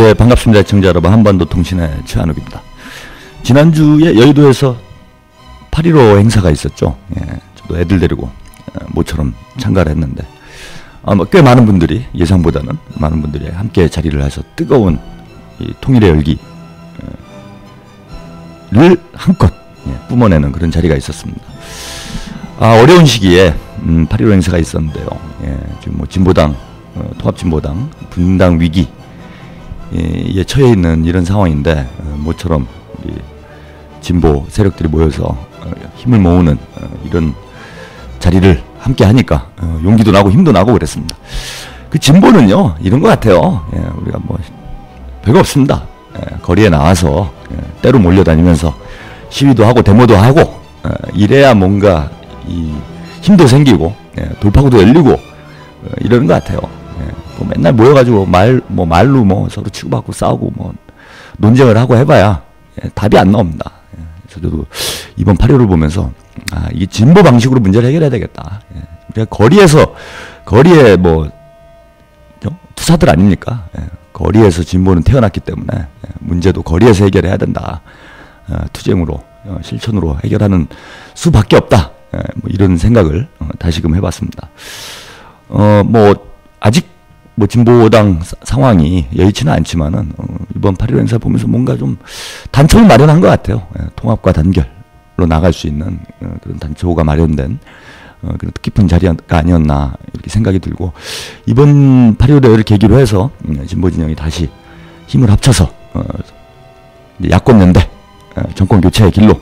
네, 반갑습니다. 시청자 여러분. 한반도 통신의 최한욱입니다. 지난주에 여의도에서 8.15 행사가 있었죠. 예, 저도 애들 데리고 모처럼 참가를 했는데 꽤 많은 분들이, 예상보다는 많은 분들이 함께 자리를 해서 뜨거운 이 통일의 열기를 한껏 뿜어내는 그런 자리가 있었습니다. 어려운 시기에 8.15 행사가 있었는데요. 예, 지금 뭐 진보당, 통합진보당 분당 위기에 처해 있는 이런 상황인데, 모처럼 우리 진보 세력들이 모여서 힘을 모으는 이런 자리를 함께 하니까 용기도 나고 힘도 나고 그랬습니다. 그 진보는요, 이런 것 같아요. 예, 우리가 뭐 별거 없습니다. 예, 거리에 나와서 때로 몰려다니면서 시위도 하고 데모도 하고 이래야 뭔가 이 힘도 생기고 돌파구도 열리고 이러는 것 같아요. 뭐 맨날 모여가지고 말로 뭐 서로 치고받고 싸우고 뭐 논쟁을 하고 해봐야 답이 안 나옵니다. 저도 이번 8.15를 보면서 이게 진보 방식으로 문제를 해결해야 되겠다. 우리가 거리에 뭐 투사들 아닙니까? 거리에서 진보는 태어났기 때문에 문제도 거리에서 해결해야 된다. 투쟁으로 실천으로 해결하는 수밖에 없다. 뭐 이런 생각을 다시금 해봤습니다. 뭐 아직 뭐 진보당 상황이 여의치는 않지만은 이번 8.15 행사 보면서 뭔가 좀 단초를 마련한 것 같아요. 통합과 단결로 나갈 수 있는 그런 단초가 마련된 그런 뜻깊은 자리가 아니었나 이렇게 생각이 들고, 이번 8.15 대회를 계기로 해서 진보 진영이 다시 힘을 합쳐서 야권연대 정권 교체의 길로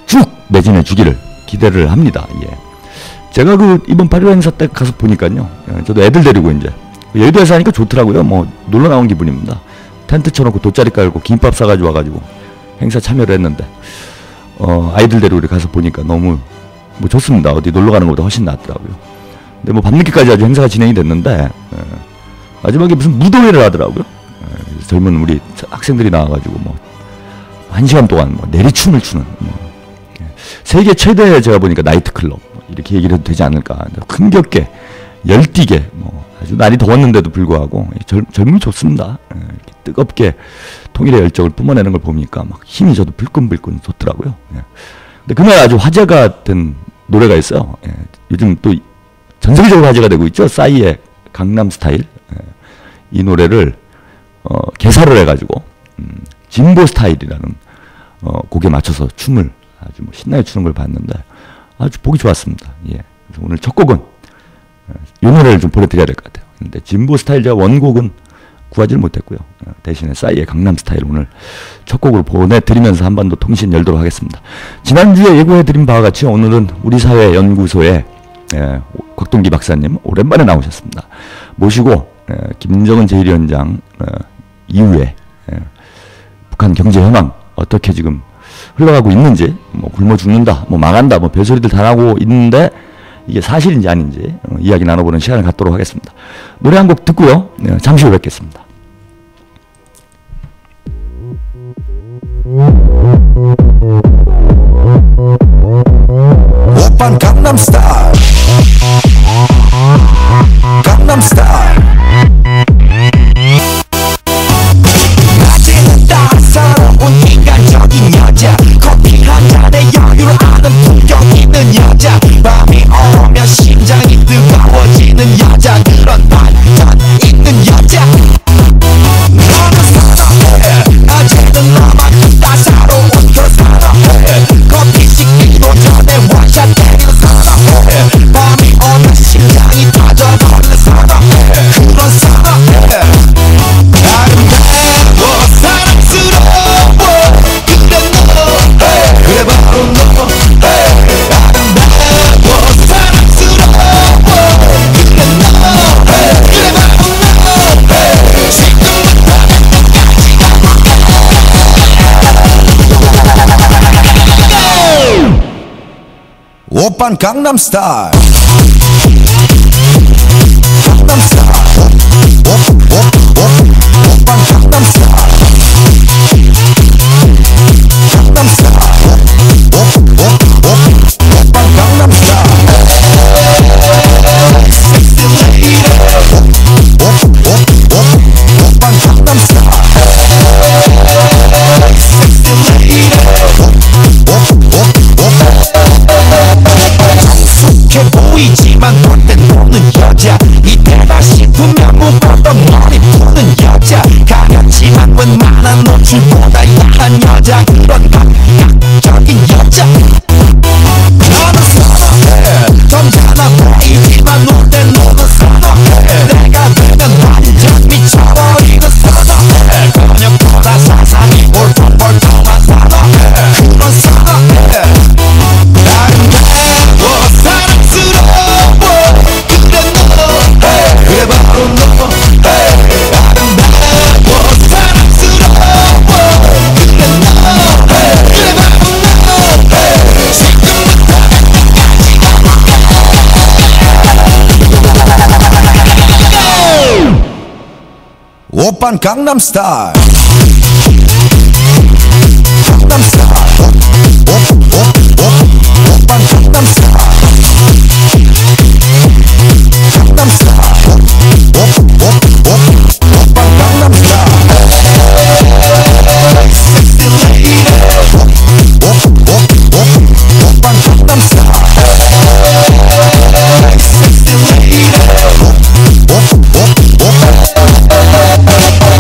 쭉 매진해 주기를 기대를 합니다. 예. 제가 이번 8.15 행사 때 가서 보니까요, 저도 애들 데리고 이제 여의도에서 하니까 좋더라고요. 뭐 놀러 나온 기분입니다. 텐트 쳐놓고 돗자리 깔고 김밥 싸가지고 와가지고 행사 참여를 했는데 아이들 데리고 가서 보니까 너무 뭐 좋습니다. 어디 놀러 가는 것보다 훨씬 낫더라고요. 근데 뭐 밤늦게까지 아주 행사가 진행이 됐는데 마지막에 무슨 무도회를 하더라고요. 젊은 우리 학생들이 나와가지고 뭐 1시간 동안 뭐 내리춤을 추는 세계 최대, 제가 보니까 나이트클럽 이렇게 얘기를 해도 되지 않을까. 흥겹게 열띠게 뭐 아주 날이 더웠는데도 불구하고 젊음이 좋습니다. 이렇게 뜨겁게 통일의 열정을 뿜어내는 걸 보니까 막 힘이 저도 불끈불끈 솟더라고요. 근데 그날 아주 화제가 된 노래가 있어요. 요즘 또 전 세계적으로 화제가 되고 있죠. 싸이의 강남스타일. 이 노래를 개사를 해가지고 진보 스타일이라는 곡에 맞춰서 춤을 아주 뭐 신나게 추는 걸 봤는데 아주 보기 좋았습니다. 예. 그래서 오늘 첫 곡은 이 노래를 좀 보내드려야 될 것 같아요. 근데 진보 스타일 제가 원곡은 구하지를 못했고요. 대신에 싸이의 강남 스타일 오늘 첫 곡으로 보내드리면서 한반도 통신 열도록 하겠습니다. 지난주에 예고해드린 바와 같이 오늘은 우리사회연구소의 곽동기 박사님 오랜만에 나오셨습니다. 모시고 김정은 제1위원장 이후에 북한 경제 현황 어떻게 지금 흘러가고 있는지, 뭐 굶어 죽는다, 뭐 망한다, 뭐 별소리들 다 나고 있는데 이게 사실인지 아닌지 이야기 나눠보는 시간을 갖도록 하겠습니다. 노래 한 곡 듣고요. 잠시 후 뵙겠습니다. 오빤 강남스타일 강남스타일 낮에는 따사로운 인간적인 여자, 커피 한 잔에 여유를 아는 품격 있는 여자, 밤이 오면 심장이 뜨거워지는 여자, 그런 반전 있는 여자 너는 사랑해. 낮에는 너만큼 따사로운 그 사랑해. 커피 식기도 전에 원샷 때리는 사랑해. 밤이 오면 심장이 터져버리는 사랑해. 그런 사랑해. 아름다워 사랑스러워 그래 너 그래 바로 너 아름다워 사랑스러워 그래 너 그래 바로 너 지금부터 끝까지 오빤 강남스타일 강남스타일 오빤 강남스타일 강남스타일 오빤 강남스타일 섹시 레이디 오빤 강남스타일 물질보다 야한 여자 그런 감각적인 여자 너는 선어해 점잖아 보이지만 놀 땐 너는 선어해 내가 되면 완전 미쳐버리는 선어해 근육보다 사상이 볼통볼통한 선어해 그런 선어해 아름다워 사랑스러워 그래 너 그래 바로 너 아름다워 사랑스러워 그래 너 그래 바로 너 지금부터 오빤 강남스타일 강남스타일 오빤 강남스타일 강남스타일 오빤 강남스타일 섹시 레이디 오빤 강남스타일 섹시 레이디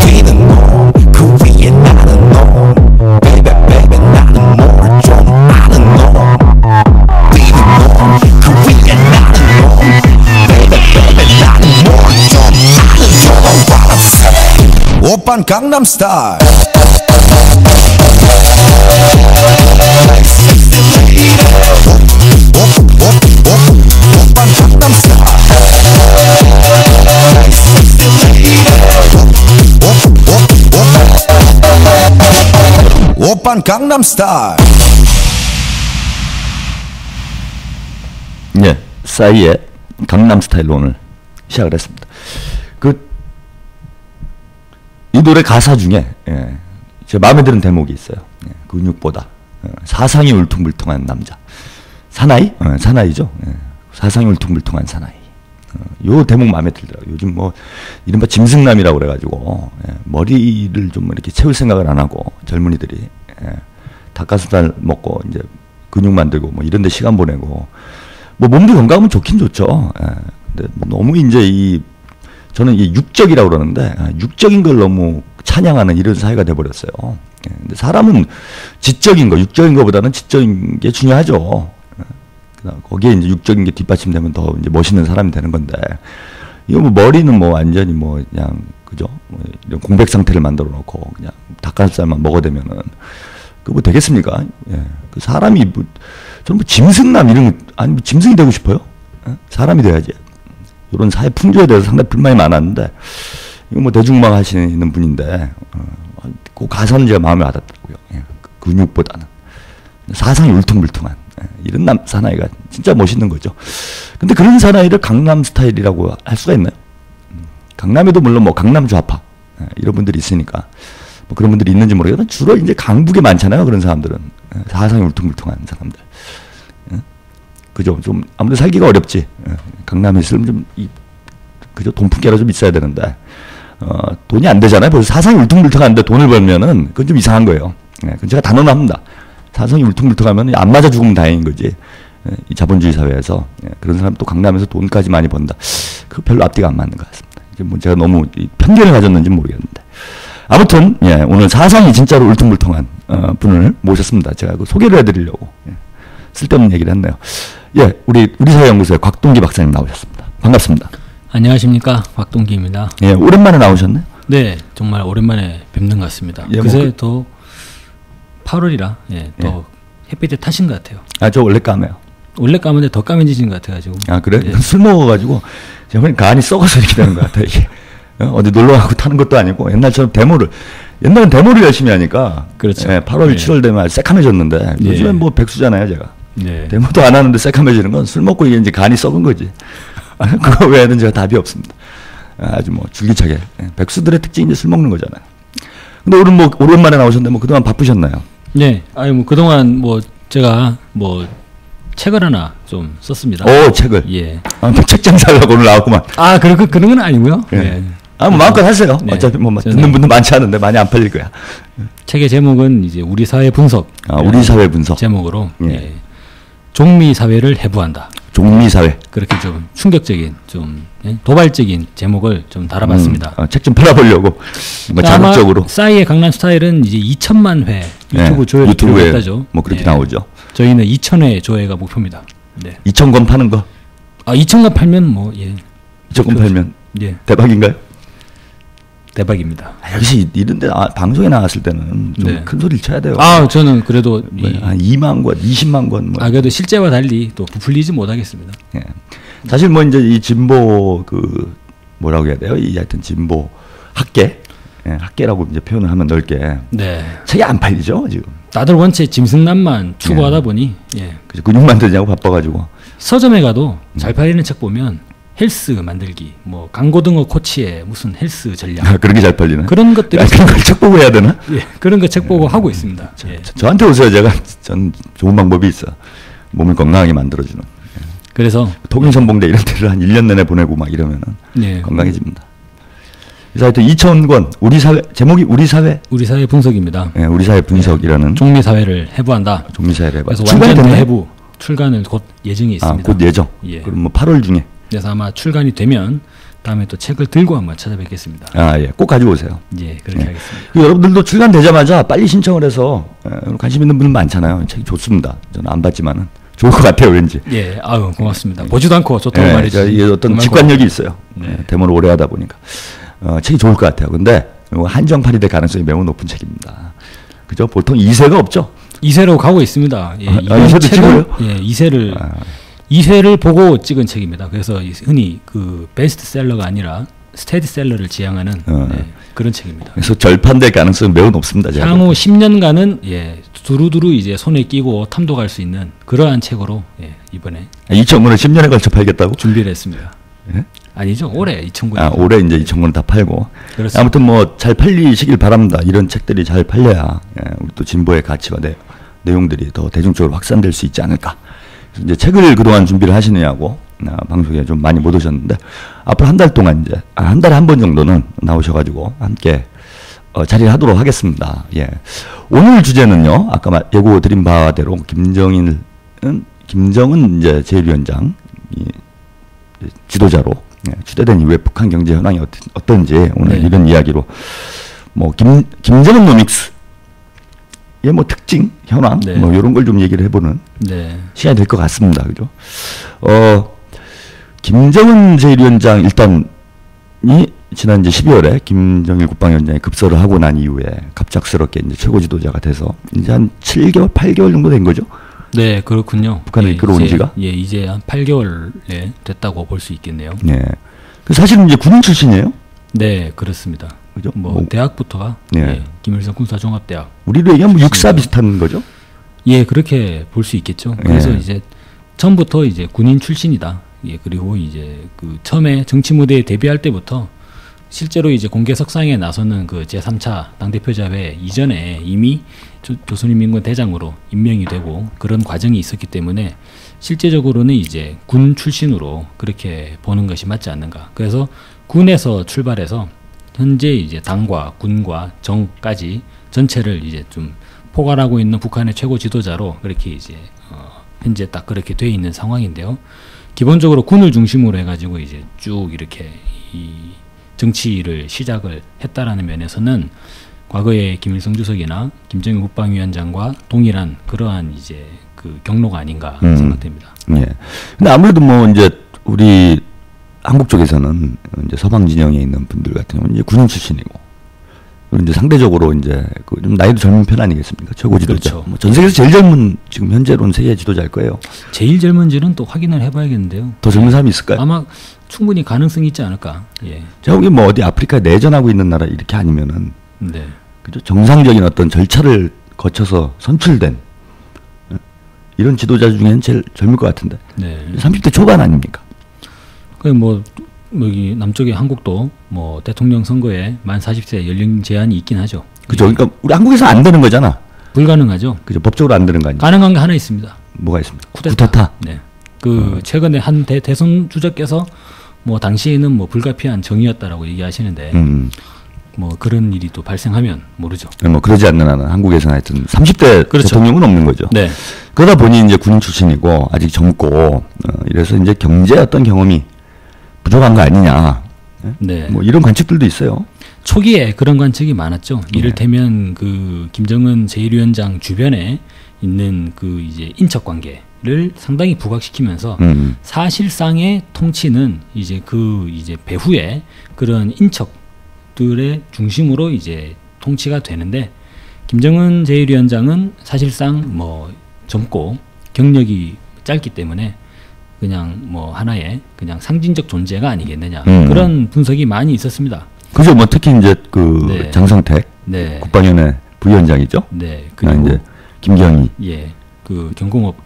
우리는 놈그 위에 나는 놈 베이베 베이베 나는 뭘 좀 아는 놈 우리는 놈그 위에 나는 놈 베이베 베이베 나는 뭘 좀 아는 놈 What I'm saying 오빤 강남스타일 섹시 레이디 오빤 강남스타일 섹시 레이디 오빤 강남스타일 예, 싸이의 강남스타일로 오늘 시작을 했습니다. 이 노래 가사 중에 제 마음에 드는 대목이 있어요. 근육보다 사상이 울퉁불퉁한 남자. 사나이? 사나이죠. 사상이 울퉁불퉁한 사나이. 요 대목 마음에 들더라고요. 요즘 뭐 이른바 짐승남이라고 그래가지고 머리를 좀 이렇게 채울 생각을 안 하고 젊은이들이 닭가슴살 먹고 이제 근육 만들고 뭐 이런 데 시간 보내고 뭐 몸도 건강하면 좋긴 좋죠. 근데 뭐 너무 이제 저는 이 육적이라고 그러는데 육적인 걸 너무 찬양하는 이런 사회가 돼버렸어요. 근데 사람은 지적인 거, 육적인 거보다는 지적인 게 중요하죠. 거기에 이제 육적인 게 뒷받침되면 더 이제 멋있는 사람이 되는 건데 이거 뭐 머리는 뭐 완전히 뭐 그냥 그죠? 뭐 이런 공백 상태를 만들어 놓고 그냥 닭가슴살만 먹어대면은 그거 뭐 되겠습니까? 예. 그 사람이 뭐 저는 뭐 짐승남 이런 거 아니 뭐 짐승이 되고 싶어요? 사람이 돼야지. 이런 사회 풍조에 대해서 상당히 불만이 많았는데 이거 뭐 대중음악 하시는 분인데 그 가사는 제가 마음에 와닿더라고요. 예. 근육보다는 사상이 울퉁불퉁한 이런 사나이가 진짜 멋있는 거죠. 근데 그런 사나이를 강남 스타일이라고 할 수가 있나요? 강남에도 물론 뭐 강남 좌파 이런 분들이 있으니까 뭐 그런 분들이 있는지 모르겠지만 주로 이제 강북에 많잖아요. 그런 사람들은 사상이 울퉁불퉁한 사람들. 그죠? 좀 아무래도 살기가 어렵지. 강남에 있으면 좀 그죠? 돈풍기가 좀 있어야 되는데 돈이 안 되잖아요. 벌써 사상이 울퉁불퉁한데 돈을 벌면은 그건 좀 이상한 거예요. 그건 제가 단언합니다. 사상이 울퉁불퉁하면 안 맞아 죽으면 다행인 거지. 이 자본주의 사회에서 그런 사람 또 강남에서 돈까지 많이 번다. 그 별로 앞뒤가 안 맞는 것 같습니다. 이제 뭐 제가 너무 편견을 가졌는지 모르겠는데 아무튼 오늘 사상이 진짜로 울퉁불퉁한 분을 모셨습니다. 제가 그 소개를 해드리려고 쓸데없는 얘기를 했네요. 우리 사회연구소의 곽동기 박사님 나오셨습니다. 반갑습니다. 안녕하십니까, 곽동기입니다. 오랜만에 나오셨네요. 네, 정말 오랜만에 뵙는 것 같습니다. 그새 더 8월이라 더 햇빛에 타신 것 같아요. 저 원래 까매요. 원래 까만데 더 까매지신 것 같아가지고. 그래? 술 먹어가지고 제가 간이 썩어서 이렇게 되는 것 같아 이게. 어디 놀러 가고 타는 것도 아니고 옛날처럼 옛날엔 데모를 열심히 하니까. 그렇죠. 8월, 7월 되면 아주 새카매졌는데 요즘엔 뭐 백수잖아요 제가. 데모도 안 하는데 새카매지는 건 술 먹고 이게 이제 간이 썩은 거지. 그거 외에는 제가 답이 없습니다. 아주 뭐 줄기차게. 백수들의 특징이 이제 술 먹는 거잖아요. 근데 오늘 뭐 오랜만에 나오셨는데 뭐 그동안 바쁘셨나요? 네, 뭐 그동안 뭐 제가 뭐 책을 하나 좀 썼습니다. 책을. 예. 뭐 책장 살라고 오늘 나왔구만. 그런 건 아니고요. 뭐 마음껏 하세요. 어차피 뭐 듣는 분도 많지 않은데 많이 안 팔릴 거야. 책의 제목은 이제 우리 사회 분석. 우리 사회 분석 제목으로 종미 사회를 해부한다. 종미 사회. 그렇게 좀 충격적인, 좀 도발적인 제목을 좀 달아봤습니다. 책 좀 팔아보려고 뭔가 자극적으로. 싸이의 강남 스타일은 이제 2천만 회 유튜브 조회를 기록했다죠. 뭐 그렇게 나오죠. 저희는 2,000회 조회가 목표입니다. 네. 2,000권 파는 거. 2,000권 팔면 뭐 예. 2,000권 팔면 예. 대박인가요? 대박입니다. 역시 이런데 방송에 나왔을 때는 좀 큰 소리를 쳐야 돼요. 저는 그래도 한 2만 권, 20만 권. 뭐. 그래도 실제와 달리 또 부풀리지 못하겠습니다. 예. 사실 뭐 이제 이 진보 뭐라고 해야 돼요? 이 하여튼 진보 학계, 학계라고 이제 표현을 하면 넓게. 네. 책이 안 팔리죠 지금. 다들 원체 짐승남만 추구하다 보니 그죠. 근육 만들자고 바빠가지고. 서점에 가도 잘 팔리는 책 보면 헬스 만들기, 뭐 강고등어 코치의 무슨 헬스 전략. 그렇게 잘 팔리나? 그런 것들이. 그런 걸 책 보고 해야 되나? 예, 그런 거 책 보고 하고 있습니다. 저한테 오세요. 전 좋은 방법이 있어. 몸을 건강하게 만들어주는. 그래서 통일선봉대 이런 데를 한 1년 내내 보내고 막 이러면은 건강해집니다. 그래서 하여튼 2,000권 우리 사회, 제목이 우리 사회 분석입니다. 네, 우리 사회 분석이라는 종미 사회를 해부한다. 종미 사회를 해부. 그래서 완전 해부 출간을 곧 예정이 있습니다. 곧 예정. 예. 그럼 뭐 8월 중에. 그래서 아마 출간이 되면 다음에 또 책을 들고 한번 찾아뵙겠습니다. 예, 꼭 가지고 오세요. 예, 그렇게 하겠습니다. 여러분들도 출간되자마자 빨리 신청을 해서 관심 있는 분들 많잖아요. 책이 좋습니다. 저는 안 봤지만은 좋을 것 같아요, 왠지. 예, 고맙습니다. 보지도 않고 좋다고 말해주세요. 이게 어떤 직관력이 있어요. 데모를 오래 하다 보니까 책이 좋을 것 같아요. 근데 한정판이 될 가능성이 매우 높은 책입니다. 그죠? 보통 2세가 없죠. 2세로 가고 있습니다. 예, 2세도 찍어요? 예, 2세를 보고 찍은 책입니다. 그래서 흔히 그 베스트셀러가 아니라 스테디셀러를 지향하는 그런 책입니다. 그래서 절판될 가능성은 매우 높습니다. 제가 향후 10년간은 두루두루 이제 손에 끼고 탐독할 수 있는 그러한 책으로 이번에 2,000권을 10년에 걸쳐 팔겠다고? 준비를 했습니다. 예? 아니죠. 올해 2,000권. 올해 이제 2,000권 다 팔고. 그렇습니다. 아무튼 뭐 잘 팔리시길 바랍니다. 이런 책들이 잘 팔려야 우리 또 진보의 가치와 내용들이 더 대중적으로 확산될 수 있지 않을까. 이제 책을 그동안 준비를 하시느냐고 방송에 좀 많이 못 오셨는데 앞으로 한 달 동안 이제 한 달에 한 번 정도는 나오셔가지고 함께 자리를 하도록 하겠습니다. 예. 오늘 주제는요. 아까 예고드린 바대로 김정은 이제 제1위원장 지도자로 추대된 이후에 북한 경제 현황이 어떤지 오늘 이런 이야기로 뭐 김정은 노믹스 뭐 특징, 현황, 뭐 이런 걸 좀 얘기를 해보는 시간이 될 것 같습니다. 그죠? 김정은 제1위원장 일단이 지난 이제 12월에 김정일 국방위원장이 급서를 하고 난 이후에 갑작스럽게 이제 최고 지도자가 돼서 이제 한 7개월, 8개월 정도 된 거죠? 네, 그렇군요. 북한을 이끌어온 지가? 이제 한 8개월 됐다고 볼 수 있겠네요. 네. 사실은 이제 군인 출신이에요? 네, 그렇습니다. 그죠? 뭐 대학부터가 김일성 군사종합대학. 우리로 얘기하면 뭐 육사 비슷한 거죠? 예, 그렇게 볼 수 있겠죠. 그래서 이제 처음부터 이제 군인 출신이다. 예, 그리고 이제 그 처음에 정치 무대에 데뷔할 때부터 실제로 이제 공개석상에 나서는 그 제3차 당대표자회 이전에 이미 조선인민군 대장으로 임명이 되고 그런 과정이 있었기 때문에 실제적으로는 이제 군 출신으로 그렇게 보는 것이 맞지 않는가. 그래서 군에서 출발해서 현재 이제 당과 군과 정까지 전체를 이제 좀 포괄하고 있는 북한의 최고 지도자로 그렇게 이제 현재 딱 그렇게 돼 있는 상황인데요. 기본적으로 군을 중심으로 해가지고 이제 쭉 이렇게 이 정치를 시작을 했다라는 면에서는 과거의 김일성 주석이나 김정일 국방위원장과 동일한 그러한 이제 그 경로가 아닌가 생각됩니다. 예. 근데 아무래도 뭐 이제 우리 한국 쪽에서는 이제 서방 진영에 있는 분들 같은 경우는 이제 군인 출신이고, 그리고 이제 상대적으로 이제 그 좀 나이도 젊은 편 아니겠습니까? 최고 지도자. 그렇죠. 뭐 전 세계에서 제일 젊은 지금 현재로는 세계 지도자일 거예요. 제일 젊은지는 또 확인을 해봐야겠는데요. 더 젊은 사람이 있을까요? 아마 충분히 가능성이 있지 않을까. 예. 저기 뭐 어디 아프리카에 내전하고 있는 나라 이렇게 아니면은, 네. 그죠? 정상적인 어떤 절차를 거쳐서 선출된 이런 지도자 중에는 제일 젊을 것 같은데. 네. 30대 초반 아닙니까? 뭐 여기 남쪽의 한국도 뭐 대통령 선거에 만 40세 연령 제한이 있긴 하죠. 그죠? 그러니까 우리 한국에서 안 되는 거잖아. 불가능하죠. 그죠? 법적으로 안 되는 거 아니에요? 가능한 게 하나 있습니다. 뭐가 있습니까? 쿠데타. 네. 그 최근에 한 대선 주자께서 뭐 당시에는 뭐 불가피한 정의였다라고 얘기하시는데 뭐 그런 일이 또 발생하면 모르죠. 뭐 그러지 않는 한은 한국에서는 하여튼 30대 그렇죠. 대통령은 없는 거죠. 네. 그러다 보니 이제 군인 출신이고 아직 젊고 이래서 이제 경제 어떤 경험이 부족한 거 아니냐. 네. 뭐 이런 관측들도 있어요. 초기에 그런 관측이 많았죠. 이를테면 그 김정은 제1위원장 주변에 있는 그 이제 인척 관계를 상당히 부각시키면서 사실상의 통치는 이제 그 이제 배후에 그런 인척들의 중심으로 이제 통치가 되는데 김정은 제1위원장은 사실상 뭐 젊고 경력이 짧기 때문에 그냥 뭐 하나의 그냥 상징적 존재가 아니겠느냐 그런 분석이 많이 있었습니다. 그죠. 뭐 특히 이제 그 네. 장성택 네. 국방위원회 부위원장이죠. 네. 그리고 이제 김경희 예, 그 경공업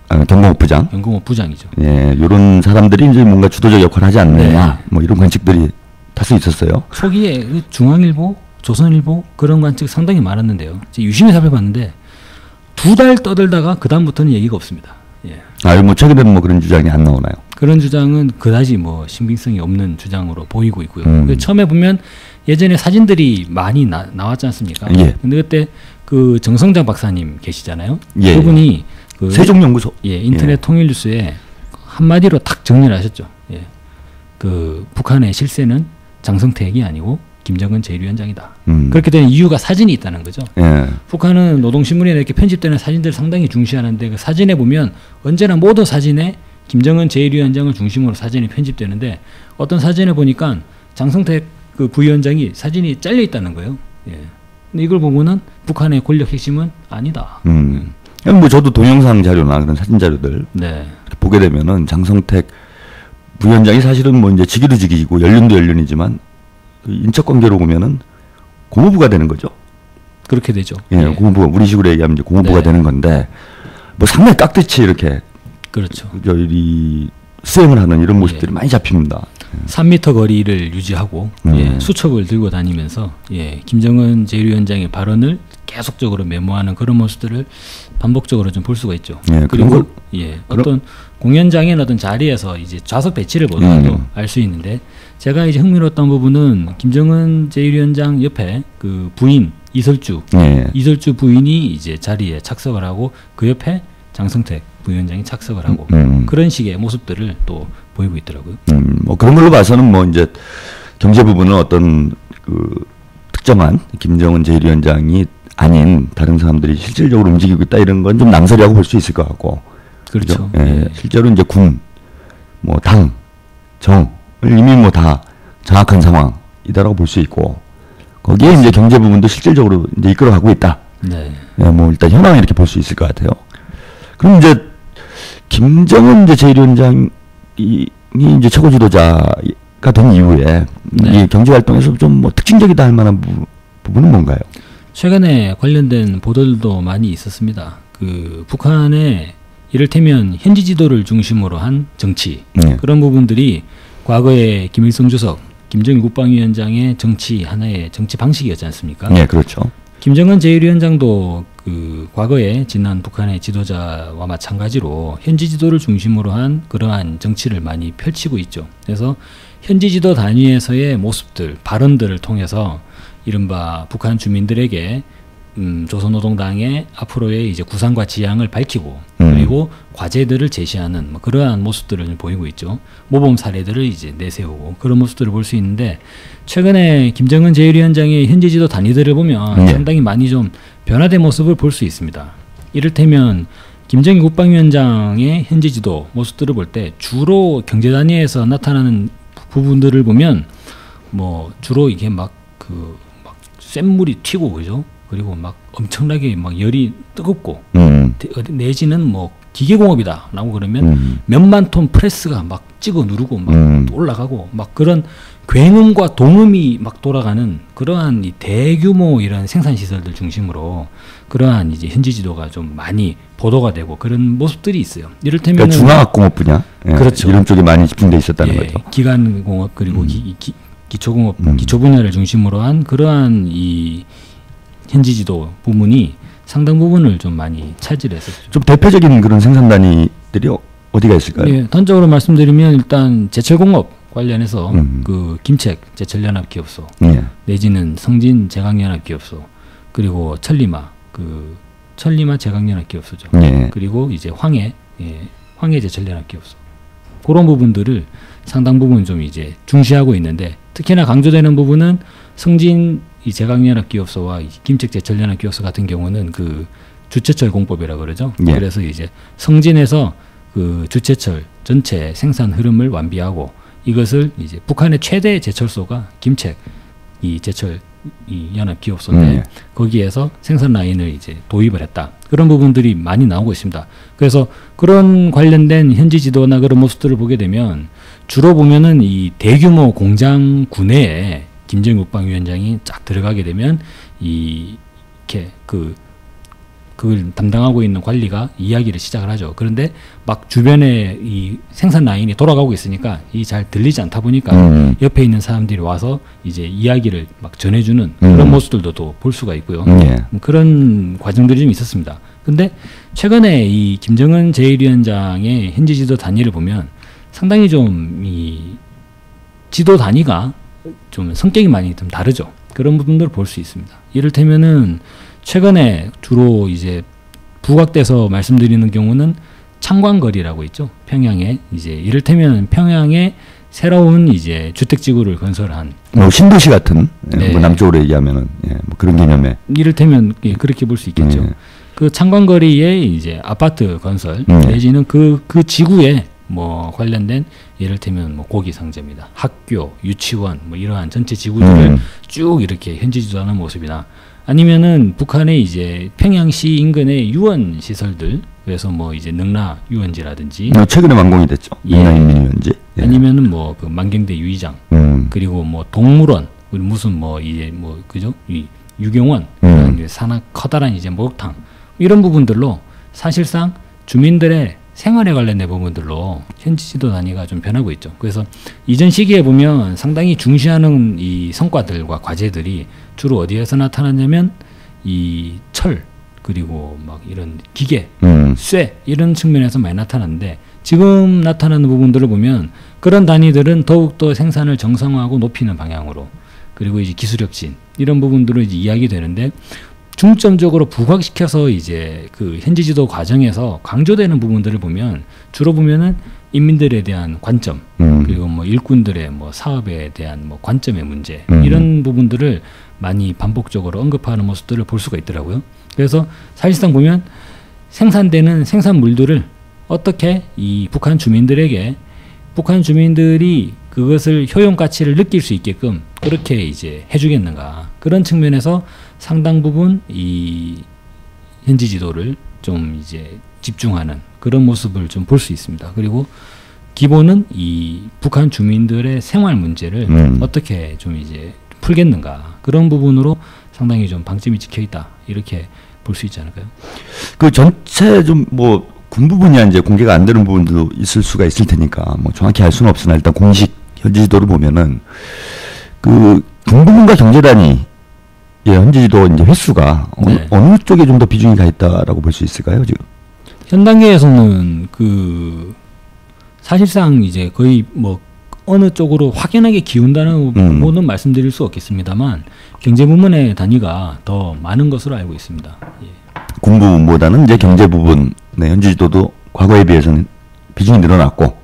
경공업 부장. 경공업 부장이죠. 예, 이런 사람들이 이제 뭔가 주도적 역할을 하지 않느냐. 네. 뭐 이런 관측들이 다수 있었어요. 초기에 그 중앙일보, 조선일보 그런 관측 상당히 많았는데요. 유심히 살펴봤는데 2달 떠들다가 그 다음부터는 얘기가 없습니다. 예. 뭐 최근에는 뭐 그런 주장이 안 나오나요? 그런 주장은 그다지 뭐 신빙성이 없는 주장으로 보이고 있고요. 처음에 보면 예전에 사진들이 많이 나왔지 않습니까? 예. 근데 그때 그 정성장 박사님 계시잖아요. 예, 그분이 그 세종연구소. 인터넷 예. 통일뉴스에 한마디로 탁 정리를 하셨죠. 예. 그 북한의 실세는 장성택이 아니고 김정은 제1위원장이다. 그렇게 된 이유가 사진이 있다는 거죠. 예. 북한은 노동신문에 이렇게 편집되는 사진들을 상당히 중시하는데 그 사진에 보면 언제나 모든 사진에 김정은 제1위원장을 중심으로 사진이 편집되는데 어떤 사진에 보니까 장성택 그 부위원장이 사진이 잘려 있다는 거예요. 예. 근데 이걸 보고는 북한의 권력 핵심은 아니다. 뭐 저도 동영상 자료나 그런 사진 자료들 네. 보게 되면은 장성택 부위원장이 사실은 뭐 이제 직위도 직위이고 연륜도 연륜이지만 인적 관계로 보면은 고모부가 되는 거죠. 그렇게 되죠. 예, 예. 고모부가 우리식으로 얘기하면 이제 고모부가 네. 되는 건데 뭐 상당히 깍듯이 이렇게 그렇죠. 이 수행을 하는 이런 모습들이 많이 잡힙니다. 3m 거리를 유지하고 예, 수첩을 들고 다니면서 예, 김정은 제1위원장의 발언을 계속적으로 메모하는 그런 모습들을 반복적으로 좀 볼 수가 있죠. 예, 그리고 예, 어떤 공연장의 어떤 자리에서 이제 좌석 배치를 보더라도 알 수 있는데 제가 이제 흥미로웠던 부분은 김정은 제1위원장 옆에 그 부인 이설주 부인이 이제 자리에 착석을 하고 그 옆에 장성택 부위원장이 착석을 하고 그런 식의 모습들을 또 보이고 있더라고요. 뭐 그런 걸로 봐서는 뭐 이제 경제 부분은 어떤 그 특정한 김정은 제1위원장이 아닌 다른 사람들이 실질적으로 움직이고 있다 이런 건 좀 낭설이라고 볼 수 있을 것 같고. 그렇죠. 예. 예. 실제로 이제 군, 뭐 당, 정을 이미 뭐 다 장악한 상황이다라고 볼 수 있고 거기에 이제 경제 부분도 실질적으로 이제 이끌어가고 있다. 네. 예, 뭐 일단 현황 이렇게 볼 수 있을 것 같아요. 그럼 이제 김정은 이제 제1위원장이 이제 최고 지도자가 된 이후에 네. 이 경제 활동에서 좀 뭐 특징적이다 할 만한 부분은 뭔가요? 최근에 관련된 보도들도 많이 있었습니다. 그 북한의 이를테면 현지 지도를 중심으로 한 정치 그런 부분들이 과거에 김일성 주석, 김정일 국방위원장의 정치 하나의 정치 방식이었지 않습니까? 네, 그렇죠. 김정은 제1위원장도 그 과거에 지난 북한의 지도자와 마찬가지로 현지 지도를 중심으로 한 그러한 정치를 많이 펼치고 있죠. 그래서 현지 지도 단위에서의 모습들, 발언들을 통해서 이른바 북한 주민들에게 조선노동당의 앞으로의 이제 구상과 지향을 밝히고 그리고 과제들을 제시하는 뭐 그러한 모습들을 보이고 있죠. 모범 사례들을 이제 내세우고 그런 모습들을 볼 수 있는데 최근에 김정은 제1위원장의 현지 지도 단위들을 보면 상당히 많이 좀 변화된 모습을 볼 수 있습니다. 이를테면 김정일 국방위원장의 현지 지도 모습들을 볼 때 주로 경제 단위에서 나타나는 부분들을 보면 뭐 주로 이게 막 센 물이 튀고 그죠? 그리고 막 엄청나게 막 열이 뜨겁고 내지는 뭐 기계공업이다라고 그러면 몇만 톤 프레스가 막 찍어 누르고 막 올라가고 막 그런 굉음과 동음이 막 돌아가는 그러한 이 대규모 이런 생산 시설들 중심으로 그러한 이제 현지 지도가 좀 많이 보도가 되고 그런 모습들이 있어요. 이를테면 그러니까 중화학공업 분야, 그렇죠. 이런 쪽에 많이 집중돼 있었다는 거죠. 기간공업 그리고 기초공업 기초 분야를 중심으로 한 그러한 이 현지 지도 부분이 상당 부분을 좀 많이 차지했었죠. 좀 대표적인 그런 생산 단위들이 어디가 있을까요? 예, 단적으로 말씀드리면 일단 제철공업 관련해서 그 김책 제철연합기업소 내지는 성진 제강연합기업소 그리고 천리마 그 천리마 제강연합기업소죠. 예. 그리고 이제 황해제 전략기업소. 그런 부분들을 상당 부분 좀 이제 중시하고 있는데, 특히나 강조되는 부분은 성진 이 제강연합기업소와 김책제 전략기업소 같은 경우는 그 주체철 공법이라 그러죠. 예. 그래서 이제 성진에서 그 주체철 전체 생산 흐름을 완비하고, 이것을 이제 북한의 최대 제철소가 김책 이 제철 이 연합기업소인데 거기에서 생산 라인을 이제 도입을 했다. 그런 부분들이 많이 나오고 있습니다. 그래서 그런 관련된 현지 지도나 그런 모습들을 보게 되면 주로 보면은 이 대규모 공장 구내에 김정일 국방위원장이 쫙 들어가게 되면 이렇게 그걸 담당하고 있는 관리가 이야기를 시작을 하죠. 그런데 막 주변에 이 생산 라인이 돌아가고 있으니까 이 잘 들리지 않다 보니까 옆에 있는 사람들이 와서 이제 이야기를 막 전해주는 그런 모습들도 또 볼 수가 있고요. 그런 과정들이 좀 있었습니다. 근데 최근에 이 김정은 제1위원장의 현지 지도 단위를 보면 상당히 좀 이 지도 단위가 좀 성격이 많이 좀 다르죠. 그런 부분들을 볼 수 있습니다. 이를테면은 최근에 주로 이제 부각돼서 말씀드리는 경우는 창광거리라고 있죠. 평양에 이제 이를테면 평양에 새로운 이제 주택지구를 건설한 뭐 신도시 같은 네. 뭐 남쪽으로 얘기하면은 뭐 그런 개념에 이를테면 그렇게 볼 수 있겠죠. 그 창광거리에 이제 아파트 건설 내지는 그 지구에 뭐 관련된 예를테면 뭐 고기 상점이다, 학교, 유치원 뭐 이러한 전체 지구들을 쭉 이렇게 현지 지도하는 모습이나, 아니면은 북한의 이제 평양시 인근의 유원 시설들, 그래서 뭐 이제 능라 유원지라든지 최근에 완공이 됐죠. 능라인민유원지. 아니면은 뭐 그 만경대 유의장, 그리고 뭐 동물원, 무슨 뭐 이제 뭐 그죠, 이 유경원, 산악 커다란 이제 목욕탕, 이런 부분들로 사실상 주민들의 생활에 관련된 부분들로 현지 지도 단위가 좀 변하고 있죠. 그래서 이전 시기에 보면 상당히 중시하는 이 성과들과 과제들이 주로 어디에서 나타났냐면 이 철, 그리고 막 이런 기계, 쇠, 이런 측면에서 많이 나타났는데, 지금 나타나는 부분들을 보면 그런 단위들은 더욱더 생산을 정상화하고 높이는 방향으로, 그리고 이제 기술혁신 이런 부분들을 이제 이야기되는데, 중점적으로 부각시켜서 이제 그 현지 지도 과정에서 강조되는 부분들을 보면 주로 보면은 인민들에 대한 관점, 그리고 뭐 일꾼들의 뭐 사업에 대한 뭐 관점의 문제, 이런 부분들을 많이 반복적으로 언급하는 모습들을 볼 수가 있더라고요. 그래서 사실상 보면 생산되는 생산물들을 어떻게 이 북한 주민들에게, 북한 주민들이 그것을 효용 가치를 느낄 수 있게끔 그렇게 이제 해주겠는가, 그런 측면에서 상당 부분 이 현지 지도를 좀 이제 집중하는 그런 모습을 좀 볼 수 있습니다. 그리고 기본은 이 북한 주민들의 생활 문제를 어떻게 좀 이제 풀겠는가, 그런 부분으로 상당히 좀 방점이 찍혀 있다, 이렇게 볼 수 있지 않을까요? 그 전체 좀 뭐 군부 분야 이제 공개가 안 되는 부분도 있을 수가 있을 테니까 뭐 정확히 알 수는 없으나, 일단 공식 현지 지도를 보면은 그 군부문과 경제단위 현지 지도 이제 횟수가 어느 쪽에 좀 더 비중이 가 있다라고 볼 수 있을까요, 지금? 현 단계에서는 그 사실상 이제 거의 뭐 어느 쪽으로 확연하게 기운다는 부분은 말씀드릴 수 없겠습니다만, 경제 부문의 단위가 더 많은 것으로 알고 있습니다. 예. 군부 부분보다는 이제 경제 부분의 현지 지도도 과거에 비해서는 비중이 늘어났고,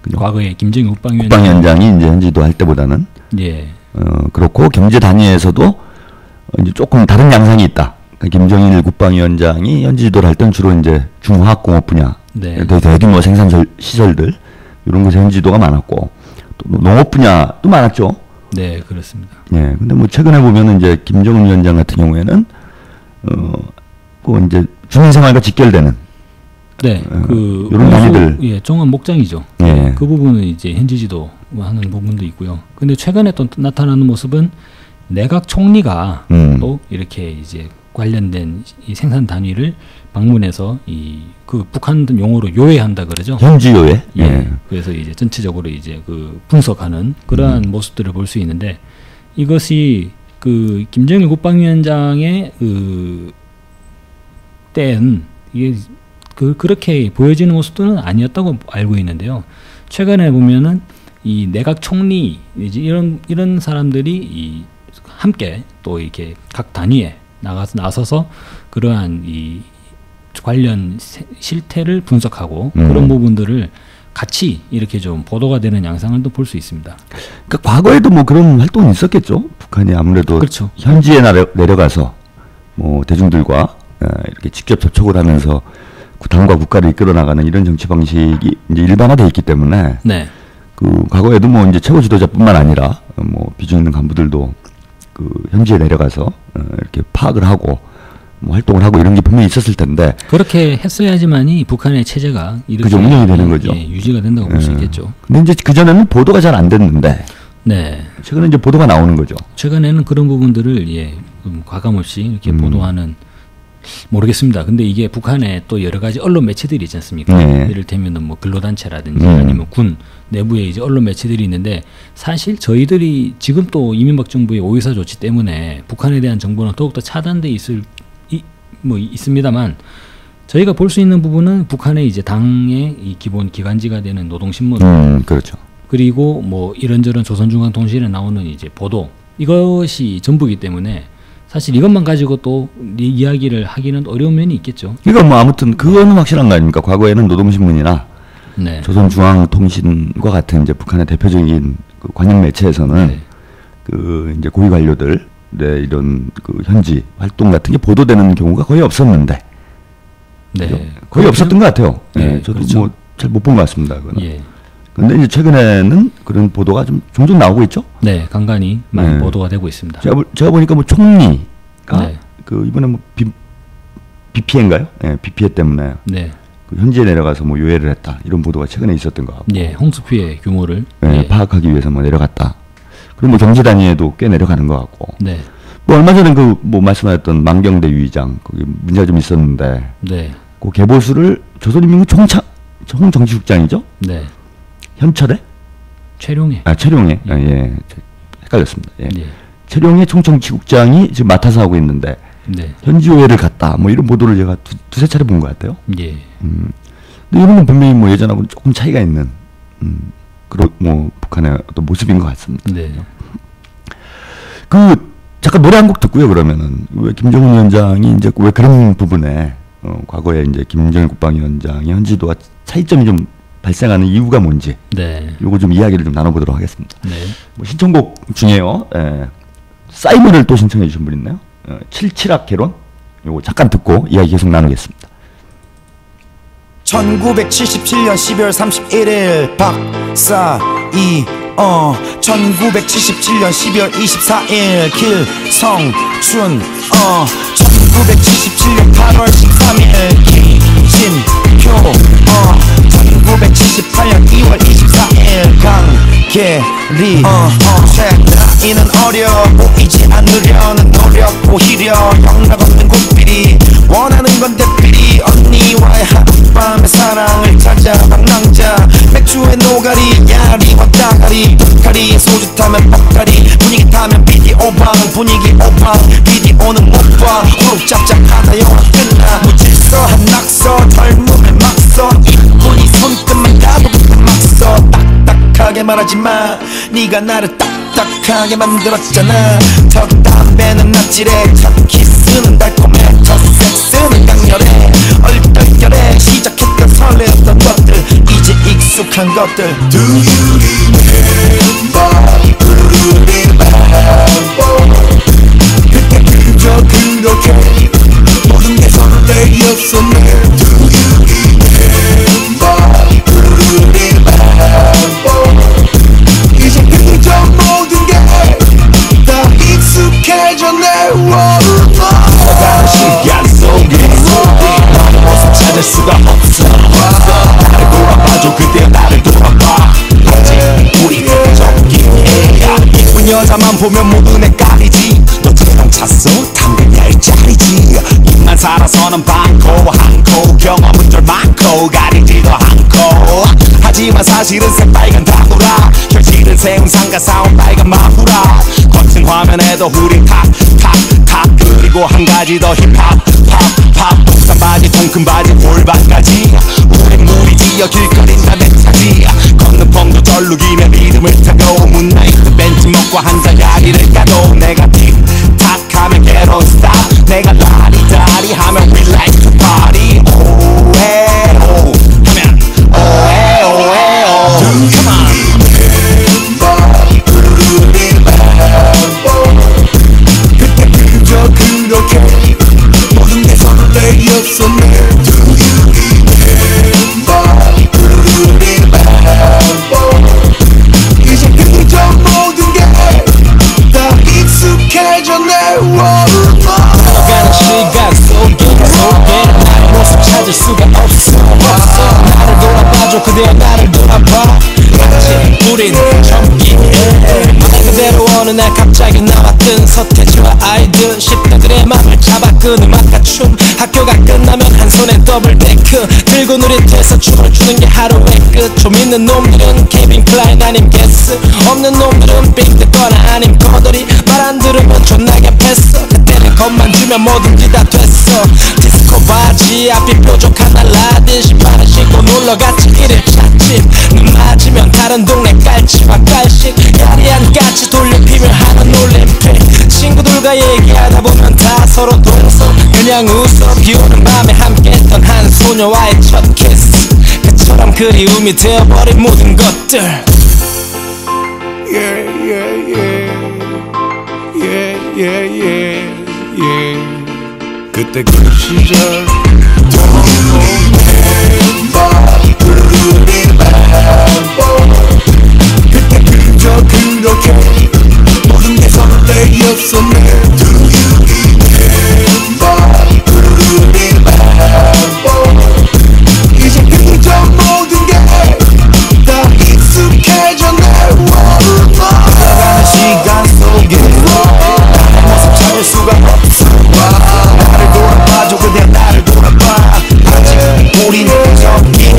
그죠? 과거에 김정일 국방위원장이 이제 현지 지도 할 때보다는 그렇고, 경제 단위에서도 이제 조금 다른 양상이 있다. 그러니까 김정일 국방위원장이 현지 지도를 할 때는 주로 이제 중화학공업 분야, 대규모 생산 시설들 이런 것에 현지 지도가 많았고, 또 농업 분야도 많았죠. 네, 그렇습니다. 예, 근데 뭐 최근에 보면은 이제 김정은 위원장 같은 경우에는 그 이제 주민생활과 직결되는 그 이런 단위들, 종합 목장이죠. 예. 그 부분은 이제 현지 지도 하는 부분도 있고요. 근데 최근에 또 나타나는 모습은 내각 총리가 또 이렇게 이제 관련된 이 생산 단위를 방문해서 그 북한 용어로 요해한다 그러죠. 현지 요해. 예. 그래서 이제 전체적으로 이제 그 분석하는 그러한 모습들을 볼 수 있는데, 이것이 그 김정일 국방위원장의 그 때는 이게 그렇게 보여지는 모습들은 아니었다고 알고 있는데요. 최근에 보면은 이 내각 총리 이제 이런 사람들이 함께 또 이렇게 각 단위에 나서서 그러한 이 관련 실태를 분석하고 그런 부분들을 같이 이렇게 좀 보도가 되는 양상을 또 볼 수 있습니다. 그러니까 과거에도 뭐 그런 활동이 있었겠죠. 북한이 아무래도 그렇죠. 현지에 내려가서 뭐 대중들과 이렇게 직접 접촉을 하면서 당과 국가를 이끌어 나가는 이런 정치 방식이 이제 일반화돼 있기 때문에 네. 그 과거에도 뭐 이제 최고 지도자뿐만 아니라 뭐 비중 있는 간부들도 그 현지에 내려가서 이렇게 파악을 하고 뭐 활동을 하고 이런 게 분명히 있었을 텐데 그렇게 했어야지만이 북한의 체제가 이렇게 그죠, 운영이 되는 거죠. 예, 유지가 된다고 볼 수 있겠죠. 근데 이제 그 전에는 보도가 잘 안 됐는데 네. 최근에 이제 보도가 나오는 거죠. 최근에는 그런 부분들을 좀 과감없이 이렇게 보도하는 모르겠습니다. 근데 이게 북한에 또 여러 가지 언론 매체들이 있지 않습니까? 네. 이를테면 뭐 근로단체라든지 아니면 군 내부에 이제 언론 매체들이 있는데 사실 저희들이 지금 또 이명박 정부의 5.24 조치 때문에 북한에 대한 정보는 더욱더 차단돼 있습니다만 저희가 볼 수 있는 부분은 북한의 이제 당의 이 기본 기관지가 되는 노동신문 그렇죠. 그리고 뭐 이런저런 조선중앙통신에 나오는 이제 보도 이것이 전부이기 때문에 사실 이것만 가지고 또 이야기를 하기는 어려운 면이 있겠죠. 그러니까 뭐 아무튼 그거는 확실한 거 아닙니까? 과거에는 노동신문이나 네. 조선중앙통신과 같은 이제 북한의 대표적인 그 관영 매체에서는 네. 그 이제 고위 관료들 이런 그 현지 활동 같은 게 보도되는 경우가 거의 없었는데 네. 거의 없었던 것 같아요. 네, 네, 저도 그렇죠. 뭐 잘 못 본 것 같습니다. 그거는. 예. 근데 이제 최근에는 그런 보도가 좀 종종 나오고 있죠. 네, 간간히 많이 네. 보도가 되고 있습니다. 제가 보니까 뭐 총리가 네. 그 이번에 뭐 BPA인가요? 예, BPA 때문에 네. 그 현지에 내려가서 뭐 요해를 했다 이런 보도가 최근에 있었던 것 같고. 예, 홍수 피해 규모를 예, 파악하기 위해서 뭐 내려갔다. 그리고 뭐 경제 단위에도 꽤 내려가는 것 같고. 네. 뭐 얼마 전에 그 뭐 말씀하셨던 만경대 유의장 거기 문제가 좀 있었는데. 네. 그 개보수를 조선인민군 총정치국장이죠? 네. 현철에? 최룡해. 최룡해. 예. 헷갈렸습니다. 예. 예. 최룡해 총정치국장이 지금 맡아서 하고 있는데 네. 현지오해를 갔다. 뭐 이런 보도를 제가 두세 차례 본 것 같아요. 예. 근데 이런 건 분명히 뭐 예전하고는 조금 차이가 있는 그런 뭐 북한의 어떤 모습인 것 같습니다. 네. 그 잠깐 노래 한 곡 듣고요. 그러면은 왜 김정은 위원장이 이제 왜 그런 부분에 과거에 이제 김정일 국방위원장의 현지도와 차이점이 좀 발생하는 이유가 뭔지 네. 요거 좀 이야기를 좀 나눠보도록 하겠습니다. 네. 뭐 신청곡 중에요. 사이먼을 또 신청해 주신 분 있나요? 77학 개론 요거 잠깐 듣고 이야기 계속 나누겠습니다. 1977년 12월 31일 박사이 1977년 12월 24일 길성춘 1977년 8월 13일 김진표 1978년 2월 24일 강계리 나이는 어려 보이지 않으려는 노력 오히려 영락 없는 고삐리 원하는 건 대필이 언니와의 하룻밤의 사랑을 찾아 방랑자 맥주의 노가리 야리와 따가리 가리에 소주 타면 뻑가리 분위기 타면 비디오방 분위기 오방 비디오는 못봐 호흡 짭짭하다 영화 끝나 무질서한 낙서 젊음을 막서 이쁜이 손끝만 가도 막서 딱딱하게 말하지마 네가 나를 딱딱하게 만들었잖아 첫 담배는 납질해 첫 키스는 달콤해 첫 섹스는 강렬해 얼떨결에 시작했던 설레었던 것들 이제 익숙한 것들 Do you remember 그때 그저 그렇게 모든 게 설레였었네 Do you remember 이제 그저 모든 게 다 익숙해졌네 다른 시간 속에 너의 모습 찾을 수가 없어 나를 돌아봐줘 그대 나를 돌아봐 아직 우리 적긴 해 예쁜 여자만 보면 모두 헷갈리지 너 재롱 찼어? 담배냐 일자리지 입만 살아서는 많고 한코 경험은 좀 많고 가리지도 않고 하지만 사실은 새빨간 다구라 현실은 세운상가 사온 빨간 마후라 겉은 화면에도 우린 탑 그리고 한 가지 더 힙합 팝 독산 바지 통큰 바지 골반까지 우린 무리지어 길거리나 내 차지 걷는 펑도 절룩이며 리듬을 타고 문나이트 벤치 먹고 한잔 야기를 까도 내가 틱탁 하면 get on stop 내가 맘을 잡아 끄는 막가춤 학교가 끝나면 한 손에 더블 데크 들고 누릿해서 춤을 추는 게 하루의 끝 좀 있는 놈들은 케빈 클라인 아님 게스 없는 놈들은 빅 듣거나 아님 거덜이 말 안 들으면 존나게 패스 그때는 겁만 주면 뭐든지 다 됐어 디스코 바지 앞이 뾰족한 알라딘 신발을 신고 놀러갔지 이를 찾지 눈 맞으면 다른 동네 깔치와 깔씩 야리한 까치 돌려 피며 하는 올림픽 친구들과 얘기하다 보면 다 서로 동서 그냥 웃어 비오는 밤에 함께했던 한 소녀와의 첫 키스 그처럼 그리움이 되어버린 모든 것들 Yeah, yeah, yeah. Yeah, yeah, yeah, yeah. 그때 그 시절 Don't you remember 그때 그저 그렇게 모든 게 설레였었네 Do you remember 이제 그저 모든 게 다 익숙해졌네 시간 속에 나의 모습 찾을 수가 없어 나를 돌아봐줘 그대 나를 돌아봐 아직 우린 저기에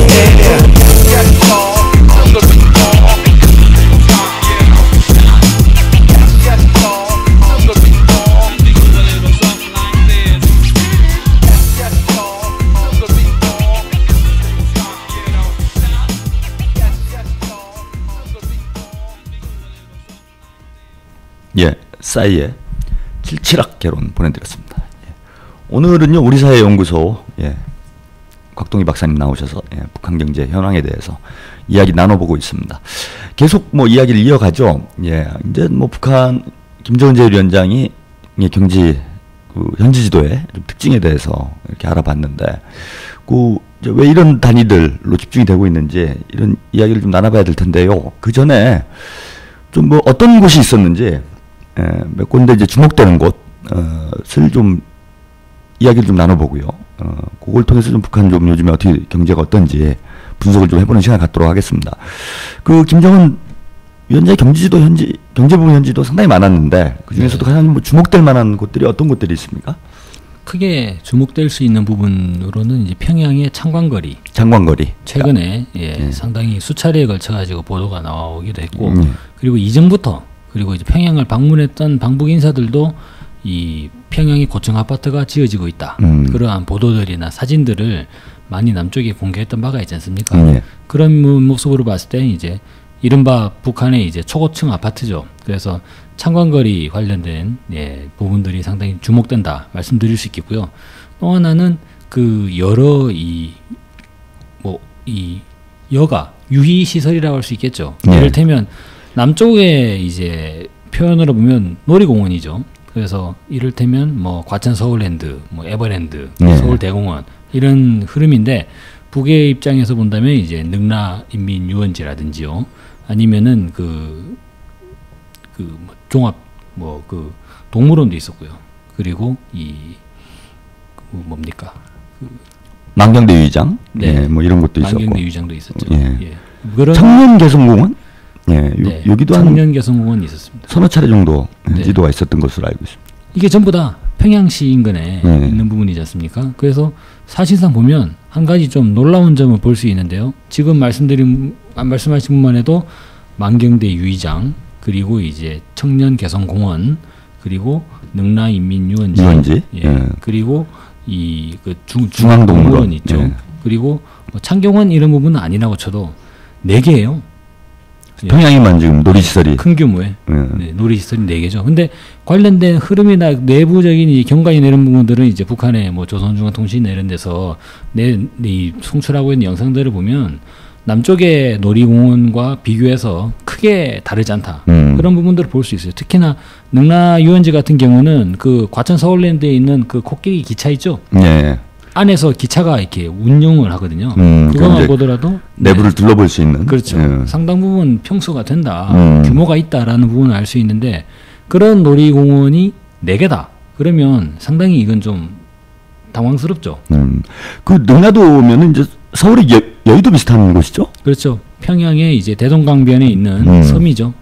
예, 싸이의 칠칠학 개론 보내드렸습니다. 예. 오늘은요 우리 사회 연구소 곽동희 박사님 나오셔서 북한 경제 현황에 대해서 이야기 나눠보고 있습니다. 계속 뭐 이야기를 이어가죠. 이제 뭐 북한 김정은 제1위원장이 경제 현지 지도의 좀 특징에 대해서 이렇게 알아봤는데 이제 왜 이런 단위들로 집중이 되고 있는지 이런 이야기를 좀 나눠봐야 될 텐데요. 그 전에 좀 뭐 어떤 곳이 있었는지 몇 군데 이제 주목되는 곳을 좀 이야기를 좀 나눠보고요. 그걸 통해서 좀 북한 좀 요즘에 어떻게 경제가 어떤지 분석을 좀 해보는 시간 갖도록 하겠습니다. 그 김정은 위원장의 경제 부분 현지도 상당히 많았는데 그 중에서도 가장 뭐 주목될 만한 곳들이 어떤 곳들이 있습니까? 크게 주목될 수 있는 부분으로는 이제 평양의 창광거리. 최근에 상당히 수차례에 걸쳐 가지고 보도가 나오기도 했고 그리고 이전부터 그리고 이제 평양을 방문했던 방북 인사들도 이 평양의 고층 아파트가 지어지고 있다. 그러한 보도들이나 사진들을 많이 남쪽에 공개했던 바가 있지 않습니까? 그런 모습으로 봤을 때 이제 이른바 북한의 이제 초고층 아파트죠. 그래서 창광거리 관련된 부분들이 상당히 주목된다 말씀드릴 수 있겠고요. 또 하나는 그 여러 이 여가 유희 시설이라고 할 수 있겠죠. 이를테면 남쪽에 이제 표현으로 보면 놀이공원이죠. 그래서 이를테면 뭐 과천 서울랜드, 뭐 에버랜드, 서울대공원 이런 흐름인데 북의 입장에서 본다면 이제 능라 인민유원지라든지요. 아니면은 종합 동물원도 있었고요. 그리고 뭡니까? 만경대 유의장, 뭐 이런 것도 있었고. 만경대 유의장도 있었죠. 청년개성공원, 여기도 청년개성공원이 있었습니다. 서너 차례 정도 지도가 있었던 것으로 알고 있습니다. 이게 전부 다 평양시 인근에 있는 부분이지 않습니까? 그래서 사실상 보면 한 가지 좀 놀라운 점을 볼 수 있는데요. 지금 말씀하신 분만 해도 만경대 유의장, 그리고 이제 청년개성공원, 그리고 능라인민유원지, 그리고 중앙동물원 있죠. 그리고 뭐 창경원 이런 부분은 아니라고 쳐도 4개예요. 평양에만 지금 놀이시설이 큰 규모의 놀이시설이 4개죠. 근데 관련된 흐름이나 내부적인 이 경관이나 이런 부분들은 이제 북한의 뭐 조선중앙통신이나 이런 데서 이 송출하고 있는 영상들을 보면 남쪽의 놀이공원과 비교해서 크게 다르지 않다. 그런 부분들을 볼 수 있어요. 특히나 능라유원지 같은 경우는 그 과천 서울랜드에 있는 그 코끼리 기차 있죠. 안에서 기차가 이렇게 운영을 하거든요. 그것만 보더라도 내부를 둘러볼 수 있는. 그렇죠. 상당 부분 평수가 된다. 규모가 있다라는 부분을 알 수 있는데 그런 놀이공원이 4개다. 그러면 상당히 이건 좀 당황스럽죠. 그 능라도면은 이제 서울의 여의도 비슷한 곳이죠? 그렇죠. 평양의 이제 대동강변에 있는 섬이죠.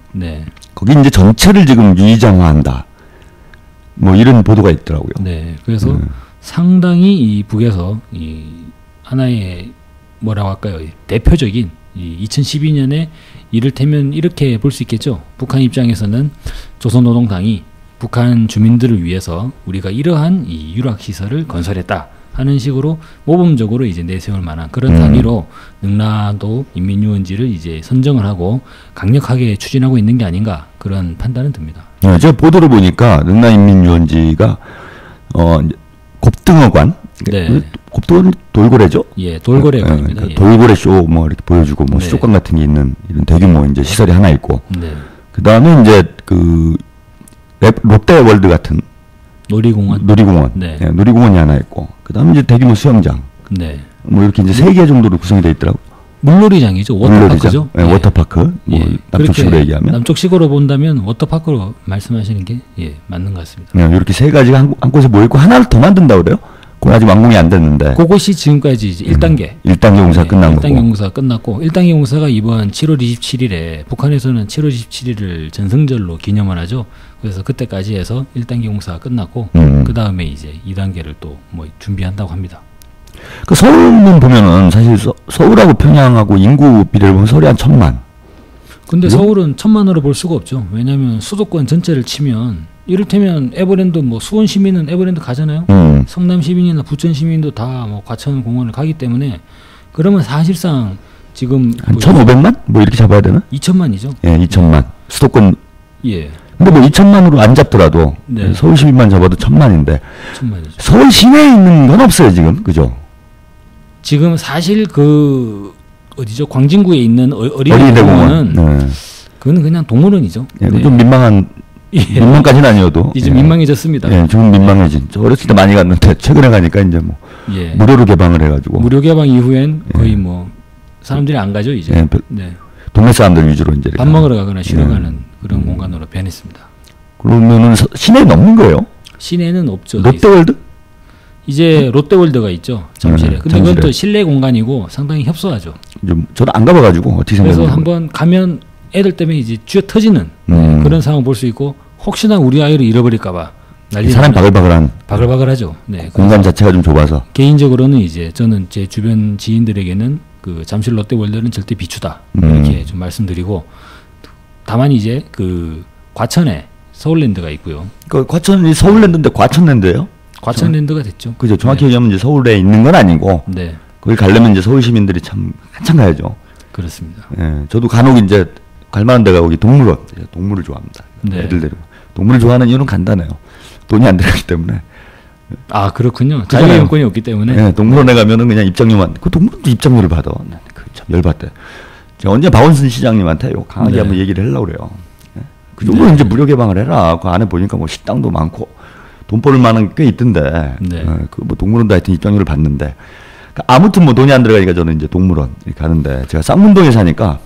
거기 이제 전체를 지금 유의장화한다. 뭐 이런 보도가 있더라고요. 네, 그래서 상당히 이 북에서 이 하나의 뭐라고 할까요? 대표적인 이 2012년에 이를테면 이렇게 볼 수 있겠죠. 북한 입장에서는 조선노동당이 북한 주민들을 위해서 우리가 이러한 이 유락 시설을 건설했다 하는 식으로 모범적으로 이제 내세울 만한 그런 단위로 능라도 인민유원지를 이제 선정을 하고 강력하게 추진하고 있는 게 아닌가 그런 판단은 듭니다. 네, 제가 보도를 보니까 능라인민유원지가 곱등어관, 네. 곱등어는 돌고래죠? 예, 돌고래관입니다. 그러니까 예. 돌고래 쇼 뭐 이렇게 보여주고 뭐 네. 수족관 같은 게 있는 이런 대규모 이제 시설이 하나 있고, 네. 그 다음에 이제 그 롯데월드 같은 놀이공원. 놀이공원, 네. 예, 놀이공원이 하나 있고, 그 다음에 이제 대규모 수영장, 네. 뭐 이렇게 이제 3개 정도로 구성이 되어 있더라고. 물놀이장이죠. 워터파크죠. 예, 워터파크. 뭐 예. 남쪽식으로 그렇게 얘기하면. 남쪽식으로 본다면 워터파크로 말씀하시는 게 예, 맞는 것 같습니다. 네, 이렇게 3가지가 한 곳에 모여있고 하나를 더 만든다고 그래요? 그건 아직 완공이 안 됐는데. 그것이 지금까지 이제 1단계. 1단계 공사 끝난 1단계 거고. 공사가 끝났고 1단계 공사가 이번 7월 27일에 북한에서는 7월 27일을 전승절로 기념을 하죠. 그래서 그때까지 해서 1단계 공사가 끝났고 그 다음에 이제 2단계를 또 뭐 준비한다고 합니다. 그 서울만 보면은 사실 서울하고 평양하고 인구 비례를 보면 서울이 한 1000만. 근데 서울은 1000만으로 볼 수가 없죠. 왜냐하면 수도권 전체를 치면 이를테면 에버랜드 뭐 수원 시민은 에버랜드 가잖아요. 성남 시민이나 부천 시민도 다 뭐 과천 공원을 가기 때문에 그러면 사실상 지금 한 1500만? 뭐 이렇게 잡아야 되나? 2000만이죠. 예, 2000만. 수도권. 예. 근데 뭐 2000만으로 안 잡더라도 네. 서울 시민만 잡아도 1000만인데 1000만이죠. 서울 시내에 있는 건 없어요, 지금. 그죠? 지금 사실 그 어디죠? 광진구에 있는 어린이대공원은 어린이대공원. 네. 그건 그냥 동물원이죠. 예, 네. 좀 민망한 예. 민망까지는 아니어도 이제 예. 민망해졌습니다. 예, 좀 민망해진. 저 어렸을 때 많이 갔는데 최근에 가니까 이제 뭐 예. 무료로 개방을 해가지고 무료 개방 이후엔 거의 뭐 사람들이 안 가죠 이제. 예, 네. 동네 사람들 위주로 이제 밥 먹으러 가거나 쉬러 가는 그런 공간으로 변했습니다. 그러면은 시내에 없는 거예요? 시내는 없죠. 롯데월드? 이제 롯데월드가 있죠 잠실에. 네, 근데 그건 잠실에. 또 실내 공간이고 상당히 협소하죠. 좀 저도 안 가봐가지고 어떻게 그래서 생각하는 한번 가면 애들 때문에 이제 쥐어 터지는 그런 상황 볼 수 있고 혹시나 우리 아이를 잃어버릴까봐 난리 사람 나는 바글바글한 바글바글하죠. 네. 공간 자체가 좀 좁아서 개인적으로는 이제 저는 제 주변 지인들에게는 그 잠실 롯데월드는 절대 비추다 이렇게 좀 말씀드리고 다만 이제 그 과천에 서울랜드가 있고요. 그 과천이 서울랜드인데 과천랜드예요? 과천랜드가 됐죠. 그죠. 정확히 네. 얘기하면 이제 서울에 있는 건 아니고 네, 거기 가려면 이제 서울 시민들이 참 한참 가야죠. 그렇습니다. 예, 저도 간혹 이제 갈 만한 데가 거기 동물원. 제가 동물을 좋아합니다. 네. 애들 데리고. 동물을 좋아하는 이유는 간단해요. 돈이 안 들어가기 때문에. 아 그렇군요. 그잖아요. 자유이용권이 없기 때문에. 예, 동물원에 가면은 그냥 입장료만. 그 동물원도 입장료를 받아. 참 열받대. 제가 언제 박원순 시장님한테 요 강하게 네. 한번 얘기를 하려고 그래요. 예? 그 정도는 이제 무료 개방을 해라. 그 안에 보니까 뭐 식당도 많고 돈 벌 만한 게 꽤 있던데. 네. 그 뭐 동물원도 하여튼 입장료를 받는데. 그러니까 아무튼 뭐 돈이 안 들어가니까 저는 이제 동물원 이렇게 가는데 제가 쌍문동에 사니까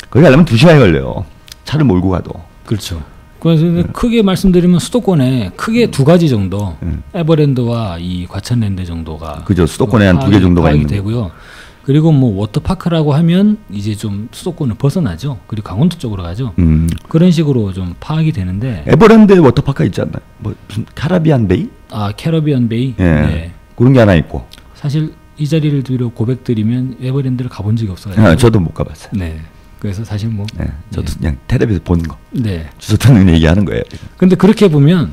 거기 가려면 2시간이 걸려요. 차를 몰고 가도. 그렇죠. 그래서 크게 말씀드리면 수도권에 크게 두 가지 정도 에버랜드와 이 과천랜드 정도가 그죠. 수도권에 한 2개 정도가 파악이 있는 거. 되고요. 그리고 뭐 워터파크라고 하면 이제 좀 수도권을 벗어나죠. 그리고 강원도 쪽으로 가죠. 그런 식으로 좀 파악이 되는데 에버랜드에 워터파크가 있지 않나요? 뭐 무슨 카라비안 베이? 아 캐러비안 베이. 예. 네. 그런 게 하나 있고. 사실 이 자리를 들여 고백드리면 에버랜드를 가본 적이 없어요. 아, 저도 못 가봤어요. 네. 그래서 사실 뭐 네, 저도 그냥 텔레비에서 본 거. 네. 주소 듣는 얘기하는 거예요. 지금. 근데 그렇게 보면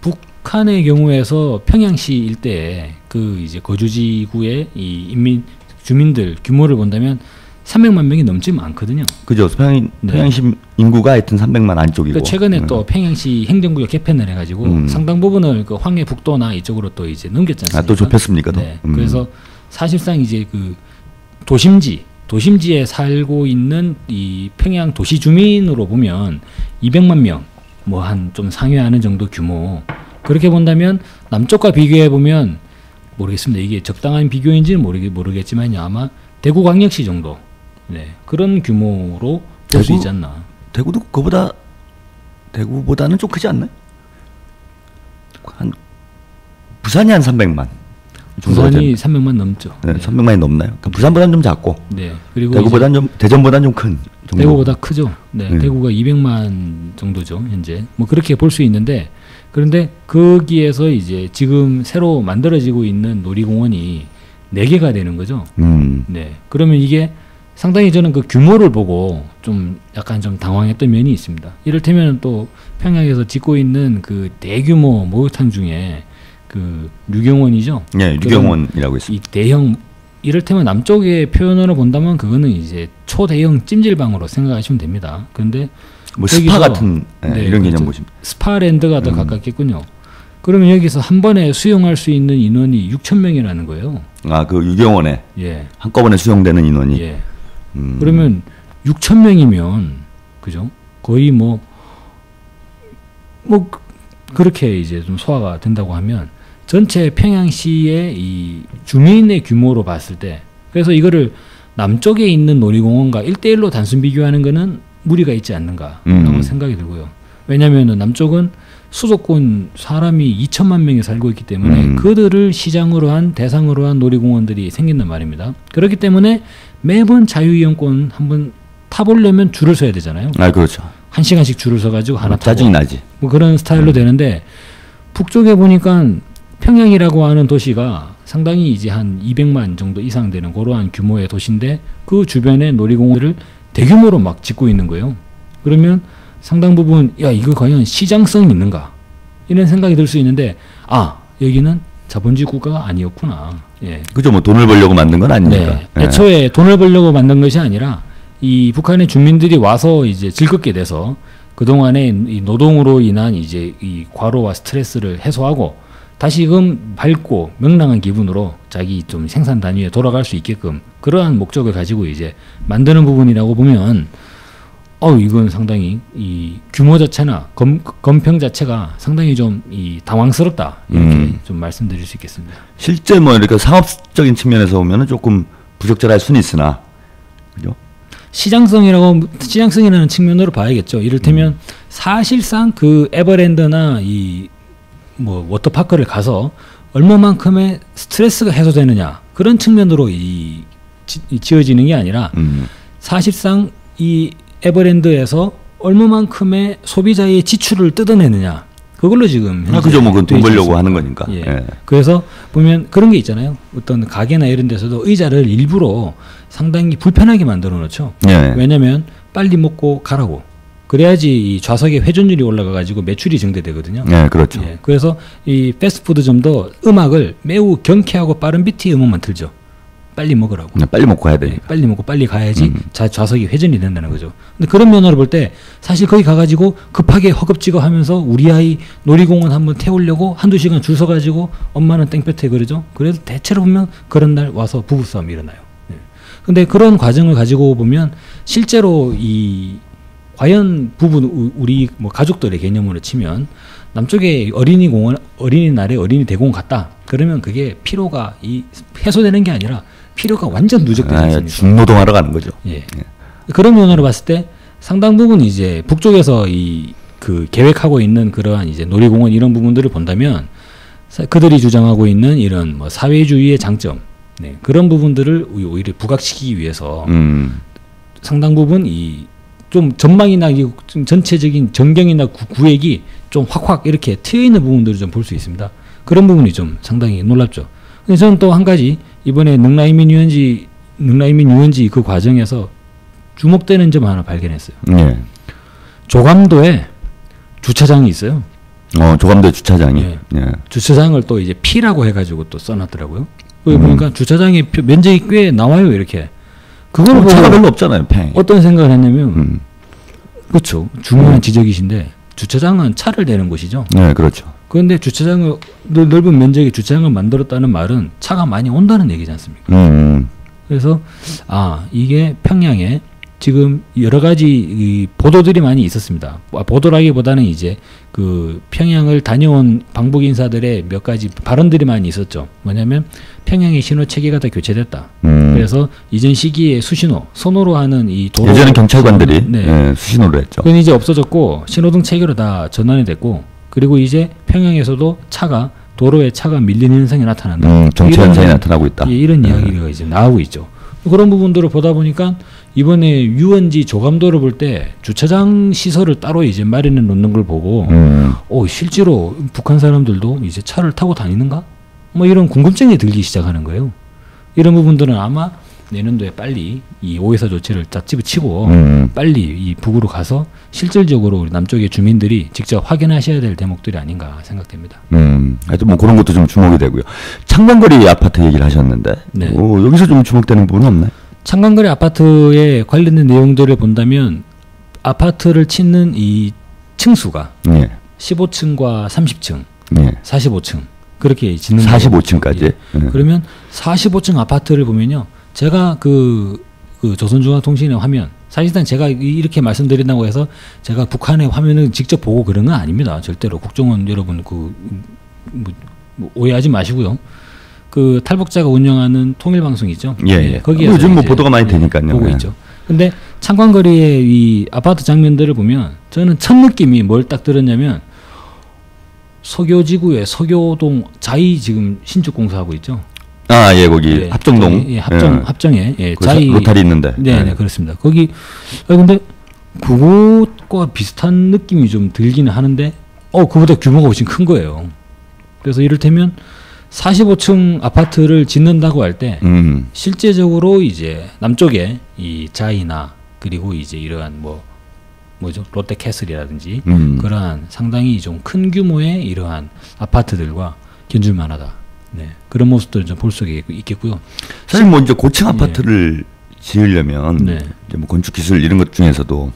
북한의 경우에서 평양시 일대에 그 이제 거주지구의 이 주민들 규모를 본다면 300만 명이 넘지 않거든요. 그죠. 평양시 인구가 하여튼 300만 안쪽이고. 그러니까 최근에 또 평양시 행정구역 개편을 해가지고 상당 부분을 그 황해북도나 이쪽으로 또 이제 넘겼지 않습니까? 아, 또 좁혔습니까? 또? 네. 그래서 사실상 이제 그 도심지에 살고 있는 이 평양 도시 주민으로 보면 200만 명, 뭐 한 좀 상회하는 정도 규모. 그렇게 본다면 남쪽과 비교해 보면 모르겠습니다. 이게 적당한 비교인지는 모르겠지만요. 아마 대구광역시 정도. 네. 그런 규모로 볼 수 대구? 있지 않나. 대구도 대구보다는 좀 크지 않나요? 한 부산이 한 300만. 부산이 300만 넘죠. 네, 300만이 넘나요? 그러니까 부산보다는 좀 작고. 네. 그리고 대구보다는 좀 대전보다는 좀 큰. 대구보다 크죠. 네, 대구가 200만 정도죠, 현재. 뭐 그렇게 볼 수 있는데 그런데 거기에서 이제 지금 새로 만들어지고 있는 놀이공원이 4개가 되는 거죠. 네. 그러면 이게 상당히 저는 그 규모를 보고 좀 약간 좀 당황했던 면이 있습니다. 이를테면 또 평양에서 짓고 있는 그 대규모 목욕탕 중에 그 류경원이죠. 네, 류경원이라고 이 있습니다. 대형 이를테면 남쪽의 표현으로 본다면 그거는 이제 초대형 찜질방으로 생각하시면 됩니다. 그런데 뭐 스파 여기서 같은 네, 이런 개념 그렇죠. 보시면. 스파랜드가 더 가깝겠군요. 그러면 여기서 한 번에 수용할 수 있는 인원이 6,000명이라는 거예요. 아, 그 유경원에 예. 한꺼번에 수용되는 인원이. 예. 그러면 6,000명이면 그죠? 거의 뭐 그렇게 이제 좀 소화가 된다고 하면 전체 평양시의 이 주민의 규모로 봤을 때 그래서 이거를 남쪽에 있는 놀이공원과 1대1로 단순 비교하는 거는 무리가 있지 않는가라고 생각이 들고요. 왜냐하면 남쪽은 수도권 사람이 2천만 명이 살고 있기 때문에 그들을 시장으로 한 대상으로 한 놀이공원들이 생긴단 말입니다. 그렇기 때문에 매번 자유이용권 한번 타보려면 줄을 서야 되잖아요. 아, 그렇죠. 1시간씩 줄을 서가지고 하나 타고 짜증이 나지. 뭐 그런 스타일로 되는데 북쪽에 보니까 평양이라고 하는 도시가 상당히 이제 한 200만 정도 이상 되는 그러한 규모의 도시인데 그 주변에 놀이공원들을 대규모로 막 짓고 있는 거예요. 그러면 상당 부분 야 이거 과연 시장성이 있는가 이런 생각이 들 수 있는데 아 여기는 자본주의 국가가 아니었구나. 예. 그죠, 뭐 돈을 벌려고 만든 건 아니니까. 네. 애초에 돈을 벌려고 만든 것이 아니라 이 북한의 주민들이 와서 이제 즐겁게 돼서 그동안에 이 노동으로 인한 이제 이 과로와 스트레스를 해소하고 다시금 밝고 명랑한 기분으로 자기 좀 생산 단위에 돌아갈 수 있게끔 그러한 목적을 가지고 이제 만드는 부분이라고 보면 이건 상당히 이 규모 자체나 검평 자체가 상당히 좀 이 당황스럽다 이렇게 좀 말씀드릴 수 있겠습니다. 실제 뭐 이렇게 상업적인 측면에서 보면은 조금 부적절할 수는 있으나, 그죠? 시장성이라는 측면으로 봐야겠죠. 이를테면 사실상 그 에버랜드나 이 뭐 워터파크를 가서 얼마만큼의 스트레스가 해소되느냐 그런 측면으로 지어지는 게 아니라 사실상 이 에버랜드에서 얼마만큼의 소비자의 지출을 뜯어내느냐 그걸로 지금 그죠, 뭐 그건 돈 돼 있지 벌려고 않습니까? 하는 거니까. 예. 예. 그래서 보면 그런 게 있잖아요. 어떤 가게나 이런 데서도 의자를 일부러 상당히 불편하게 만들어 놓죠. 예. 왜냐하면 빨리 먹고 가라고. 그래야지 이 좌석의 회전율이 올라가 가지고 매출이 증대되거든요. 예, 그렇죠. 예. 그래서 이 패스트푸드점도 음악을 매우 경쾌하고 빠른 비트의 음악만 틀죠. 빨리 먹으라고. 빨리 먹고 가야 예, 되니까. 빨리 먹고 빨리 가야지 좌석이 회전이 된다는 거죠. 근데 그런 면으로 볼 때 사실 거기 가가지고 급하게 허겁지겁 하면서 우리 아이 놀이공원 한번 태우려고 한두 시간 줄 서가지고 엄마는 땡볕에 그러죠. 그래도 대체로 보면 그런 날 와서 부부싸움이 일어나요. 예. 근데 그런 과정을 가지고 보면 실제로 이 과연 우리 뭐 가족들의 개념으로 치면 남쪽에 어린이날에 어린이 대공원 갔다. 그러면 그게 피로가 해소되는 게 아니라 피로가 완전 누적되지 않습니까? 중노동하러 가는 거죠. 예. 그런 면으로 봤을 때 상당 부분 이제 북쪽에서 그 계획하고 있는 그러한 이제 놀이공원 이런 부분들을 본다면 그들이 주장하고 있는 이런 뭐 사회주의의 장점, 네, 그런 부분들을 오히려 부각시키기 위해서 상당 부분 좀 전망이나 좀 전체적인 전경이나 구획이 좀 확확 이렇게 트여 있는 부분들을 좀 볼 수 있습니다. 그런 부분이 좀 상당히 놀랍죠. 근데 저는 또 한 가지 이번에 능라이민 유원지 그 과정에서 주목되는 점 하나 발견했어요. 예. 조감도에 주차장이 있어요. 조감도 주차장이. 예. 예. 주차장을 또 이제 P라고 해가지고 또 써놨더라고요. 거기 보니까 주차장의 면적이 꽤 나와요, 이렇게. 그걸 보고 차가 별로 없잖아요, 평양에. 어떤 생각을 했냐면, 그렇죠. 중요한 지적이신데, 주차장은 차를 대는 곳이죠. 네, 그렇죠. 그런데 주차장을, 넓은 면적의 주차장을 만들었다는 말은 차가 많이 온다는 얘기지 않습니까? 그래서, 이게 평양에 지금 여러 가지 이 보도들이 많이 있었습니다. 보도라기보다는 이제 그 평양을 다녀온 방북 인사들의 몇 가지 발언들이 많이 있었죠. 뭐냐면 평양의 신호 체계가 다 교체됐다. 그래서 이전 시기에 선호로 하는 이 도로 예전에 경찰관들이 네. 수신호를 했죠. 그건 이제 없어졌고 신호등 체계로 다 전환이 됐고 그리고 이제 평양에서도 도로에 차가 밀리는 현상이 나타난다. 정체 현상이 나타나고 있다. 이런 이야기가 이제 나오고 있죠. 그런 부분들을 보다 보니까 이번에 유원지 조감도를 볼 때 주차장 시설을 따로 이제 마련해 놓는 걸 보고 실제로 북한 사람들도 이제 차를 타고 다니는가? 뭐 이런 궁금증이 들기 시작하는 거예요. 이런 부분들은 아마 내년도에 빨리 이 5.24 조치를 딱 집어치고 빨리 이 북으로 가서 실질적으로 우리 남쪽의 주민들이 직접 확인하셔야 될 대목들이 아닌가 생각됩니다. 하여튼 뭐 그런 것도 좀 주목이 되고요. 창간거리 아파트 얘기를 하셨는데 네. 여기서 좀 주목되는 부분은 없나요? 창간거리 아파트에 관련된 내용들을 본다면 아파트를 짓는 이 층수가 예. 15층과 30층, 예. 45층 그렇게 짓는 45층까지. 예. 그러면 45층 아파트를 보면요. 제가 그 조선중앙통신의 화면 사실상 제가 이렇게 말씀드린다고 해서 제가 북한의 화면을 직접 보고 그런 건 아닙니다. 절대로 국정원 여러분 뭐 오해하지 마시고요. 그 탈북자가 운영하는 통일방송 있죠. 예. 거기에서 요즘 뭐 보도가 많이 되니까요. 보고 예. 있죠. 근데 창관거리의 이 아파트 장면들을 보면 저는 첫 느낌이 뭘 딱 들었냐면 서교지구의 서교동 자이 지금 신축 공사하고 있죠. 아, 예, 거기 예, 합정동. 예, 합정에 예, 그 자이 로타리 있는데. 네, 그렇습니다. 거기 근데 그곳과 비슷한 느낌이 좀 들기는 하는데 그보다 규모가 훨씬 큰 거예요. 그래서 이를테면 45층 아파트를 짓는다고 할 때 실제적으로 이제 남쪽에 이 자이나 그리고 이제 이러한 뭐죠 롯데캐슬이라든지 그러한 상당히 좀 큰 규모의 이러한 아파트들과 견줄만하다. 네, 그런 모습들을 좀 볼 수 있겠고요. 사실 뭐 이제 고층 아파트를 지으려면 네. 이제 뭐 건축 기술 이런 것 중에서도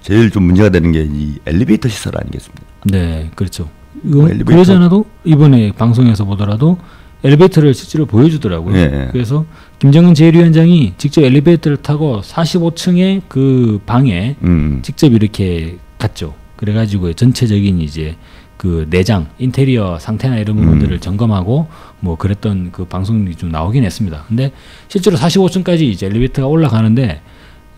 제일 좀 문제가 되는 게 이 엘리베이터 시설 아니겠습니까? 네, 그렇죠. 엘리베이터. 그러지 않아도 이번에 방송에서 보더라도 엘리베이터를 실제로 보여주더라고요. 예. 그래서 김정은 제1위원장이 직접 엘리베이터를 타고 45층의 그 방에 직접 이렇게 갔죠. 그래가지고 전체적인 이제 그 내장, 인테리어 상태나 이런 부분들을 점검하고 뭐 그랬던 그 방송이 좀 나오긴 했습니다. 근데 실제로 45층까지 이제 엘리베이터가 올라가는데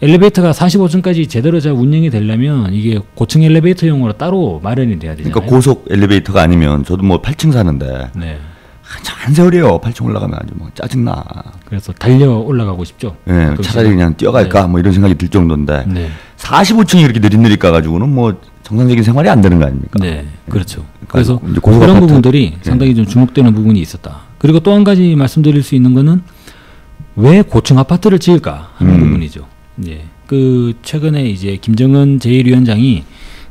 엘리베이터가 45층까지 제대로 잘 운영이 되려면 이게 고층 엘리베이터용으로 따로 마련이 돼야 되잖아요. 그러니까 고속 엘리베이터가 아니면 저도 뭐 8층 사는데 네. 한 세월이에요. 8층 올라가면 아주 뭐 짜증나. 그래서 달려 올라가고 싶죠. 예, 차라리 그냥 뛰어갈까 뭐 이런 생각이 들 정도인데 네. 45층이 이렇게 느릿느릿 가가지고는 뭐 정상적인 생활이 안 되는 거 아닙니까? 네, 그렇죠. 그러니까 그래서 이제 고속 그런 아파트. 부분들이 상당히 좀 주목되는 부분이 있었다. 그리고 또 한 가지 말씀드릴 수 있는 거는 왜 고층 아파트를 지을까 하는 부분이죠. 예. 그 최근에 이제 김정은 제1위원장이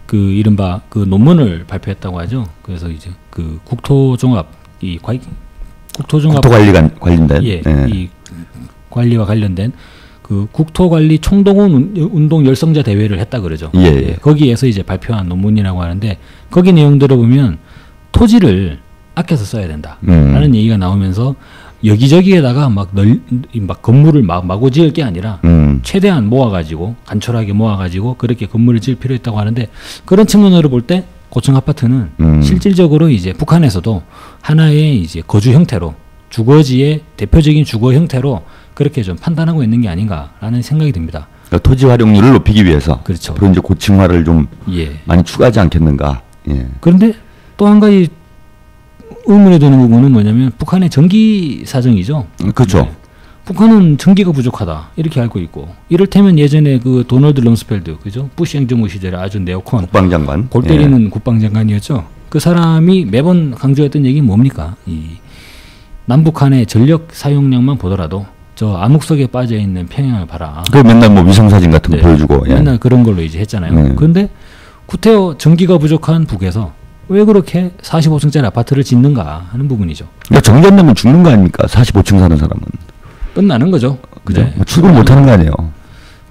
그 이른바 그 논문을 발표했다고 하죠. 그래서 이제 그 국토종합 관련된 예, 이 관리와 관련된 그 국토관리 총동원 운동 열성자 대회를 했다 그러죠. 예. 거기에서 이제 발표한 논문이라고 하는데 거기 내용들을 보면 토지를 아껴서 써야 된다라는 얘기가 나오면서 여기저기에다가 막 건물을 마구 지을 게 아니라 최대한 모아가지고 간촐하게 모아가지고 그렇게 건물을 지을 필요 있다고 하는데 그런 측면으로 볼 때 고층 아파트는 실질적으로 이제 북한에서도 하나의 이제 거주 형태로 주거지의 대표적인 주거 형태로 그렇게 좀 판단하고 있는 게 아닌가라는 생각이 듭니다. 그러니까 토지 활용률을 높이기 위해서 그렇죠. 그런 이제 고층화를 좀 많이 추가하지 않겠는가. 예. 그런데 또 한 가지 의문이 드는 부분은 뭐냐면 북한의 전기 사정이죠. 그렇죠. 네. 북한은 전기가 부족하다 이렇게 알고 있고 이를테면 예전에 그 도널드 럼스펠드 그죠 부시 행정부 시절에 아주 네오콘 국방장관 골 때리는 국방장관이었죠. 그 사람이 매번 강조했던 얘기는 뭡니까? 이 남북한의 전력 사용량만 보더라도 저 암흑석에 빠져 있는 평양을 봐라. 그 맨날 뭐 위성 사진 같은 거 보여주고 맨날 그런 걸로 이제 했잖아요. 그런데 구태여 전기가 부족한 북에서 왜 그렇게 45층짜리 아파트를 짓는가 하는 부분이죠. 그러니까 정지 안 되면 죽는 거 아닙니까? 45층 사는 사람은. 끝나는 거죠. 그죠? 뭐 출근 못 하는 거 아니에요.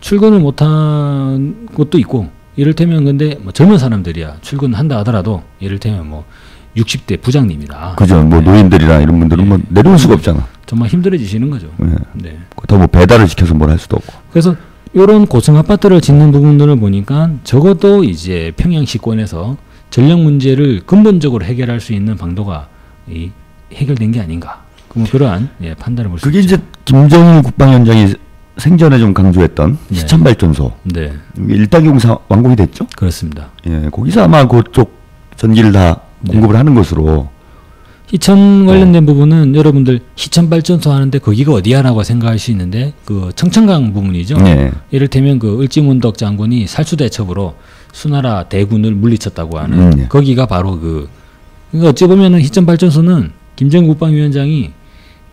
출근을 못한 것도 있고 이를테면 근데 뭐 젊은 사람들이야 출근한다 하더라도 이를테면 뭐 60대 부장님이다. 그죠. 뭐 노인들이나 이런 분들은 뭐 내려올 수가 없잖아. 정말 힘들어지시는 거죠. 네. 네. 더 뭐 배달을 시켜서 뭘 할 수도 없고. 그래서 이런 고층 아파트를 짓는 부분들을 보니까 적어도 이제 평양시권에서 전력 문제를 근본적으로 해결할 수 있는 방도가 해결된 게 아닌가. 그러한 판단을 볼 수 있죠. 그게 이제 김정일 국방위원장이 생전에 좀 강조했던 시천발전소. 네. 1단계 공사 완공이 됐죠? 그렇습니다. 예, 거기서 아마 그쪽 전기를 다 공급을 하는 것으로. 희천 관련된 부분은 여러분들 희천 발전소 하는데 거기가 어디야라고 생각할 수 있는데 그 청천강 부분이죠. 네. 이를테면 그 을지문덕 장군이 살수대첩으로 수나라 대군을 물리쳤다고 하는 네. 거기가 바로 그러니까 어찌 보면은 희천 발전소는 김정일 국방위원장이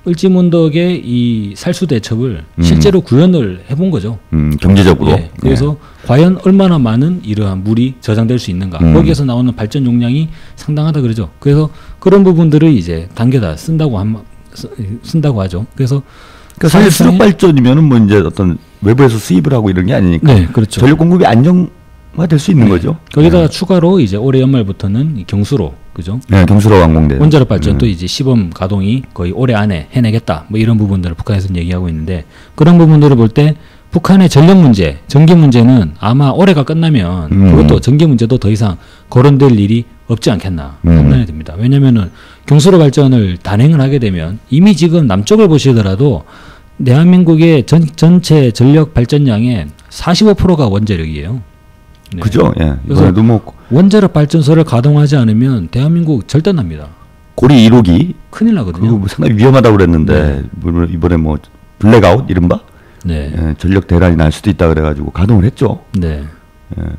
을지문덕의 이 살수대첩을 실제로 구현을 해본 거죠. 경제적으로. 예, 그래서 과연 얼마나 많은 이러한 물이 저장될 수 있는가. 거기에서 나오는 발전 용량이 상당하다 그러죠. 그래서 그런 부분들을 이제 당겨다 쓴다고 하죠. 그래서 사실 사실상의- 수력 발전이면은 뭐 이제 어떤 외부에서 수입을 하고 이런 게 아니니까 네, 그렇죠. 전력 공급이 안정화될 수 있는 거죠. 거기다가 추가로 이제 올해 연말부터는 이 경수로 그죠? 네, 경수로 완공돼. 원자력 발전도 이제 시범 가동이 거의 올해 안에 해내겠다. 뭐 이런 부분들을 북한에서는 얘기하고 있는데 그런 부분들을 볼 때 북한의 전력 문제, 전기 문제는 아마 올해가 끝나면 그것도 전기 문제도 더 이상 거론될 일이 없지 않겠나 판단이 듭니다. 왜냐면은 경수로 발전을 단행을 하게 되면 이미 지금 남쪽을 보시더라도 대한민국의 전체 전력 발전량의 45%가 원자력이에요. 네. 그죠? 예. 그래서 이번에도 뭐 원자력 발전소를 가동하지 않으면 대한민국 절단납니다. 고리 1호기 큰일 그거 나거든요. 뭐 상당히 위험하다고 그랬는데 이번에 뭐 블랙아웃 이른바 네. 전력 대란이 날 수도 있다 그래가지고 가동을 했죠. 네.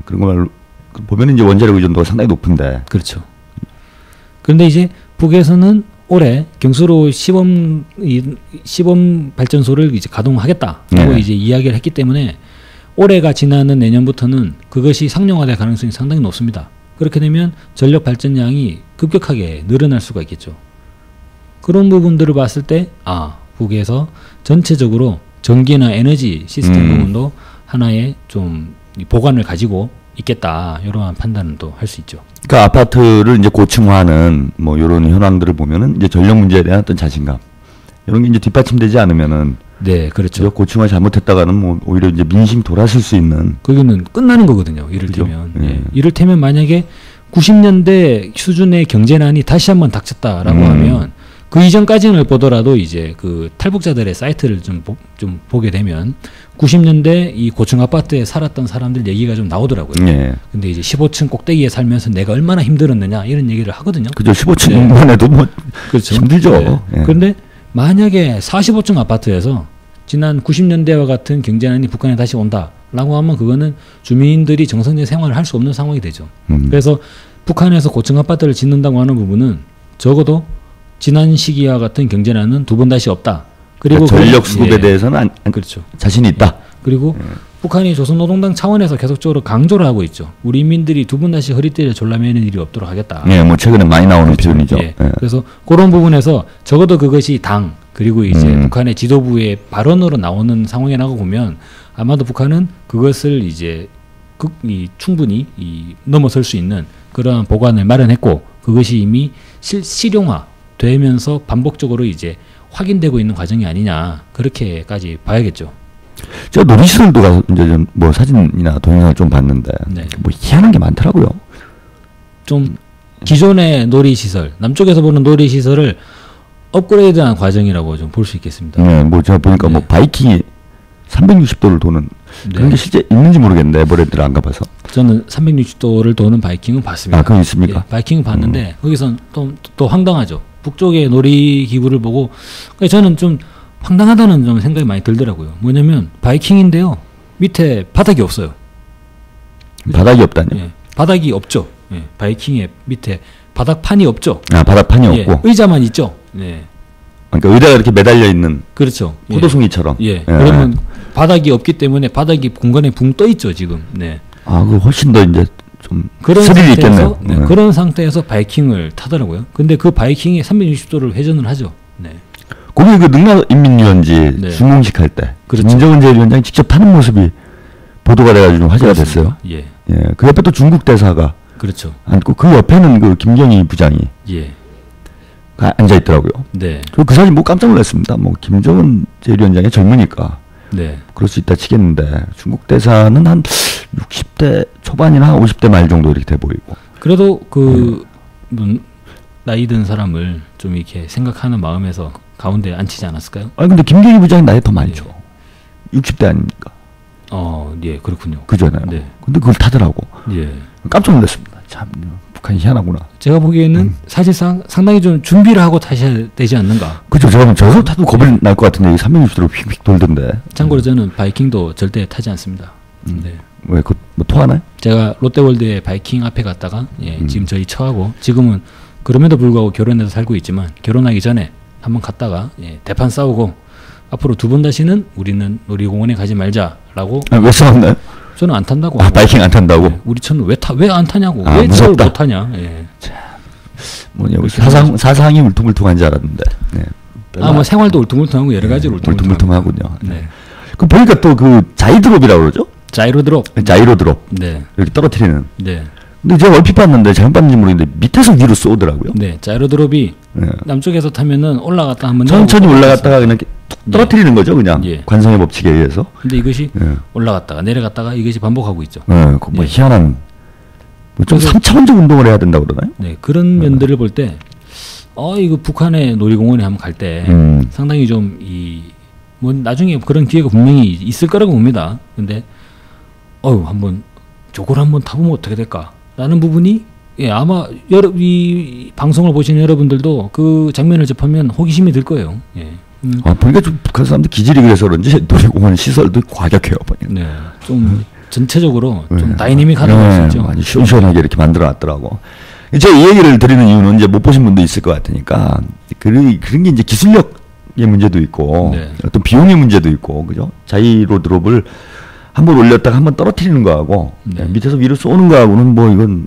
그런 걸 보면 이제 원자력 의존도가 상당히 높은데. 그렇죠. 그런데 이제 북에서는 올해 경수로 시범 발전소를 이제 가동하겠다라고 네. 이제 이야기를 했기 때문에 올해가 지나는 내년부터는 그것이 상용화될 가능성이 상당히 높습니다. 그렇게 되면 전력 발전량이 급격하게 늘어날 수가 있겠죠. 그런 부분들을 봤을 때 북에서 전체적으로 전기나 에너지 시스템 부분도 하나의 좀 보관을 가지고 있겠다. 이러한 판단은 또 할 수 있죠. 그러니까 아파트를 이제 고층화하는 뭐 이런 현황들을 보면은 이제 전력 문제에 대한 어떤 자신감 이런 게 이제 뒷받침되지 않으면은 네, 그렇죠. 고층화 잘못했다가는 뭐 오히려 이제 민심 돌아설 수 있는. 거기는 끝나는 거거든요. 이를테면. 그죠? 예. 이를테면 만약에 90년대 수준의 경제난이 다시 한번 닥쳤다라고 하면 그 이전까지는 보더라도 이제 그 탈북자들의 사이트를 좀 보게 되면 90년대 이 고층 아파트에 살았던 사람들 얘기가 좀 나오더라고요. 예. 근데 이제 15층 꼭대기에 살면서 내가 얼마나 힘들었느냐 이런 얘기를 하거든요. 그죠. 15층만 해도 뭐 그렇죠. 힘들죠. 네. 예. 그런데 만약에 45층 아파트에서 지난 90년대와 같은 경제난이 북한에 다시 온다라고 하면 그거는 주민들이 정상적인 생활을 할 수 없는 상황이 되죠. 그래서 북한에서 고층 아파트를 짓는다고 하는 부분은 적어도 지난 시기와 같은 경제난은 두 번 다시 없다. 그리고 그러니까 전력 그- 수급에 예. 대해서는 그렇죠. 자신이 있다. 그리고 북한이 조선노동당 차원에서 계속적으로 강조를 하고 있죠. 우리 인민들이 두 번 다시 허리띠를 졸라매는 일이 없도록 하겠다. 예, 뭐 최근에 많이 나오는 표현이죠. 예. 예. 그래서 그런 부분에서 적어도 그것이 당 그리고 이제 북한의 지도부의 발언으로 나오는 상황에 나가 보면 아마도 북한은 그것을 이제 충분히 넘어설 수 있는 그러한 보관을 마련했고 그것이 이미 실용화 되면서 반복적으로 이제 확인되고 있는 과정이 아니냐 그렇게까지 봐야겠죠. 제가 놀이시설도 가서 이제 좀 뭐 사진이나 동영상을 좀 봤는데 네. 뭐 희한한 게 많더라고요. 좀 기존의 놀이시설 남쪽에서 보는 놀이시설을 업그레이드한 과정이라고 좀 볼 수 있겠습니다. 네, 뭐 제가 보니까 뭐 바이킹이 360도를 도는 그런 네. 게 실제 있는지 모르겠는데 에버랜드를 안 가봐서. 저는 360도를 도는 바이킹은 봤습니다. 아, 그건 있습니까? 예, 바이킹은 봤는데 거기선 또 황당하죠. 북쪽의 놀이기구를 보고 저는 좀 황당하다는 좀 생각이 많이 들더라고요. 뭐냐면 바이킹인데요. 밑에 바닥이 없어요. 바닥이 없다뇨. 예, 바닥이 없죠. 예, 바이킹의 밑에 바닥판이 없죠. 아, 바닥판이 예, 없고. 의자만 있죠. 네, 그러니까 의자가 이렇게 매달려 있는 그렇죠. 예. 포도송이처럼. 예. 그러면 바닥이 없기 때문에 바닥이 공간에 붕 떠 있죠 지금. 네. 아, 그 훨씬 더 이제 좀 그런 스릴이 있겠네요. 네, 그런 상태에서 바이킹을 타더라고요. 근데 그 바이킹이 360도를 회전을 하죠. 네. 거기 그 능라인민유원지 네. 준공식 할 때 그렇죠. 김정은 제1위원장이 직접 타는 모습이 보도가 돼가지고 좀 화제가 됐어요. 예. 예, 그 옆에 또 중국 대사가 그렇죠. 앉고 그 옆에는 그 김경희 부장이 예. 앉아 있더라고요. 네. 그 사진 뭐 깜짝 놀랐습니다. 뭐 김정은 제1위원장이 젊으니까 네. 그럴 수 있다 치겠는데 중국 대사는 한 60대 초반이나 50대 말 정도 이렇게 돼 보이고. 그래도 그 나이 든 사람을 좀 이렇게 생각하는 마음에서 가운데 앉히지 않았을까요? 아니 근데 김경희 부장이 나이 더 많죠. 60대 아닙니까? 예, 그렇군요. 그잖아요. 네. 근데 그걸 타더라고. 예. 깜짝 놀랐습니다. 참 북한이 희한하구나. 제가 보기에는 사실상 상당히 좀 준비를 하고 타셔야 되지 않는가. 그렇죠. 제가 저도 타도 겁이 날 것 같은데 360도로 휙휙 돌던데. 참고로 저는 바이킹도 절대 타지 않습니다. 네. 왜 그 뭐 토하나요? 제가 롯데월드에 바이킹 앞에 갔다가 지금 저희 처하고 지금은 그럼에도 불구하고 결혼해서 살고 있지만 결혼하기 전에 한번 갔다가 대판 싸우고 앞으로 두 번 다시는 우리는 놀이공원에 가지 말자라고. 왜 싸웠나요? 저는 안 탄다고. 바이킹 안 탄다고? 네, 우리 처는 왜 안 타냐고. 아, 왜 저를 무섭다. 못 타냐. 예. 뭐냐, 사상이 울퉁불퉁한 줄 알았는데. 네. 뭐 생활도 울퉁불퉁하고 여러 가지로 울퉁불퉁하군요. 네. 그 보니까 또 그 자이드롭이라고 그러죠? 자이로 드롭. 자이로드롭. 네. 이렇게 떨어뜨리는. 네. 근데 제가 얼핏 봤는데 잘못 봤는지 모르겠는데 밑에서 위로 쏘더라고요. 네. 자이로 드롭이 네. 남쪽에서 타면은 올라갔다 한번 천천히 내려오고 올라갔다가 그냥 이렇게 툭 떨어뜨리는 거죠, 그냥. 예. 관성의 법칙에 의해서. 근데 이것이 예. 올라갔다가 내려갔다가 이것이 반복하고 있죠. 뭐 희한한. 뭐좀 그래서- 3차원적 운동을 해야 된다고 그러나요? 네. 그런 면들을 볼 때 이거 북한의 놀이공원에 한번 갈 때 상당히 좀 뭐 나중에 그런 기회가 분명히 있을 거라고 봅니다. 근데 한번 저걸 한번 타보면 어떻게 될까라는 부분이 아마 이 방송을 보시는 여러분들도 그 장면을 접하면 호기심이 들 거예요. 예. 보니까 좀 북한 사람들 기질이 그래서 그런지 놀이공원 시설도 과격해요, 보니까. 네. 좀 전체적으로 좀 네. 다이내믹하다고 할 수 있죠. 많이 시원시원하게 이렇게 만들어 놨더라고. 제가 이 얘기를 드리는 이유는 이제 못 보신 분도 있을 것 같으니까 그런 게 이제 기술력의 문제도 있고 네. 어떤 비용의 문제도 있고 그죠? 자이로 드롭을 한번 올렸다가 한번 떨어뜨리는 거하고 네. 밑에서 위로 쏘는 거하고는 뭐 이건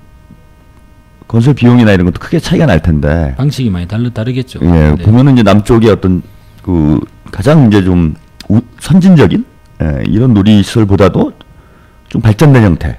건설 비용이나 이런 것도 크게 차이가 날 텐데. 방식이 많이 다르겠죠. 예, 네. 보면은 이제 남쪽의 어떤 그 가장 이제 좀 선진적인 이런 놀이시설보다도 좀 발전된 형태.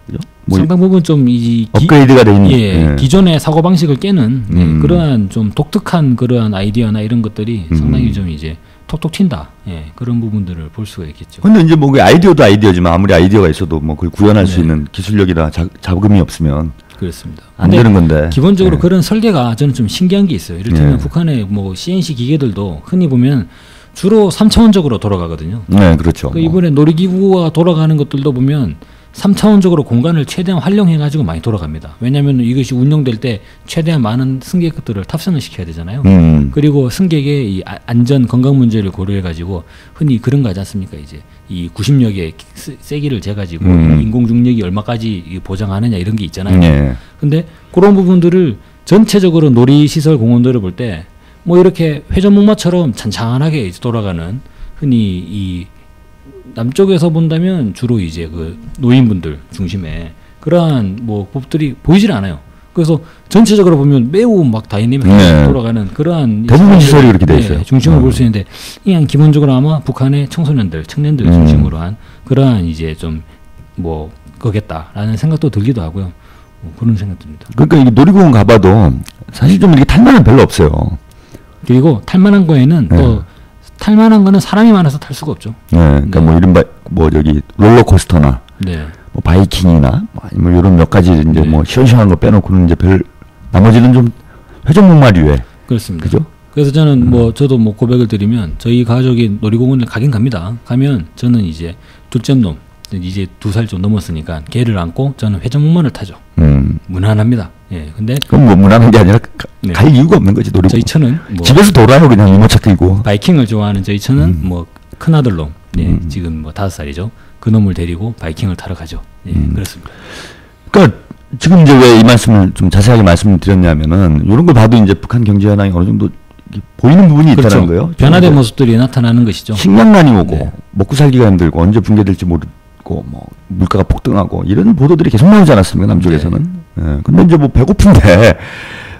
그죠? 뭐 상당 부분 좀 업그레이드가 돼 있는 기존의 사고 방식을 깨는 그러한 좀 독특한 그러한 아이디어나 이런 것들이 상당히 좀 이제 톡톡 튄다. 그런 부분들을 볼 수가 있겠죠. 근데 이제 뭐 그 아이디어도 아이디어지만 아무리 아이디어가 있어도 뭐 그걸 구현할 수 네. 있는 기술력이나 자금이 없으면 그렇습니다. 안 근데 되는 건데. 기본적으로 네. 그런 설계가 저는 좀 신기한 게 있어요. 이를테면 네. 북한의 뭐 CNC 기계들도 흔히 보면 주로 3차원적으로 돌아가거든요. 네, 그렇죠. 그 이번에 놀이기구가 돌아가는 것들도 보면 3차원적으로 공간을 최대한 활용해가지고 많이 돌아갑니다. 왜냐하면 이것이 운영될 때 최대한 많은 승객들을 탑승을 시켜야 되잖아요. 그리고 승객의 이 안전 건강 문제를 고려해가지고 흔히 그런 거 하지 않습니까? 이제 이 구심력의 세기를 재가지고 인공 중력이 얼마까지 보장하느냐 이런 게 있잖아요. 네. 근데 그런 부분들을 전체적으로 놀이시설 공원들을 볼 때 뭐 이렇게 회전목마처럼 찬찬하게 이제 돌아가는 흔히 이 남쪽에서 본다면 주로 이제 그 노인분들 중심에 그러한 뭐 법들이 보이질 않아요. 그래서 전체적으로 보면 매우 막 다이내믹하게 네. 돌아가는 그러한 대부분 시설이 그렇게 돼 있어요. 중심을 볼 수 있는데 그냥 기본적으로 아마 북한의 청소년들, 청년들 중심으로 한 그러한 이제 좀 뭐 거겠다라는 생각도 들기도 하고요. 그런 생각 듭니다. 그러니까 이게 놀이공원 가봐도 사실 좀 이렇게 탈만한 별로 없어요. 그리고 탈만한 거에는 네. 또 탈만한 거는 사람이 많아서 탈 수가 없죠. 네, 그러니까 네. 뭐 이른바 뭐 저기 롤러코스터나 네. 뭐 바이킹이나 뭐 아니면 이런 몇 가지 이제 네. 뭐 시원시원한 거 빼놓고는 이제 나머지는 좀 회전목마류에. 그렇습니다. 그죠? 그래서 저는 뭐 저도 뭐 고백을 드리면 저희 가족이 놀이공원을 가긴 갑니다. 가면 저는 이제 둘째 놈 이제 2살 좀 넘었으니까 걔를 안고 저는 회전목마를 타죠. 무난합니다. 예. 근데 그럼 뭐 무난한 게 아니라 네. 갈 이유가 없는 거지 놀이공원. 저희 처는 뭐 집에서 돌아요 그냥 이모차 들고. 바이킹을 좋아하는 저희 처는 뭐 큰아들 놈, 지금 뭐 5살이죠. 그 놈을 데리고 바이킹을 타러 가죠. 예, 그렇습니다. 그러니까 지금 이제 왜 이 말씀을 좀 자세하게 말씀을 드렸냐면은 이런 걸 봐도 이제 북한 경제 현황이 어느 정도 보이는 부분이 있다는 거예요. 변화된 모습들이 나타나는 것이죠. 식량난이 오고 네. 먹고 살기가 힘들고 언제 붕괴될지 모르고 뭐 물가가 폭등하고 이런 보도들이 계속 나오지 않았습니까 남쪽에서는. 예. 근데 이제 뭐 배고픈데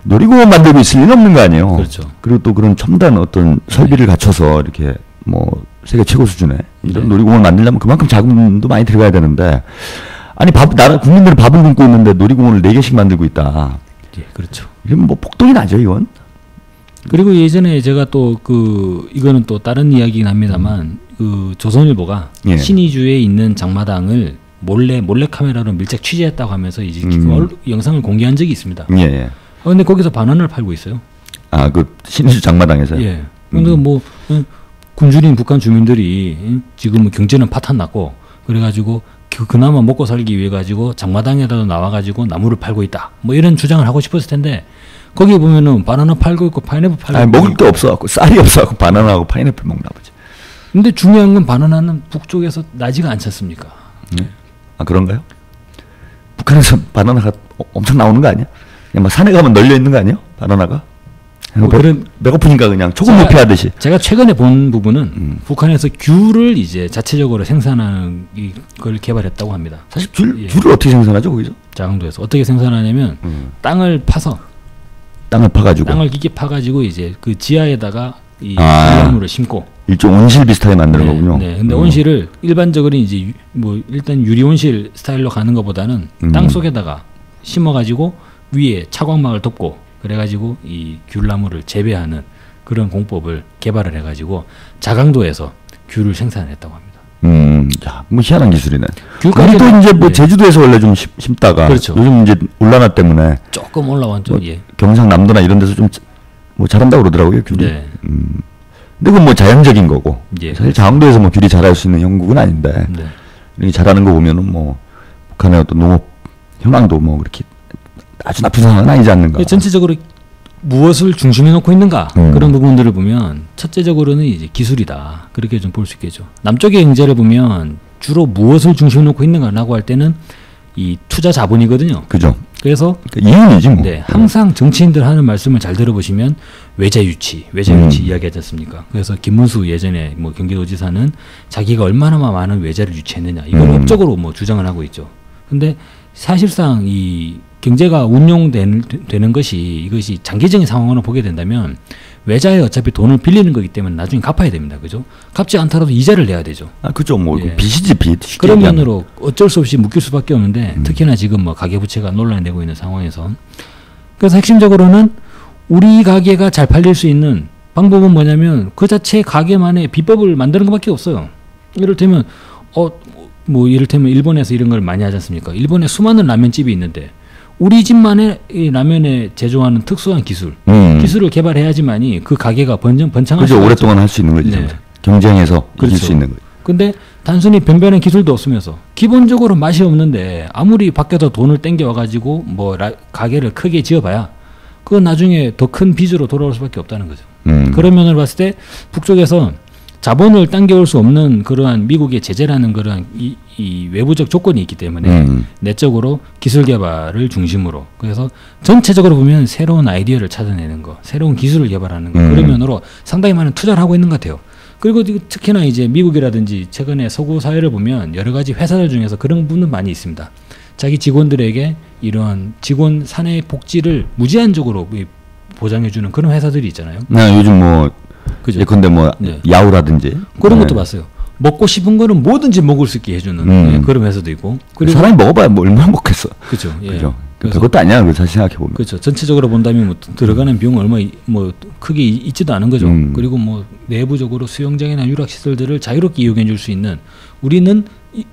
놀이공원 만들고 있을 리는 없는 거 아니에요. 그렇죠. 그리고 또 그런 첨단 어떤 설비를 갖춰서 이렇게 뭐 세계 최고 수준의 이런 네. 놀이공원을 만들려면 그만큼 자금도 많이 들어가야 되는데 아니 나라 국민들은 밥을 굶고 있는데 놀이공원을 4개씩 만들고 있다. 예, 그렇죠. 이러면 뭐 폭동이 나죠 이건. 그리고 예전에 제가 또 이거는 또 다른 이야기긴 합니다만 그 조선일보가 예. 신의주에 있는 장마당을 몰래 카메라로 밀착 취재했다고 하면서 이제 영상을 공개한 적이 있습니다. 예. 예. 근데 거기서 바나나를 팔고 있어요. 아, 그 신의주 장마당에서요. 예. 근데 뭐 굶주린 북한 주민들이 지금 경제는 파탄 났고 그래가지고 그나마 먹고 살기 위해 가지고 장마당에다 나와 가지고 나무를 팔고 있다. 뭐 이런 주장을 하고 싶었을 텐데 거기 보면은 바나나 팔고 있고 파인애플 팔고 아니, 있고. 먹을 게 없어갖고 쌀이 없어갖고 바나나하고 파인애플 먹나 보지. 근데 중요한 건 바나나는 북쪽에서 나지가 않지 않습니까? 아 그런가요? 북한에서 바나나가 엄청 나오는 거 아니야? 그냥 막 산에 가면 널려 있는 거 아니야? 바나나가? 뭐 배고프니까 그냥 초급 높이 하듯이. 제가 최근에 본 부분은 북한에서 귤을 이제 자체적으로 생산하는 걸 개발했다고 합니다. 사실 귤을 어떻게 생산하죠 거기서? 자강도에서 어떻게 생산하냐면 땅을 파서 땅을 파가지고. 땅을 깊게 파가지고 이제 그 지하에다가 이 아. 나무를 심고. 일종 온실 비슷하게 만드는 네, 거군요. 네. 근데 온실을 일반적으로 이제 뭐 일단 유리 온실 스타일로 가는 것보다는 땅 속에다가 심어가지고 위에 차광막을 덮고 그래가지고 이 귤나무를 재배하는 그런 공법을 개발을 해가지고 자강도에서 귤을 생산했다고 합니다. 야, 뭐 희한한 기술이네. 귤까지는- 우리도 이제 뭐 네. 제주도에서 원래 좀 심다가 그렇죠. 요즘 이제 온난화 때문에 조금 올라왔죠. 뭐 예. 경상남도나 이런 데서 좀 뭐 잘한다고 그러더라고요 귤이. 네. 근데 그건 뭐 자연적인 거고. 예. 사실 장항도에서 뭐 귤이 자랄 수 있는 형국은 아닌데 네. 이렇게 자라는 거 보면은 뭐 북한의 어떤 농업 현황도 뭐 그렇게 아주 나쁜 상황은 아니지 않는가. 전체적으로 무엇을 중심에 놓고 있는가 음. 그런 부분들을 보면 첫째적으로는 이제 기술이다 그렇게 좀 볼 수 있겠죠. 남쪽의 경제를 보면 주로 무엇을 중심에 놓고 있는가라고 할 때는 이 투자 자본이거든요. 그죠. 그래서 그러니까 이윤이지 뭐. 네, 항상 정치인들 하는 말씀을 잘 들어보시면 외자 유치 이야기하지 않습니까? 그래서 김문수 예전에 뭐 경기도지사는 자기가 얼마나 많은 외자를 유치했느냐 이걸 법적으로 뭐 주장을 하고 있죠. 근데 사실상 이 경제가 운용되는 것이 이것이 장기적인 상황으로 보게 된다면 외자에 어차피 돈을 빌리는 거기 때문에 나중에 갚아야 됩니다. 그죠? 갚지 않더라도 이자를 내야 되죠. 아 그죠. 뭐 예. 빚이지 빚. 쉽게 그런 얘기하면. 면으로 어쩔 수 없이 묶일 수밖에 없는데 특히나 지금 뭐 가계부채가 논란이 되고 있는 상황에서 그래서 핵심적으로는 우리 가게가 잘 팔릴 수 있는 방법은 뭐냐면 그 자체 가게만의 비법을 만드는 것밖에 없어요. 이를테면 뭐 이를테면 일본에서 이런 걸 많이 하지 않습니까? 일본에 수많은 라면집이 있는데 우리 집만의 이 라면에 제조하는 특수한 기술을 개발해야지만이 그 가게가 번창할 그죠. 수가 오랫동안 할 수 있는 거지. 네. 경쟁해서 이길 그렇죠. 수 있는 거지. 근데 단순히 변변한 기술도 없으면서 기본적으로 맛이 없는데 아무리 밖에서 돈을 땡겨 와가지고 뭐 가게를 크게 지어봐야 그건 나중에 더 큰 빚으로 돌아올 수밖에 없다는 거죠. 그런 면을 봤을 때 북쪽에서 자본을 당겨올 수 없는 그러한 미국의 제재라는 그러한 이 외부적 조건이 있기 때문에 내적으로 기술 개발을 중심으로 그래서 전체적으로 보면 새로운 아이디어를 찾아내는 거, 새로운 기술을 개발하는 거 그런 면으로 상당히 많은 투자를 하고 있는 것 같아요. 그리고 특히나 이제 미국이라든지 최근에 서구 사회를 보면 여러 가지 회사들 중에서 그런 분은 많이 있습니다. 자기 직원들에게 이런 직원 사내 복지를 무제한적으로 보장해주는 그런 회사들이 있잖아요. 나 요즘 뭐 그죠? 예컨대 뭐 네. 야후라든지 그런 네. 것도 봤어요. 먹고 싶은 거는 뭐든지 먹을 수 있게 해주는 예, 그런 회사도 있고. 그리고 사람이 먹어봐야 뭐 얼마나 먹겠어. 그죠. 예. 그죠. 그래서 그것도 아니야. 그 잘 생각해 보면. 그렇죠. 전체적으로 본다면 뭐 들어가는 비용 얼마 뭐 크게 있지도 않은 거죠. 그리고 뭐 내부적으로 수영장이나 유락 시설들을 자유롭게 이용해 줄 수 있는 우리는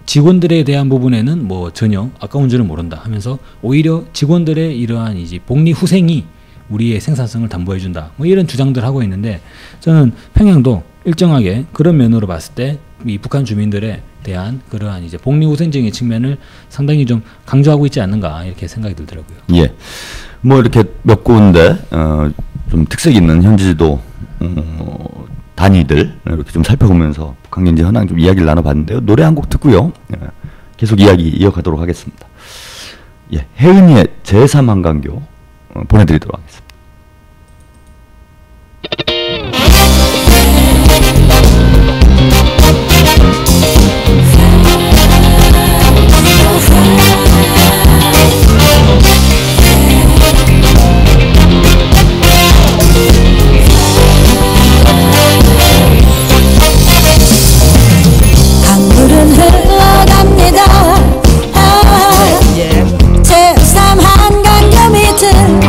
직원들에 대한 부분에는 뭐 전혀 아까운 줄은 모른다 하면서 오히려 직원들의 이러한 이제 복리 후생이 우리의 생산성을 담보해 준다. 뭐 이런 주장들 하고 있는데 저는 평양도 일정하게 그런 면으로 봤을 때 이 북한 주민들에 대한 그러한 이제 복리 후생적인 측면을 상당히 좀 강조하고 있지 않는가 이렇게 생각이 들더라고요. 예. 뭐 이렇게 몇 군데 좀 특색 있는 현지지도 단위들 이렇게 좀 살펴보면서 북한 경제 현황 좀 이야기를 나눠봤는데요. 노래 한 곡 듣고요. 계속 이야기 이어가도록 하겠습니다. 예, 혜은이의 제3한강교 보내드리도록 하겠습니다. 강물은 흘러갑니다. 제3 한강교 밑은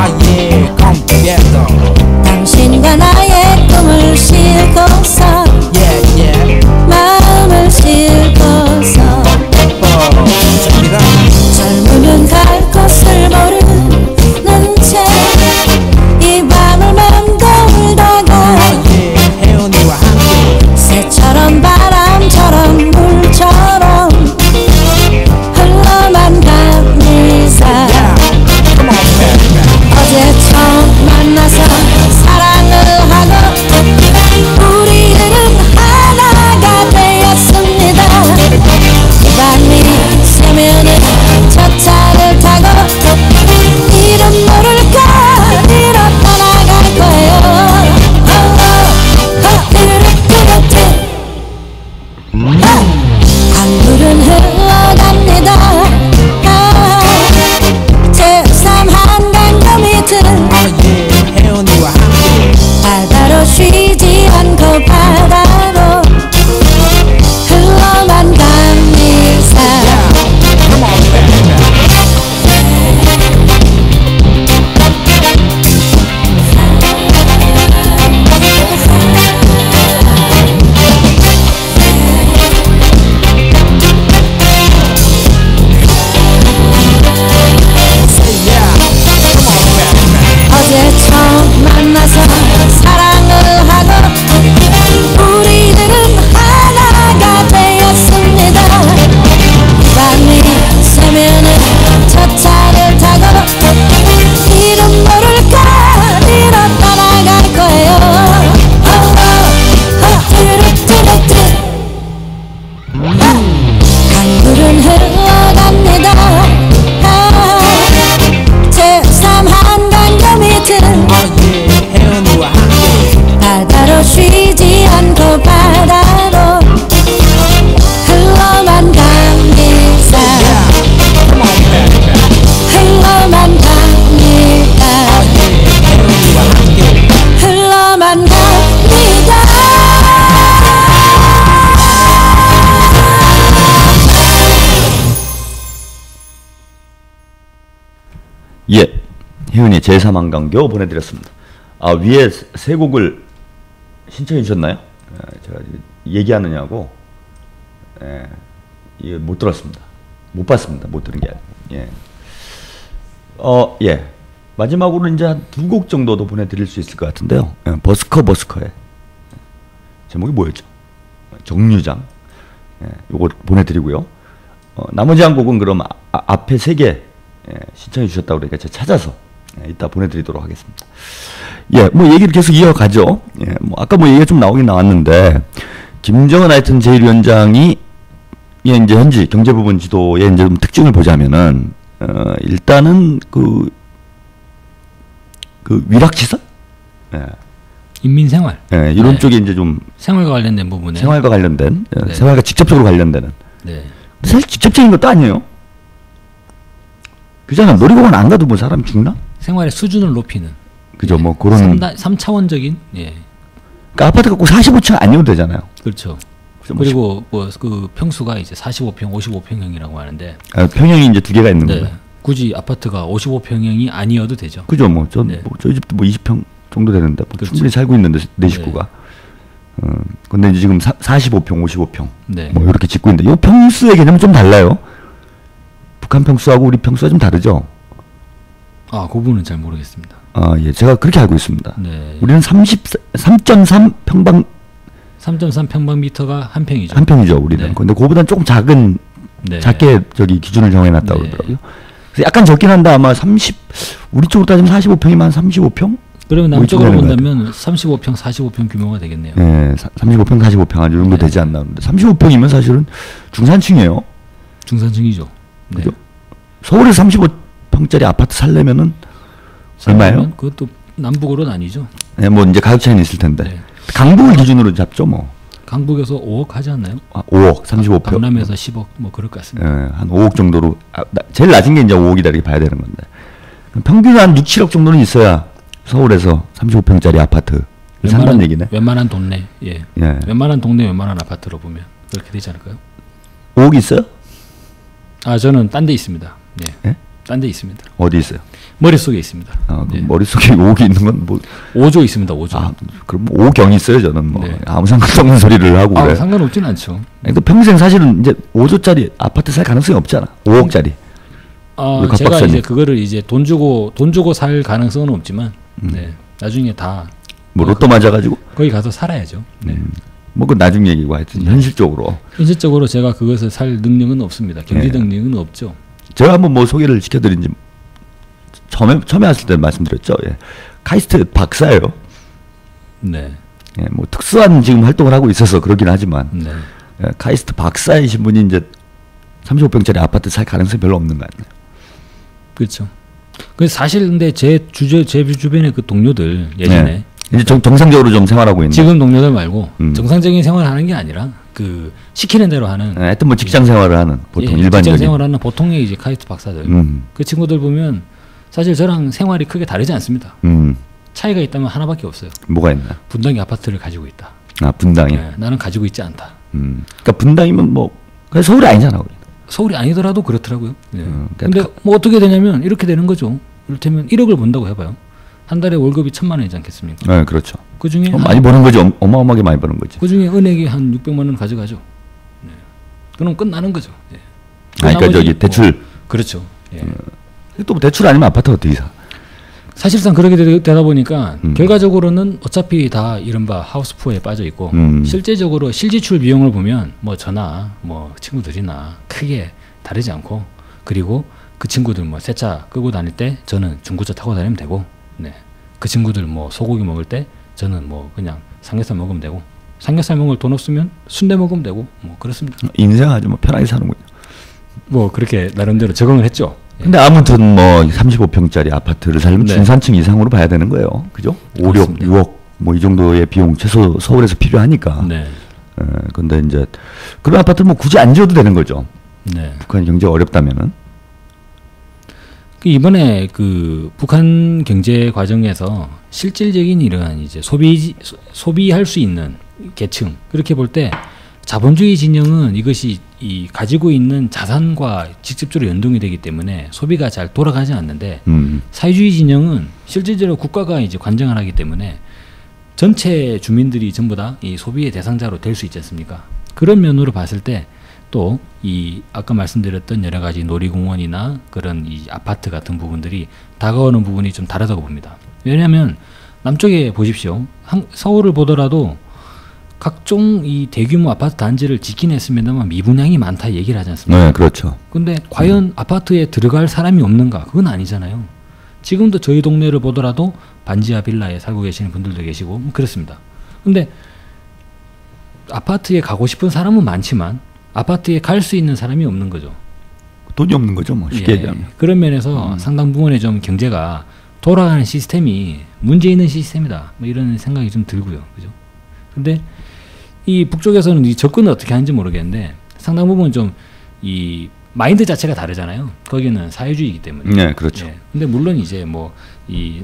혜은이 제3한강교 보내드렸습니다. 아, 위에 세 곡을 신청해 주셨나요? 제가 얘기하느냐고 이게 못 들었습니다. 못 봤습니다. 못 들은 게 아니고. 예. 마지막으로 이제 한 2곡 정도도 보내드릴 수 있을 것 같은데요. 버스커의 제목이 뭐였죠? 정류장. 요거 보내드리고요. 나머지 한 곡은 그럼 앞에 3개 신청해 주셨다고 그러니까 제가 찾아서 이따 보내드리도록 하겠습니다. 예, 뭐 얘기를 계속 이어가죠. 예, 뭐 아까 뭐 얘기가 좀 나오긴 나왔는데 김정은 하여튼 제1위원장이 이제 현지 경제부문 지도의 이제 좀 특징을 보자면은 일단은 그 위락시설, 인민생활, 이런 쪽에 이제 좀 생활과 관련된 부분에 생활과 관련된 생활과 직접적으로 관련되는. 사실 직접적인 것도 아니에요. 그잖아. 놀이공원 안 가도 뭐 사람 죽나? 생활의 수준을 높이는. 그죠. 뭐 그런 3차원적인. 그러니까 아파트 갖고 45층 아니어도 되잖아요. 그렇죠. 그리고 뭐 그 평수가 이제 45평, 55평형이라고 하는데 평형이 이제 2개가 있는 거예요. 굳이 아파트가 55평형이 아니어도 되죠. 그죠. 뭐 저희 집도 뭐 20평 정도 되는데 뭐 충분히 살고 있는데 내 식구가. 근데 이제 지금 45평, 55평 뭐 이렇게 짓고 있는데 이 평수의 개념은 좀 달라요. 북한 평수하고 우리 평수가 좀 다르죠. 아, 그 부분은 잘 모르겠습니다. 아, 예, 제가 그렇게 알고 있습니다. 우리는 3.3 평방미터가 한 평이죠. 한 평이죠, 우리는. 근데 그거보다는 조금 작은, 작게 저기 기준을 정해놨다고 그러더라고요. 그래서 약간 적긴 한데 아마 우리 쪽으로 따지면 45평이면 한 35평? 그러면 남쪽으로 본다면 35평, 45평 규모가 되겠네요. 네, 35평, 45평 아주 정도 되지 않나. 근데 35평이면 사실은 중산층이에요. 중산층이죠. 그죠? 서울에서 35평짜리 아파트 살려면은 얼마예요? 그것도 남북으로 나뉘죠. 네, 뭐 이제 가격 차이는 있을 텐데. 강북을 기준으로 잡죠, 뭐. 강북에서 5억 하지 않나요? 5억, 35평. 강남에서 10억, 뭐 그럴 것 같습니다. 한 5억 정도로. 제일 낮은 게 이제 5억이다 이렇게 봐야 되는 건데. 평균 한 6, 7억 정도는 있어야 서울에서 35평짜리 아파트. 산다는 얘기네. 웬만한 동네, 웬만한 동네, 웬만한 아파트로 보면 그렇게 되지 않을까요? 5억 있어요? 아, 저는 딴 데 있습니다. 예? 딴 데 있습니다. 어디 있어요? 머릿속에 있습니다. 머릿속에 5억이 있는 건 뭐. 5조 있습니다, 5조. 아, 그럼 5경이 있어요, 저는 뭐. 아무 상관도 없는 소리를 하고 그래. 상관없진 않죠. 그러니까 평생 사실은 이제 5조짜리 아파트 살 가능성이 없잖아. 5억짜리. 제가 이제 그거를 이제 돈 주고 살 가능성은 없지만, 나중에 다. 뭐 로또 맞아가지고? 거기 가서 살아야죠. 뭐 그 나중 얘기고 하여튼 현실적으로 제가 그것을 살 능력은 없습니다. 경제 능력은 없죠. 제가 한번 뭐 소개를 시켜드린지 처음에 왔을 때 말씀드렸죠. 카이스트 박사예요. 뭐 특수한 지금 활동을 하고 있어서 그러긴 하지만 카이스트 박사이신 분이 이제 35평짜리 아파트 살 가능성이 별로 없는 거 아니에요. 그렇죠. 그 사실 근데 제 주변의 그 동료들 예전에 이제 정상적으로 좀 생활하고 있는. 지금 동료들 말고 정상적인 생활을 하는 게 아니라 그 시키는 대로 하는. 하여튼 뭐 직장 생활을 하는 보통 일반적인. 직장 생활하는 보통의 이제 카이스트 박사들. 그 친구들 보면 사실 저랑 생활이 크게 다르지 않습니다. 차이가 있다면 하나밖에 없어요. 뭐가 있나? 분당이 아파트를 가지고 있다. 아, 분당이. 나는 가지고 있지 않다. 그러니까 분당이면 뭐 서울이 아니잖아. 서울이 아니더라도 그렇더라고요. 근데 뭐 어떻게 되냐면 이렇게 되는 거죠. 이를테면 1억을 번다고 해봐요. 한 달에 월급이 1,000만 원이지 않겠습니까? 네, 그렇죠. 그 중에 많이 버는 거지. 어마어마하게 많이 버는 거지. 그 중에 은행이 한 600만 원 가져가죠. 그럼 끝나는 거죠. 그러니까 저기 대출. 그렇죠. 또 대출 아니면 아파트 어떻게 사? 사실상 그렇게 되다 보니까 결과적으로는 어차피 다 이른바 하우스푸어에 빠져 있고 실제적으로 실지출 비용을 보면 뭐 저나 뭐 친구들이나 크게 다르지 않고, 그리고 그 친구들 뭐 새 차 끌고 다닐 때 저는 중고차 타고 다니면 되고, 그 친구들 뭐 소고기 먹을 때 저는 뭐 그냥 삼겹살 먹으면 되고, 삼겹살 먹을 돈 없으면 순대 먹으면 되고, 뭐 그렇습니다. 인생 아주 뭐 편하게 사는군요. 뭐 그렇게 나름대로 적응을 했죠. 근데 아무튼 뭐 35평짜리 아파트를 살면 중산층 이상으로 봐야 되는 거예요. 그죠? 5억, 6억 뭐 이 정도의 비용 최소 서울에서 필요하니까. 근데 이제 그런 아파트를 뭐 굳이 안 지어도 되는 거죠. 북한 경제가 어렵다면은. 이번에 그 북한 경제 과정에서 실질적인 이러한 이제 소비할 수 있는 계층, 그렇게 볼 때 자본주의 진영은 이것이 이 가지고 있는 자산과 직접적으로 연동이 되기 때문에 소비가 잘 돌아가지 않는데 사회주의 진영은 실질적으로 국가가 이제 관장을 하기 때문에 전체 주민들이 전부 다 이 소비의 대상자로 될 수 있지 않습니까? 그런 면으로 봤을 때 또 이 아까 말씀드렸던 여러 가지 놀이공원이나 그런 이 아파트 같은 부분들이 다가오는 부분이 좀 다르다고 봅니다. 왜냐하면 남쪽에 보십시오. 서울을 보더라도 각종 이 대규모 아파트 단지를 짓긴 했습니다만 미분양이 많다 얘기를 하지 않습니까? 네, 그렇죠. 근데 과연 아파트에 들어갈 사람이 없는가? 그건 아니잖아요. 지금도 저희 동네를 보더라도 반지하 빌라에 살고 계시는 분들도 계시고 그렇습니다. 근데 아파트에 가고 싶은 사람은 많지만 아파트에 갈 수 있는 사람이 없는 거죠. 돈이 없는 거죠, 뭐 쉽게 예, 얘기하면. 그런 면에서 상당 부분에 좀 경제가 돌아가는 시스템이 문제 있는 시스템이다. 뭐 이런 생각이 좀 들고요. 그죠? 근데 이 북쪽에서는 이 접근을 어떻게 하는지 모르겠는데 상당 부분 좀 이 마인드 자체가 다르잖아요. 거기는 사회주의이기 때문에. 네, 그렇죠. 예. 근데 물론 이제 뭐 이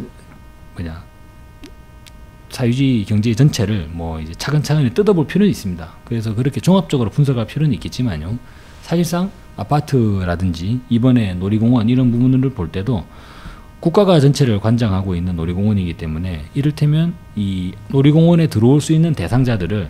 뭐냐 사회주의 경제 전체를 뭐 이제 차근차근히 뜯어볼 필요는 있습니다. 그래서 그렇게 종합적으로 분석할 필요는 있겠지만요. 사실상 아파트라든지 이번에 놀이공원 이런 부분을 볼 때도 국가가 전체를 관장하고 있는 놀이공원이기 때문에 이를테면 이 놀이공원에 들어올 수 있는 대상자들을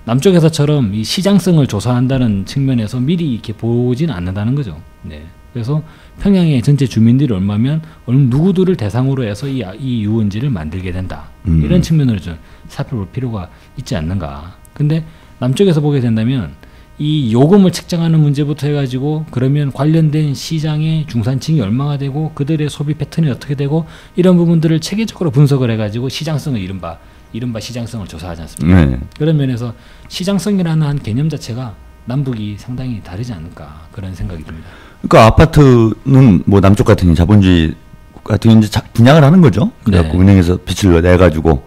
남쪽에서처럼 이 시장성을 조사한다는 측면에서 미리 이렇게 보진 않는다는 거죠. 네. 그래서 평양의 전체 주민들이 얼마면 누구들을 대상으로 해서 이 유원지를 만들게 된다. 이런 측면으로 좀 살펴볼 필요가 있지 않는가. 근데 남쪽에서 보게 된다면 이 요금을 책정하는 문제부터 해가지고 그러면 관련된 시장의 중산층이 얼마가 되고 그들의 소비 패턴이 어떻게 되고 이런 부분들을 체계적으로 분석을 해가지고 시장성을 이른바 시장성을 조사하지 않습니까? 네. 그런 면에서 시장성이라는 한 개념 자체가 남북이 상당히 다르지 않을까 그런 생각이 듭니다. 그러니까 아파트는 뭐 남쪽 같은 경우 자본주의 같은 경우 이제 분양을 하는 거죠. 그래갖고 네. 은행에서 빚을 내가지고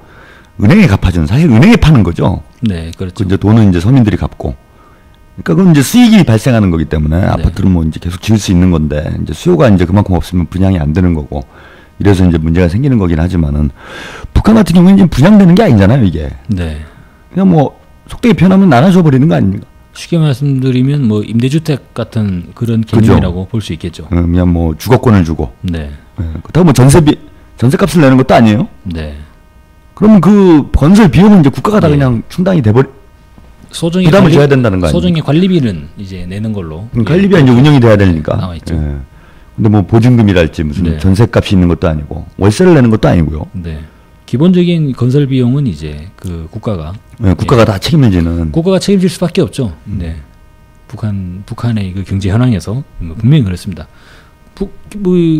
은행에 갚아주는 사실 은행에 파는 거죠. 네, 그렇죠. 그 이제 돈은 이제 서민들이 갚고. 그러니까 그건 이제 수익이 발생하는 거기 때문에 아파트는 뭐 이제 계속 지을 수 있는 건데 이제 수요가 이제 그만큼 없으면 분양이 안 되는 거고 이래서 이제 문제가 생기는 거긴 하지만은 북한 같은 경우는 이제 분양되는 게 아니잖아요 이게. 네. 그냥 뭐 속되게 표현하면 나눠줘 버리는 거 아닙니까? 쉽게 말씀드리면 뭐 임대주택 같은 그런 개념이라고 볼 수 있겠죠. 그냥 뭐 주거권을 주고. 네. 그렇다고 뭐 전세값을 내는 것도 아니에요. 네. 그러면 그 건설 비용은 이제 국가가 다 예. 그냥 충당이 돼버리. 소정의 부담을 져야 된다는 거 아닙니까? 소정의 관리비는 이제 내는 걸로. 관리비가 이제 운영이 돼야 되니까. 나와 있죠. 예. 근데 뭐 보증금이랄지 무슨 네. 전세값이 있는 것도 아니고 월세를 내는 것도 아니고요. 네. 기본적인 건설 비용은 이제 그 국가가 국가가 다 책임을 지는. 국가가 책임질 수밖에 없죠. 네. 북한의 그 경제 현황에서 분명히 그렇습니다.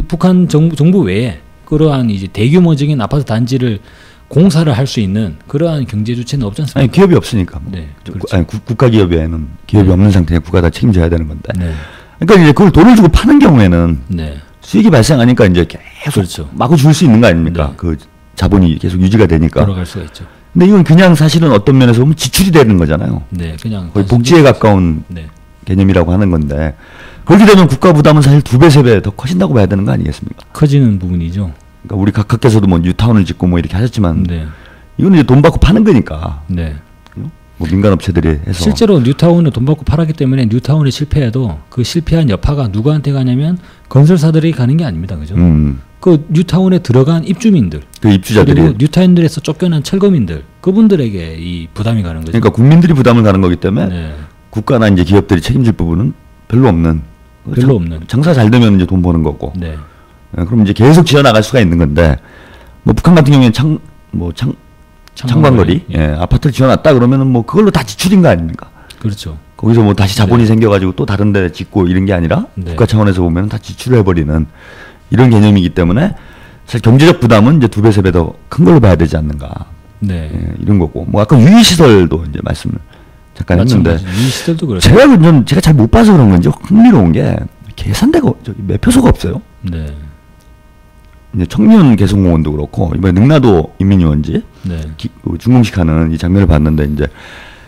북한 정부 외에 그러한 이제 대규모적인 아파트 단지를 공사를 할 수 있는 그러한 경제 주체는 없지 않습니까? 아니 기업이 없으니까. 뭐. 네, 그렇죠. 아니 국가 기업에는 기업이 네. 없는 상태에 국가 다 책임져야 되는 건데. 네. 그러니까 이제 그걸 돈을 주고 파는 경우에는 네. 수익이 발생하니까 이제 계속 그렇죠. 마구 줄 수 있는 거 아닙니까? 네. 그 자본이 계속 유지가 되니까. 돌아갈 수가 있죠. 근데 이건 그냥 사실은 어떤 면에서 보면 지출이 되는 거잖아요. 네, 그냥 거의 복지에 가까운 네. 개념이라고 하는 건데 그렇게 되면 국가 부담은 사실 2배, 3배 더 커진다고 봐야 되는 거 아니겠습니까? 커지는 부분이죠. 그러니까 우리 각하께서도 뭐 뉴타운을 짓고 뭐 이렇게 하셨지만 네. 이거는 이제 돈 받고 파는 거니까 네. 뭐 민간 업체들이 해서 실제로 뉴타운은 돈 받고 팔았기 때문에 뉴타운이 실패해도 그 실패한 여파가 누구한테 가냐면 건설사들이 가는 게 아닙니다. 그죠? 그 뉴타운에 들어간 입주민들 그 입주자들이 그리고 뉴타운들에서 쫓겨난 철거민들 그분들에게 이 부담이 가는 거죠. 그러니까 국민들이 부담을 가는 거기 때문에 네. 국가나 이제 기업들이 책임질 부분은 별로 없는 장사 잘 되면 이제 돈 버는 거고 네. 그럼 이제 계속 지어 나갈 수가 있는 건데 뭐 북한 같은 경우에는 창관거리 아파트를 지어놨다 그러면은 뭐 그걸로 다 지출인 거 아닙니까? 그렇죠. 거기서 뭐 다시 자본이 생겨가지고 또 다른 데 짓고 이런 게 아니라 네. 국가 차원에서 보면 다 지출을 해버리는 이런 개념이기 때문에 사실 경제적 부담은 이제 2배, 3배 더 큰 걸로 봐야 되지 않는가. 네. 이런 거고. 뭐 아까 유의시설도 이제 말씀을 잠깐 했는데. 유의시설도 그렇죠. 제가 잘 못 봐서 그런 건지 흥미로운 게 계산대가 매표소가 없어요. 네. 이제 청년 개성공원도 그렇고 이번에 능라도 인민유원지 네. 준공식하는 이 장면을 봤는데 이제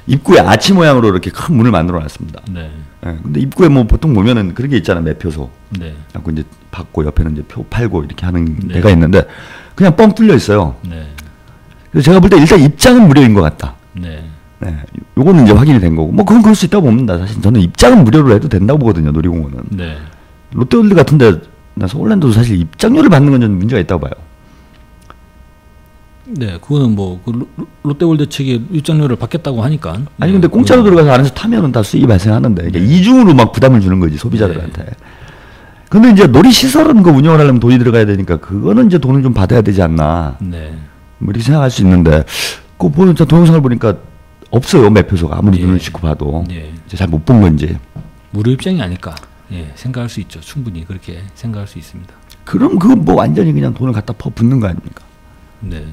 입구에 아치 모양으로 이렇게 큰 문을 만들어 놨습니다. 네. 근데 입구에 뭐 보통 보면은 그런 게 있잖아 매표소. 네. 갖고 이제 받고 옆에는 이제 표 팔고 이렇게 하는 네. 데가 있는데 그냥 뻥 뚫려 있어요. 네. 그래서 제가 볼 때 일단 입장은 무료인 것 같다. 네. 네, 요거는 이제 확인이 된 거고, 뭐 그건 그럴 수 있다고 봅니다. 사실 저는 입장은 무료로 해도 된다고 보거든요, 놀이공원은. 네. 롯데월드 같은데, 나 서울랜드도 사실 입장료를 받는 건 좀 문제가 있다고 봐요. 네, 그거는 뭐 그 롯데월드 측이 입장료를 받겠다고 하니까. 아니 근데 공짜로 들어가서 안에서 타면은 다 수익이 발생하는데 이게 이중으로 막 부담을 주는 거지 소비자들한테. 근데 이제 놀이시설은 그 운영을 하려면 돈이 들어가야 되니까 그거는 이제 돈을 좀 받아야 되지 않나. 네. 뭐 이렇게 생각할 수 있는데 그 보는 동영상을 보니까 없어요, 매표소가. 아무리 눈을 씻고 봐도 이제 잘 못 본 건지. 무료 입장이 아닐까. 예, 생각할 수 있죠. 충분히 그렇게 생각할 수 있습니다. 그럼 그건 뭐 완전히 그냥 돈을 갖다 퍼 붓는 거 아닙니까? 네.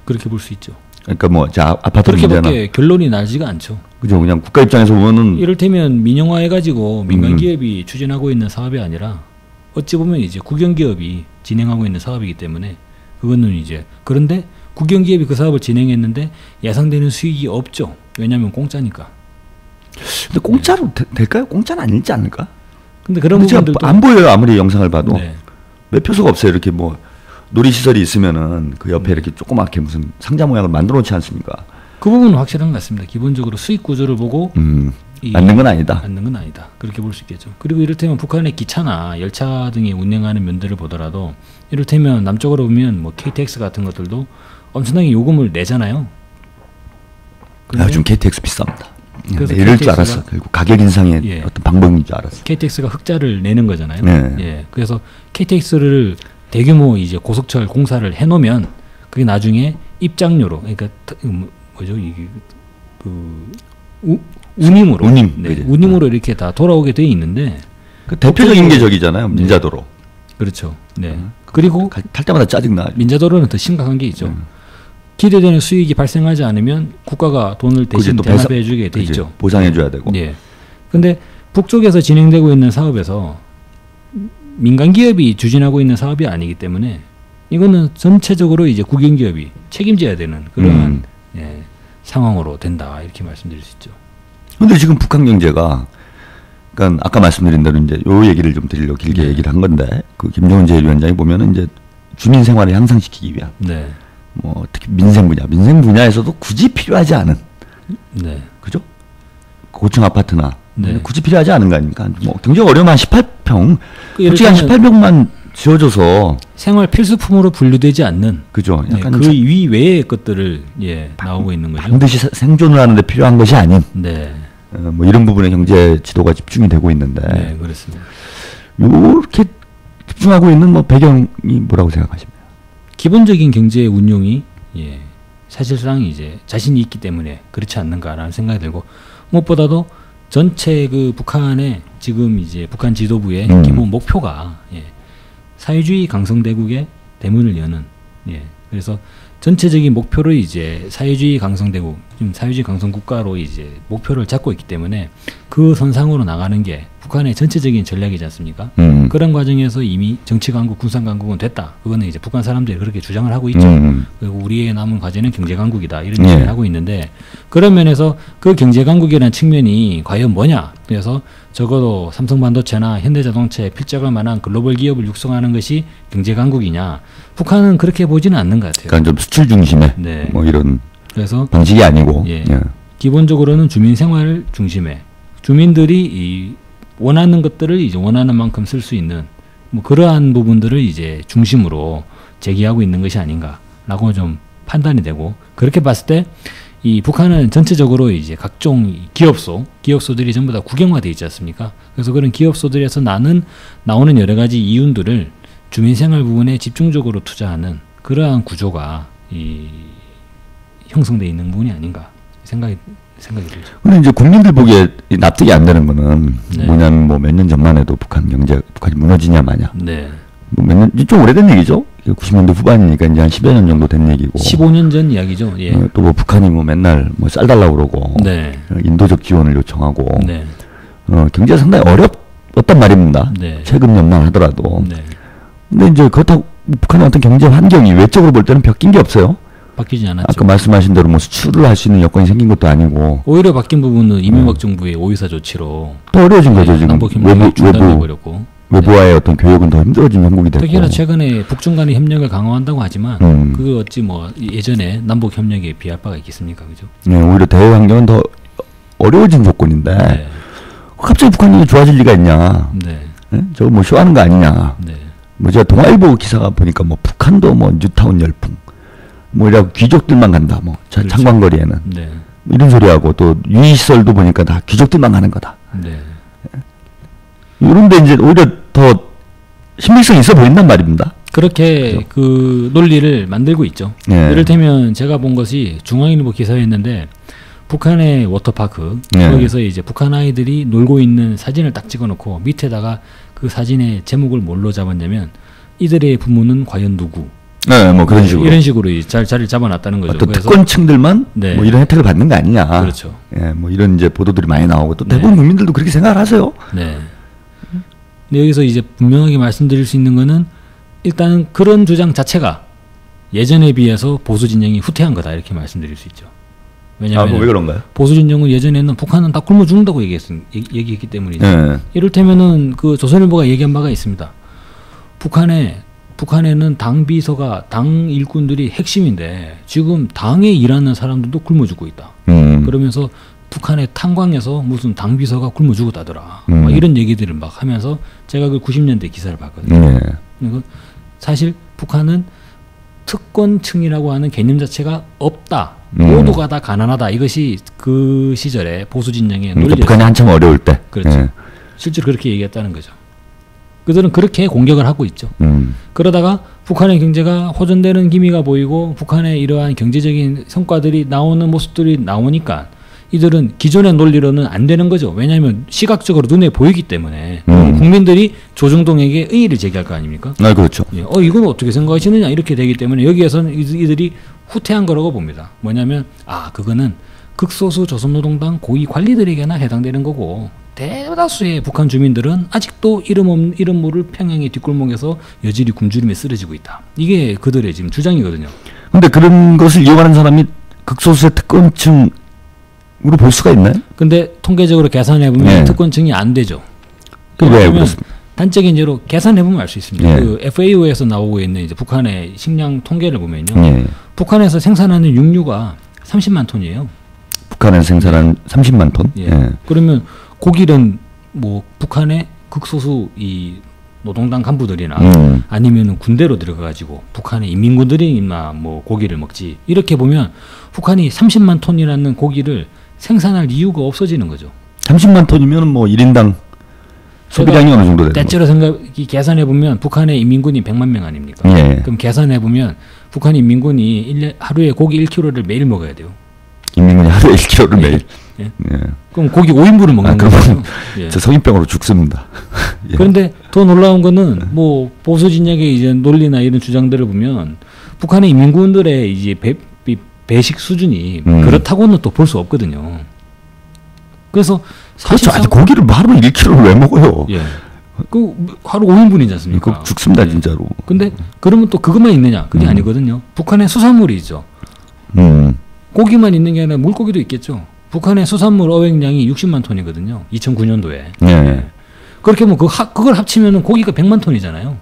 그렇게 볼 수 있죠. 그러니까 뭐 자 아파트 문제나 그렇게밖에 결론이 나지가 않죠. 그죠? 그냥 국가 입장에서 보면은 이를테면 민영화해가지고 민간 기업이 추진하고 있는 사업이 아니라 어찌 보면 이제 국영 기업이 진행하고 있는 사업이기 때문에 그거는 이제 그런데 국영 기업이 그 사업을 진행했는데 예상되는 수익이 없죠. 왜냐하면 공짜니까. 근데 공짜로 될까요? 공짜는 아니지 않을까? 근데 그런 근데 제가 부분들도 안 보여요, 아무리 영상을 봐도. 네. 매표소가 없어요. 이렇게 뭐 놀이시설이 있으면은 그 옆에 이렇게 조그맣게 무슨 상자 모양을 만들어 놓지 않습니까? 그 부분은 확실한 것 같습니다. 기본적으로 수익 구조를 보고 맞는 건 아니다. 맞는 건 아니다. 그렇게 볼 수 있겠죠. 그리고 이를테면 북한의 기차나 열차 등이 운행하는 면들을 보더라도 이를테면 남쪽으로 보면 뭐 KTX 같은 것들도 엄청나게 요금을 내잖아요. 요즘 KTX 비쌉니다. 그래서 이럴 줄 KTX 가 알았어. 결국 가격 인상의 어떤 방법인 줄 알았어. KTX가 흑자를 내는 거잖아요. 네. 예. 그래서 KTX를 대규모 이제 고속철 공사를 해놓으면 그게 나중에 입장료로 그러니까 뭐죠 이게 그 운임으로 운임으로 이렇게 다 돌아오게 돼 있는데 그 대표적인 게 저기잖아요. 민자도로. 그렇죠. 네. 그리고 탈 때마다 짜증나. 민자도로는 더 심각한 게 있죠. 기대되는 수익이 발생하지 않으면 국가가 돈을 대신 대납해 주게 돼 있죠. 보상해 줘야 되고. 네. 근데 북쪽에서 진행되고 있는 사업에서 민간 기업이 추진하고 있는 사업이 아니기 때문에 이거는 전체적으로 이제 국영 기업이 책임져야 되는 그러한 상황으로 된다 이렇게 말씀드릴 수 있죠. 그런데 지금 북한 경제가 그러니까 아까 말씀드린 대로 이제 요 얘기를 좀 드리려고 길게 얘기를 한 건데 그 김정은 제1위원장이 보면은 이제 주민 생활을 향상시키기 위한 뭐 특히 민생 분야에서도 굳이 필요하지 않은 그죠? 고층 아파트나 굳이 필요하지 않은 거 아닙니까? 뭐 경제가 어려우면 한 18평 솔직히 한 18평만 지어줘서 생활 필수품으로 분류되지 않는 그죠? 약간 그 이외의 것들을 나오고 있는 거죠. 반드시 생존을 하는데 필요한 것이 아닌 뭐 이런 부분에 경제 지도가 집중이 되고 있는데 네, 그렇습니다. 이렇게 집중하고 있는 뭐 배경이 뭐라고 생각하십니까? 기본적인 경제 운용이 사실상 이제 자신이 있기 때문에 그렇지 않는가라는 생각이 들고 무엇보다도 전체 그 북한의 지금 이제 북한 지도부의 기본 목표가 사회주의 강성대국의 대문을 여는 그래서 전체적인 목표를 이제 사회주의 강성대국, 지금 사회주의 강성국가로 이제 목표를 잡고 있기 때문에 그 선상으로 나가는 게 북한의 전체적인 전략이지 않습니까? 그런 과정에서 이미 정치강국, 군사강국은 됐다. 그거는 이제 북한 사람들이 그렇게 주장을 하고 있죠. 그리고 우리의 남은 과제는 경제강국이다. 이런 얘기를 하고 있는데 그런 면에서 그 경제강국이라는 측면이 과연 뭐냐? 그래서 적어도 삼성반도체나 현대자동차에 필적할 만한 글로벌 기업을 육성하는 것이 경제강국이냐? 북한은 그렇게 보지는 않는 것 같아요. 그러니까 좀 수출 중심의 뭐 이런 그래서 방식이 아니고 기본적으로는 주민 생활 중심에 주민들이 이 원하는 것들을 이제 원하는 만큼 쓸 수 있는 뭐 그러한 부분들을 이제 중심으로 제기하고 있는 것이 아닌가라고 좀 판단이 되고 그렇게 봤을 때 이 북한은 전체적으로 이제 각종 기업소들이 전부 다 국영화돼 있지 않습니까? 그래서 그런 기업소들에서 나오는 여러 가지 이윤들을 주민생활 부분에 집중적으로 투자하는 그러한 구조가 형성돼 있는 부분이 아닌가 생각이 들죠. 근데 이제 국민들 보기에 납득이 안 되는 거는 뭐냐면 뭐 몇 년 전만 해도 북한이 무너지냐 마냐. 뭐 몇 년, 좀 오래된 얘기죠. 90년대 후반이니까 이제 한 10여 년 정도 된 얘기고. 15년 전 이야기죠. 또 뭐 북한이 뭐 맨날 뭐 쌀 달라고 그러고. 인도적 지원을 요청하고. 경제가 상당히 어렵단 말입니다. 최근 년만 하더라도. 근데 이제 그렇다고 북한의 어떤 경제 환경이 외적으로 볼 때는 바뀐 게 없어요. 바뀌지 않았죠. 아까 말씀하신 대로 뭐 수출을 할 수 있는 여건이 생긴 것도 아니고. 오히려 바뀐 부분은 이명박 정부의 오이사 조치로 더 어려워진 거죠 지금. 남북협력이 중단돼버렸고. 외부와의 어떤 교역은 더 힘들어진 형국이 됐고. 특히나 최근에 북중 간의 협력을 강화한다고 하지만 그 어찌 뭐 예전에 남북 협력에 비할 바가 있겠습니까, 그죠? 네, 오히려 대외 환경은 더 어려워진 조건인데 네. 갑자기 북한이 좋아질 리가 있냐? 네. 네? 저거 뭐 쇼하는 거 아니냐? 네. 뭐 제가 동아일보 기사가 보니까 뭐 북한도 뭐 뉴타운 열풍, 뭐 이라고 귀족들만 간다, 뭐 그렇죠. 창광거리에는 네. 이런 소리하고 또 유의시설도 보니까 다 귀족들만 가는 거다. 네. 이런데 이제 오히려 더 신빙성이 있어 보인단 말입니다. 그렇게 그렇죠. 그 논리를 만들고 있죠. 네. 이를테면 제가 본 것이 중앙일보 기사였는데 북한의 워터파크 네. 거기서 이제 북한 아이들이 놀고 있는 사진을 딱 찍어놓고 밑에다가 그 사진의 제목을 뭘로 잡았냐면 이들의 부모는 과연 누구? 네, 뭐 그런 식으로. 이런 식으로 자리를 잡아놨다는 거죠. 어떤 특권층들만 네. 뭐 이런 혜택을 받는 거 아니냐. 그렇죠. 예, 뭐 이런 이제 보도들이 많이 나오고 또 네. 대부분 국민들도 그렇게 생각을 하세요. 네. 근데 여기서 이제 분명하게 말씀드릴 수 있는 거는 일단은 그런 주장 자체가 예전에 비해서 보수 진영이 후퇴한 거다 이렇게 말씀드릴 수 있죠. 왜냐하면 뭐 왜 그런가요? 보수 진영은 예전에는 북한은 다 굶어 죽는다고 얘기했기 때문이죠. 예. 이를테면은 그 조선일보가 얘기한 바가 있습니다. 북한에는 당 비서가 당 일꾼들이 핵심인데 지금 당에 일하는 사람들도 굶어 죽고 있다. 그러면서 북한의 탄광에서 무슨 당 비서가 굶어 죽었다더라. 막 이런 얘기들을 막 하면서 제가 그 90년대 기사를 봤거든요. 네. 그리고 사실 북한은 특권층이라고 하는 개념 자체가 없다. 모두가 다 가난하다. 이것이 그 시절에 보수 진영의 그러니까 논리였어요. 북한이 한참 어려울 때. 그렇죠. 예. 실제로 그렇게 얘기했다는 거죠. 그들은 그렇게 공격을 하고 있죠. 그러다가 북한의 경제가 호전되는 기미가 보이고 북한의 이러한 경제적인 성과들이 나오는 모습들이 나오니까 이들은 기존의 논리로는 안 되는 거죠. 왜냐하면 시각적으로 눈에 보이기 때문에 국민들이 조중동에게 의의를 제기할 거 아닙니까? 아, 그렇죠. 예. 이건 어떻게 생각하시느냐 이렇게 되기 때문에 여기에서는 이들이 후퇴한 거라고 봅니다. 뭐냐면 그거는 극소수 조선노동당 고위 관리들에게나 해당되는 거고 대다수의 북한 주민들은 아직도 이름 모를 평양의 뒷골목에서 여전히 굶주림에 쓰러지고 있다. 이게 그들의 지금 주장이거든요. 근데 그런 것을 이용하는 사람이 극소수의 특권층으로 볼 수가 있나요? 근데 통계적으로 계산해 보면 네. 특권층이 안 되죠. 왜 왜냐하면 그렇습니까? 단적인 예로 계산해 보면 알 수 있습니다. 네. 그 FAO에서 나오고 있는 이제 북한의 식량 통계를 보면요. 예. 북한에서 생산하는 육류가 30만 톤이에요. 북한에서 생산한 30만 톤? 예. 예. 그러면 고기는 뭐 북한의 극소수 이 노동당 간부들이나 아니면 군대로 들어가가지고 북한의 인민군들이나 뭐 고기를 먹지. 이렇게 보면 북한이 30만 톤이라는 고기를 생산할 이유가 없어지는 거죠. 30만 톤이면 뭐 1인당 소비량이 어느 정도 되는 거죠? 때째로 계산해 보면 북한의 인민군이 100만 명 아닙니까? 예. 그럼 계산해 보면 북한 인민군이 하루에 고기 1kg를 매일 먹어야 돼요. 인민군이 하루에 1kg를 매일. 예. 예. 그럼 고기 5인분을 먹는 그러면 거죠. 예. 저 성인병으로 죽습니다. 예. 그런데 더 놀라운 거는 뭐 보수 진영의 이제 논리나 이런 주장들을 보면 북한의 인민군들의 이제 배식 수준이 그렇다고는 또 볼 수 없거든요. 그래서 그렇죠. 사실상 아니, 고기를 하루에 1kg를 왜 먹어요? 예. 그 하루 5인분이지 않습니까? 그거 죽습니다, 예. 진짜로. 근데 그러면 또 그것만 있느냐? 그게 아니거든요. 북한에 수산물이 있죠. 고기만 있는 게 아니라 물고기도 있겠죠. 북한의 수산물 어획량이 60만 톤이거든요. 2009년도에. 예. 그렇게 하면 그걸 합치면 고기가 100만 톤이잖아요.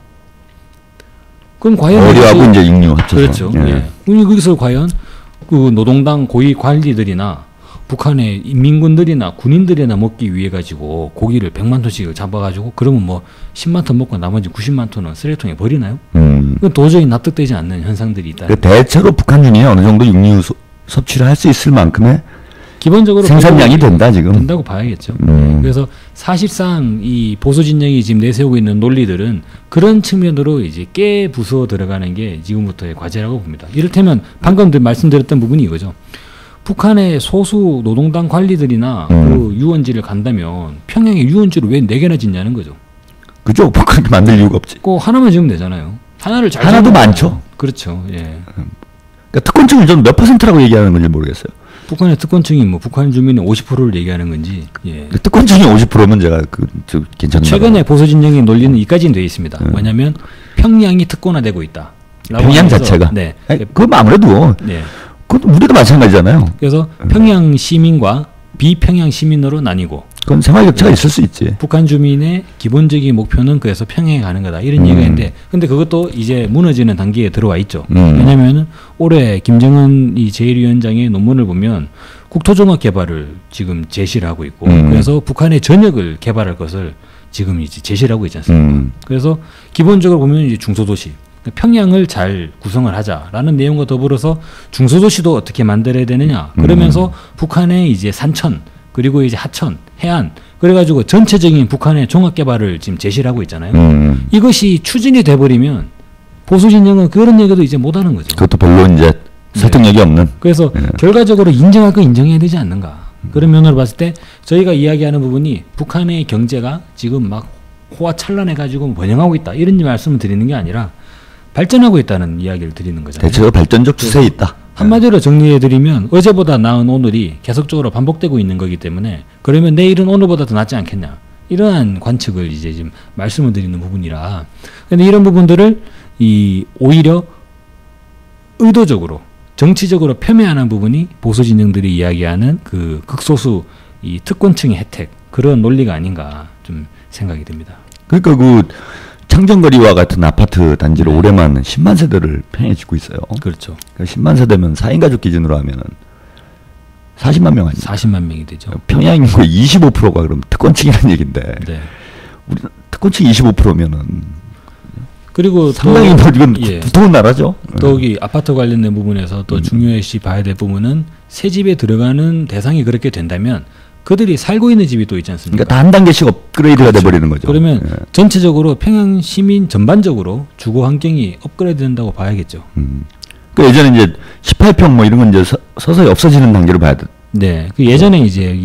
그럼 과연 어리하고 이것이- 이제 육류 합쳐서. 그렇죠. 예. 예. 그럼 여기서 과연 그 노동당 고위 관리들이나 북한의 인민군들이나 군인들이나 먹기 위해 가지고 고기를 100만 톤씩을 잡아가지고 그러면 뭐 10만 톤 먹고 나머지 90만 톤은 쓰레기통에 버리나요? 그건 도저히 납득되지 않는 현상들이 있다. 그 대체로 북한군이 어느 정도 육류 섭취를 할 수 있을 만큼의 기본적으로 생산량이 된다 지금. 된다고 봐야겠죠. 그래서 사실상 이 보수 진영이 지금 내세우고 있는 논리들은 그런 측면으로 이제 깨 부숴 들어가는 게 지금부터의 과제라고 봅니다. 이를테면 방금 말씀드렸던 부분이 이거죠. 북한의 소수 노동당 관리들이나 그 유원지를 간다면 평양에 유원지를 왜 4개나 짓냐는 거죠. 그죠? 북한이 만들 이유가 없지. 그 하나만 지으면 되잖아요. 하나를 잘 하나도 지으면 많죠. 그렇죠. 예. 그러니까 특권층을 저는 몇 %라고 얘기하는 건지 모르겠어요. 북한의 특권층이 뭐 북한 주민의 50%를 얘기하는 건지. 예. 특권층이 50%면 제가 괜찮다. 최근에 보수 진영의 논리는 이까지는 되어 있습니다. 뭐냐면 평양이 특권화되고 있다. 평양 자체가. 네. 그건 아무래도 네. 그건 우리도 마찬가지잖아요. 그래서 평양 시민과 비평양 시민으로 나뉘고 그건 생활 격차가 있을 수 있지. 북한 주민의 기본적인 목표는 그래서 평양에 가는 거다 이런 얘기가 있는데 근데 그것도 이제 무너지는 단계에 들어와 있죠. 왜냐하면 올해 김정은 이 제1위원장의 논문을 보면 국토종합 개발을 지금 제시를 하고 있고 그래서 북한의 전역을 개발할 것을 지금 이제 제시를 하고 있지 않습니까? 그래서 기본적으로 보면 이제 중소도시 평양을 잘 구성을 하자라는 내용과 더불어서 중소도시도 어떻게 만들어야 되느냐 그러면서 북한의 이제 산천 그리고 이제 하천 해안 그래가지고 전체적인 북한의 종합 개발을 지금 제시를 하고 있잖아요. 이것이 추진이 돼버리면 보수 진영은 그런 얘기도 이제 못하는 거죠. 그것도 별로 이제 설득력이 없는. 그래서 결과적으로 인정할 거 인정해야 되지 않는가. 그런 면으로 봤을 때 저희가 이야기하는 부분이 북한의 경제가 지금 막 호화찬란해가지고 번영하고 있다 이런 말씀을 드리는 게 아니라 발전하고 있다는 이야기를 드리는 거잖아요. 대체로 발전적 추세에 있다. 한마디로 정리해드리면 어제보다 나은 오늘이 계속적으로 반복되고 있는 거기 때문에 그러면 내일은 오늘보다 더 낫지 않겠냐 이러한 관측을 이제 지금 말씀을 드리는 부분이라 근데 이런 부분들을 오히려 의도적으로 정치적으로 폄훼하는 부분이 보수 진영들이 이야기하는 그 극소수 이 특권층의 혜택 그런 논리가 아닌가 좀 생각이 듭니다. 그러니까 그 창정거리와 같은 아파트 단지를 올해만 10만 세대를 평양에 짓고 있어요. 그렇죠. 그러니까 10만 세대면 4인 가족 기준으로 하면은 40만 명 아니에요. 40만 명이 되죠. 평양 인구의 25%가 그럼 특권층이라는 얘기인데 네. 우리 특권층 25%면은 그리고 상당히 뭐 이건 두터운 나라죠. 더욱이 아파트 관련된 부분에서 또 중요시 봐야 될 부분은 새 집에 들어가는 대상이 그렇게 된다면 그들이 살고 있는 집이 또 있지 않습니까? 그러니까 다 한 단계씩 업그레이드가 돼버리는 거죠. 그러면 전체적으로 평양 시민 전반적으로 주거 환경이 업그레이드 된다고 봐야겠죠. 그 예전에 이제 18평 뭐 이런 건 이제 서서히 없어지는 단계로 봐야 돼. 네, 그 예전에 이제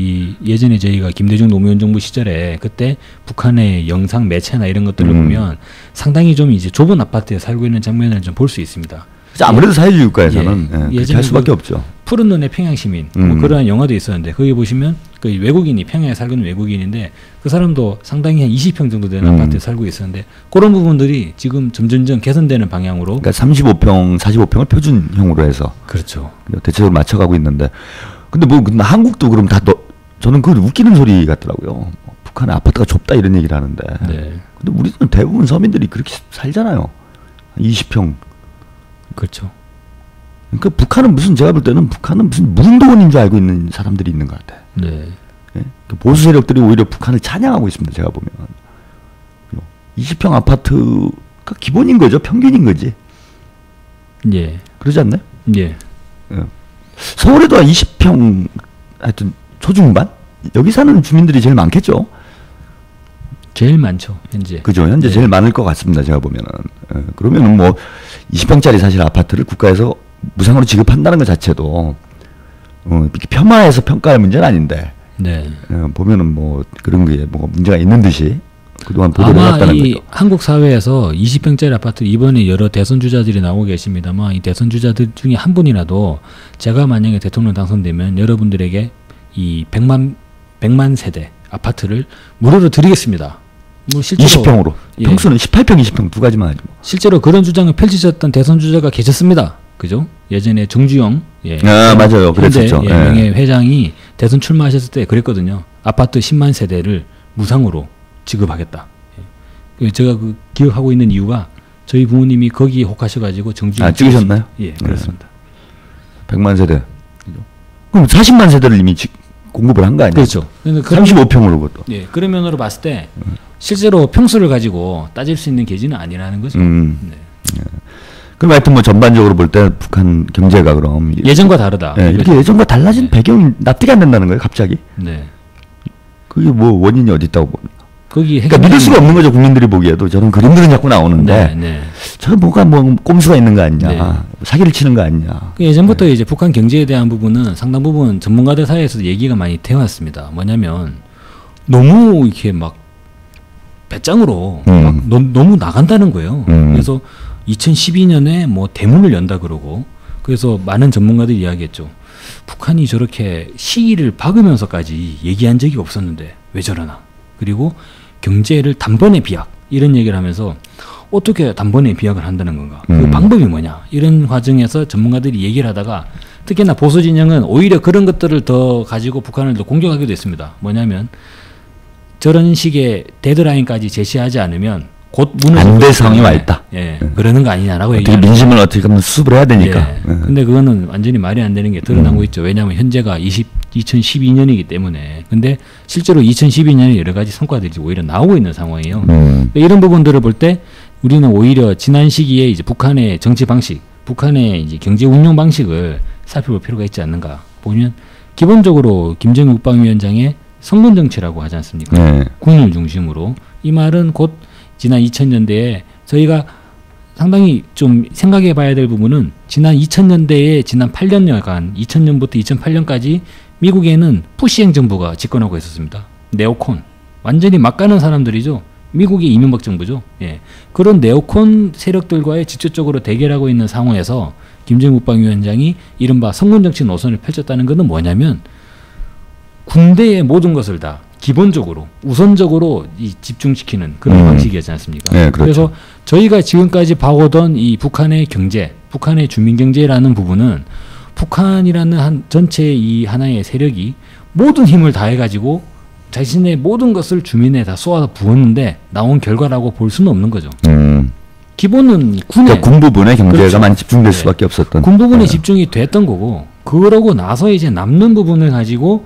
예전에 저희가 김대중 노무현 정부 시절에 그때 북한의 영상 매체나 이런 것들을 보면 상당히 좀 이제 좁은 아파트에 살고 있는 장면을 좀 볼 수 있습니다. 아무래도 사회주의 국가에서는 그렇게 할 수밖에 없죠. 푸른 눈의 평양 시민 뭐 그러한 영화도 있었는데 거기 보시면 그 외국인이 평양에 살고 있는 외국인인데 그 사람도 상당히 한 20평 정도 되는 아파트에 살고 있었는데 그런 부분들이 지금 점점점 개선되는 방향으로 그러니까 35평, 45평을 표준형으로 해서 그렇죠. 대체적으로 맞춰가고 있는데 근데 뭐 한국도 그럼 저는 그거 웃기는 소리 같더라고요. 북한의 아파트가 좁다 이런 얘기를 하는데 네. 근데 우리는 대부분 서민들이 그렇게 살잖아요. 20평. 그렇죠. 그러니까 북한은 제가 볼 때는 북한은 무슨 무인도원인 줄 알고 있는 사람들이 있는 것 같아. 네. 예? 보수 세력들이 오히려 북한을 찬양하고 있습니다. 제가 보면 20평 아파트가 기본인 거죠. 평균인 거지. 예. 그러지 않나요? 예. 서울에도 한 20평 하여튼 초중반 여기 사는 주민들이 제일 많겠죠. 제일 많죠 현재. 그죠. 현재 제일 많을 것 같습니다. 제가 보면은. 그러면은 뭐 20평짜리 사실 아파트를 국가에서 무상으로 지급한다는 것 자체도 이렇게 폄하해서 평가할 문제는 아닌데. 네. 보면은 뭐 그런 게 뭐가 문제가 있는 듯이 그동안 보도를 아마 해왔다는 이 거죠. 한국 사회에서 20평짜리 아파트 이번에 여러 대선 주자들이 나오고 계십니다만 이 대선 주자들 중에 한 분이라도 제가 만약에 대통령 당선되면 여러분들에게 이 100만 세대 아파트를 무료로 드리겠습니다. 뭐 실제로 20평으로. 예. 평수는 18평, 20평 두 가지만 하지 뭐. 실제로 그런 주장을 펼치셨던 대선 주자가 계셨습니다. 그죠? 예전에 정주영 맞아요. 현재 그랬었죠. 명예 회장이 대선 출마하셨을 때 그랬거든요. 아파트 10만 세대를 무상으로 지급하겠다. 제가 그 기억하고 있는 이유가 저희 부모님이 거기에 혹하셔가지고 정주영 찍으셨나요? 예, 그렇습니다. 100만 세대. 그럼 40만 세대를 이미 공급을 한 거 아니에요? 그렇죠. 35평으로 그것도. 예, 그런 면으로 봤을 때 실제로 평수를 가지고 따질 수 있는 계지는 아니라는 거죠. 네. 그럼 하여튼 뭐 전반적으로 볼 때 북한 경제가 그럼 예전과 다르다. 이렇게 예전과 달라진 배경이 납득이 안 된다는 거예요, 갑자기. 네. 그게 뭐 원인이 어디 있다고 봅니까? 거기 그러니까 믿을 수가 없는 거죠, 국민들이 보기에도. 저런 그림들은 자꾸 나오는데 저는 뭐가 뭐 꼼수가 있는 거 아니냐, 사기를 치는 거 아니냐. 예전부터 이제 북한 경제에 대한 부분은 상당 부분 전문가들 사이에서 얘기가 많이 되어 왔습니다. 뭐냐면 너무 이렇게 막 배짱으로 막 너무 나간다는 거예요. 그래서 2012년에 뭐 대문을 연다 그러고 그래서 많은 전문가들이 이야기했죠. 북한이 저렇게 시기를 박으면서까지 얘기한 적이 없었는데 왜 저러나. 그리고 경제를 단번에 비약 이런 얘기를 하면서 어떻게 단번에 비약을 한다는 건가. 그 방법이 뭐냐. 이런 과정에서 전문가들이 얘기를 하다가 특히나 보수 진영은 오히려 그런 것들을 더 가지고 북한을 더 공격하기도 했습니다. 뭐냐면 저런 식의 데드라인까지 제시하지 않으면 곧 무너질 안 될 거기 상황이 와 때문에, 있다. 예, 그러는 거 아니냐라고 어떻게 얘기하는 민심을 어떻게 하면 수습을 해야 되니까. 예. 근데 그거는 완전히 말이 안 되는 게 드러나고 있죠. 왜냐하면 현재가 2012년이기 때문에. 근데 실제로 2012년에 여러 가지 성과들이 오히려 나오고 있는 상황이에요. 이런 부분들을 볼 때 우리는 오히려 지난 시기에 이제 북한의 정치 방식, 북한의 이제 경제 운영 방식을 살펴볼 필요가 있지 않는가. 보면 기본적으로 김정일 국방위원장의 성군 정치라고 하지 않습니까? 네. 군을 중심으로. 이 말은 곧 지난 2000년대에 저희가 상당히 좀 생각해 봐야 될 부분은 지난 2000년대에 지난 8년여간 2000년부터 2008년까지 미국에는 푸시 행정부가 집권하고 있었습니다. 네오콘. 완전히 막 가는 사람들이죠. 미국의 이명박 정부죠. 예. 그런 네오콘 세력들과의 직접적으로 대결하고 있는 상황에서 김정일 국방위원장이 이른바 성군정치 노선을 펼쳤다는 것은 뭐냐면 군대의 모든 것을 다 기본적으로 우선적으로 이 집중시키는 그런 방식이었지 않습니까? 네, 그렇죠. 그래서 저희가 지금까지 봐오던 이 북한의 경제, 북한의 주민 경제라는 부분은 북한이라는 한 전체의 이 하나의 세력이 모든 힘을 다해가지고 자신의 모든 것을 주민에 다 쏘아서 부었는데 나온 결과라고 볼 수는 없는 거죠. 기본은 군에 그러니까 군 부분에 경제가 그렇죠. 많이 집중될 네. 수밖에 없었던. 군 부분에 네. 집중이 됐던 거고 그러고 나서 이제 남는 부분을 가지고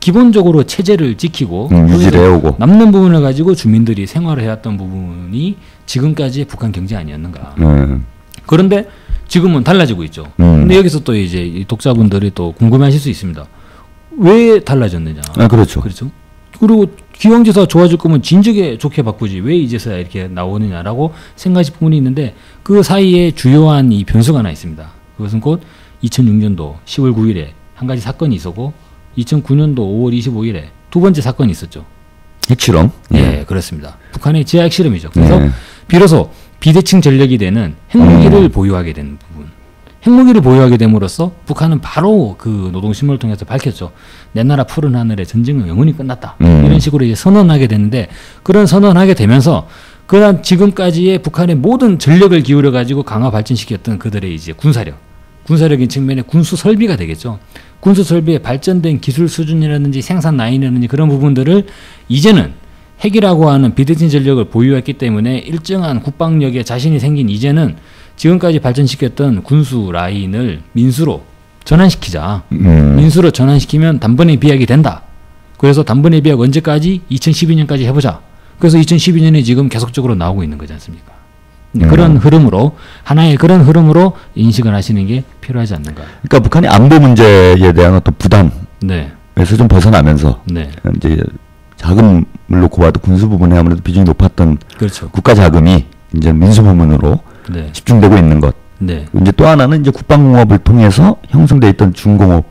기본적으로 체제를 지키고 유지를 거기서 해오고. 남는 부분을 가지고 주민들이 생활을 해왔던 부분이 지금까지의 북한 경제 아니었는가. 그런데 지금은 달라지고 있죠. 근데 여기서 또 이제 이 독자분들이 또 궁금해하실 수 있습니다. 왜 달라졌느냐. 아, 그렇죠. 그렇죠. 그리고 기왕지사 좋아질 거면 진즉에 좋게 바꾸지 왜 이제서야 이렇게 나오느냐라고 생각하실 부분이 있는데 그 사이에 주요한 이 변수가 하나 있습니다. 그것은 곧 2006년도 10월 9일에 한 가지 사건이 있었고 2009년도 5월 25일에 두 번째 사건이 있었죠. 핵실험. 예, 그렇습니다. 북한의 지하 핵실험이죠. 그래서 네. 비로소 비대칭 전력이 되는 핵무기를 보유하게 된 부분. 핵무기를 보유하게 됨으로써 북한은 바로 그 노동신문을 통해서 밝혔죠. 내 나라 푸른 하늘의 전쟁은 영원히 끝났다. 이런 식으로 이제 선언하게 됐는데 그런 선언하게 되면서 그런 지금까지의 북한의 모든 전력을 기울여 가지고 강화 발전시켰던 그들의 이제 군사력인 측면의 군수 설비가 되겠죠. 군수 설비의 발전된 기술 수준이라든지 생산 라인이라든지 그런 부분들을 이제는 핵이라고 하는 비대칭 전력을 보유했기 때문에 일정한 국방력에 자신이 생긴 이제는 지금까지 발전시켰던 군수 라인을 민수로 전환시키자. 민수로 전환시키면 단번에 비약이 된다. 그래서 단번에 비약 언제까지? 2012년까지 해보자. 그래서 2012년에 지금 계속적으로 나오고 있는 거지 않습니까? 그런 흐름으로 하나의 그런 흐름으로 인식을 하시는 게 필요하지 않는가. 그러니까 북한이 안보 문제에 대한 어떤 부담에서 네, 좀 벗어나면서 네, 이제 자금을 놓고 봐도 군수 부분에 아무래도 비중이 높았던 그렇죠. 국가 자금이 이제 민수 부문으로 네, 집중되고 있는 것. 네. 이제 또 하나는 이제 국방공업을 통해서 형성돼 있던 중공업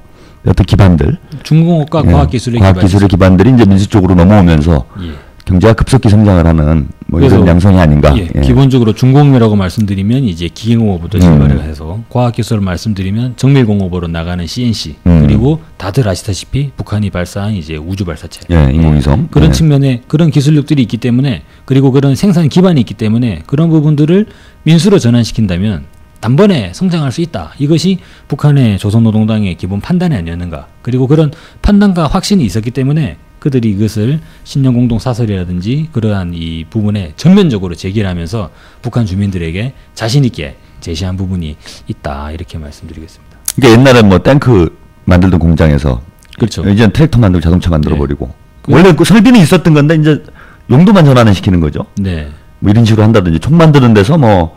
어떤 기반들, 중공업과 과학기술의 과학기술의 기반들이 이제 민수 쪽으로 넘어오면서 예. 경제가 급속히 성장을 하는 뭐 이런 그래서 양상이 아닌가. 예, 예. 기본적으로 중공업이라고 말씀드리면 이제 기계공업부터 출발을 해서 과학기술을 말씀드리면 정밀공업으로 나가는 CNC 그리고 다들 아시다시피 북한이 발사한 이제 우주 발사체 예, 인공위성. 그런 예. 측면에 그런 기술력들이 있기 때문에 그리고 그런 생산 기반이 있기 때문에 그런 부분들을 민수로 전환시킨다면 단번에 성장할 수 있다. 이것이 북한의 조선노동당의 기본 판단이 아니었는가. 그리고 그런 판단과 확신이 있었기 때문에 그들이 이것을 신년공동사설이라든지 그러한 이 부분에 전면적으로 제기를 하면서 북한 주민들에게 자신 있게 제시한 부분이 있다. 이렇게 말씀드리겠습니다. 그러니까 옛날에 뭐 탱크 만들던 공장에서 그렇죠. 이제는 트랙터 만들고 자동차 만들어 버리고 원래 그 설비는 있었던 건데 이제 용도만 전환을 시키는 거죠. 네. 뭐 이런 식으로 한다든지 총 만드는 데서 뭐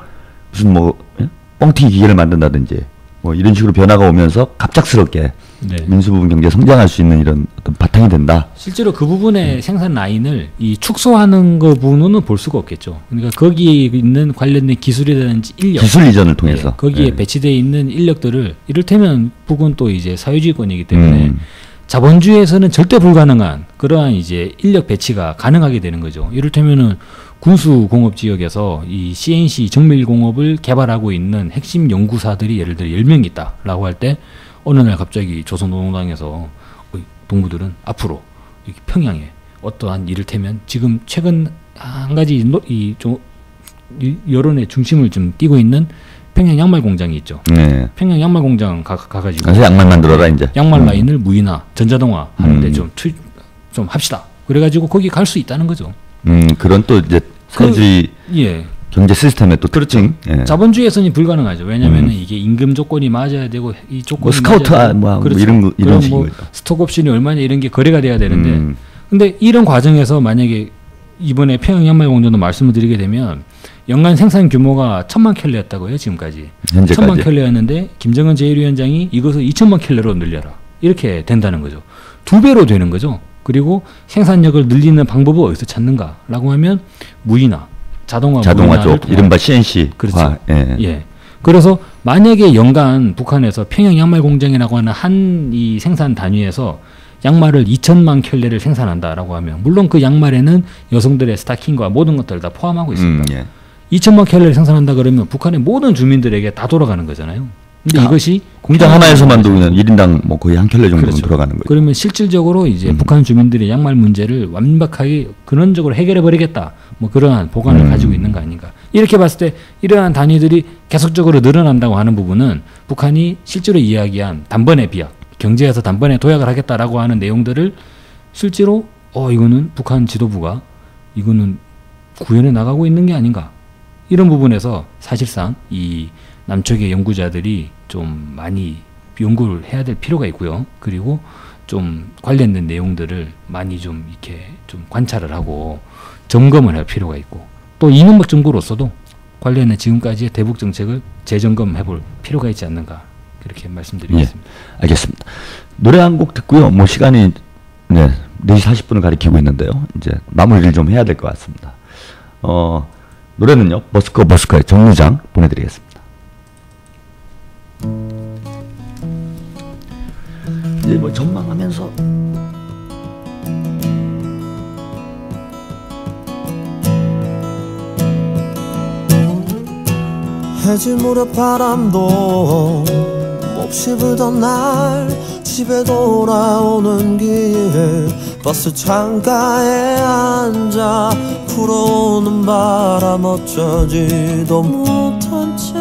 무슨 뭐 뻥튀기 기계를 만든다든지 뭐 이런 식으로 변화가 오면서 갑작스럽게 네. 민수 부분 경제 성장할 수 있는 이런 어떤 바탕이 된다. 실제로 그 부분의 생산 라인을 이 축소하는 그 부분은 볼 수가 없겠죠. 그러니까 거기에 있는 관련된 기술이라든지 인력, 기술 이전을 통해서. 예, 거기에 예. 배치되어 있는 인력들을 이를테면 북은 또 이제 사회주의권이기 때문에 자본주의에서는 절대 불가능한 그러한 이제 인력 배치가 가능하게 되는 거죠. 이를테면은 군수 공업 지역에서 이 CNC 정밀 공업을 개발하고 있는 핵심 연구사들이 예를 들어 10명 있다라고 할 때 어느 날 갑자기 조선노동당에서 동무들은 앞으로 평양에 어떠한 이를테면 지금 최근 한 가지 여론의 중심을 좀 띄고 있는 평양 양말 공장이 있죠. 네. 평양 양말 공장 가가지고 그래서 양말 만들어라 이제. 양말 라인을 무인화, 전자동화 하는데 좀 합시다. 그래가지고 거기 갈 수 있다는 거죠. 그런 또 이제 사회주의 예. 경제 시스템의 또 특징. 예. 자본주의에서는 불가능하죠. 왜냐하면 이게 임금 조건이 맞아야 되고 이 조건이 뭐 스카우트 맞아야 되고. 뭐 그렇죠. 이런 그럼 식인 뭐 거죠. 스톡 옵션이 얼마냐 이런 게 거래가 돼야 되는데 근데 이런 과정에서 만약에 이번에 평양 양말 공장도 말씀을 드리게 되면 연간 생산 규모가 1,000만 켈레였다고 해요. 지금까지. 현재까지. 1,000만 켈레였는데 김정은 제1위원장이 이것을 2,000만 켈레로 늘려라. 이렇게 된다는 거죠. 2배로 되는 거죠. 그리고 생산력을 늘리는 방법을 어디서 찾는가라고 하면 무인화, 자동화 쪽 이른바 CNC. 그렇죠. 예. 예. 그래서 만약에 연간 북한에서 평양 양말 공장이라고 하는 한 이 생산 단위에서 양말을 2,000만 켤레를 생산한다라고 하면 물론 그 양말에는 여성들의 스타킹과 모든 것들을 다 포함하고 있습니다. 예. 2,000만 켤레를 생산한다 그러면 북한의 모든 주민들에게 다 돌아가는 거잖아요. 근데 이것이 공장 하나에서만도 그냥 1인당 뭐 거의 한 켤레 정도는 그렇죠. 들어가는 거예요. 그러면 실질적으로 이제 북한 주민들의 양말 문제를 완벽하게 근원적으로 해결해 버리겠다. 뭐 그러한 보관을 가지고 있는 거 아닌가. 이렇게 봤을 때 이러한 단위들이 계속적으로 늘어난다고 하는 부분은 북한이 실제로 이야기한 단번에 비약, 경제에서 단번에 도약을 하겠다라고 하는 내용들을 실제로 이거는 북한 지도부가 이거는 구현해 나가고 있는 게 아닌가. 이런 부분에서 사실상 이 남쪽의 연구자들이 좀 많이 연구를 해야 될 필요가 있고요. 그리고 좀 관련된 내용들을 많이 좀 이렇게 좀 관찰을 하고 점검을 할 필요가 있고 또 이명박 정부로서도 관련된 지금까지의 대북 정책을 재점검해 볼 필요가 있지 않는가 그렇게 말씀드리겠습니다. 예, 알겠습니다. 노래 한 곡 듣고요. 뭐 시간이 4시 40분을 가리키고 있는데요. 이제 마무리를 좀 해야 될 것 같습니다. 노래는요. 버스커의 정류장 보내드리겠습니다. 이제 뭐 전망하면서 해질 무렵 바람도 몹시 불던 날 집에 돌아오는 길 버스 창가에 앉아 불어오는 바람 어쩌지도 못한 채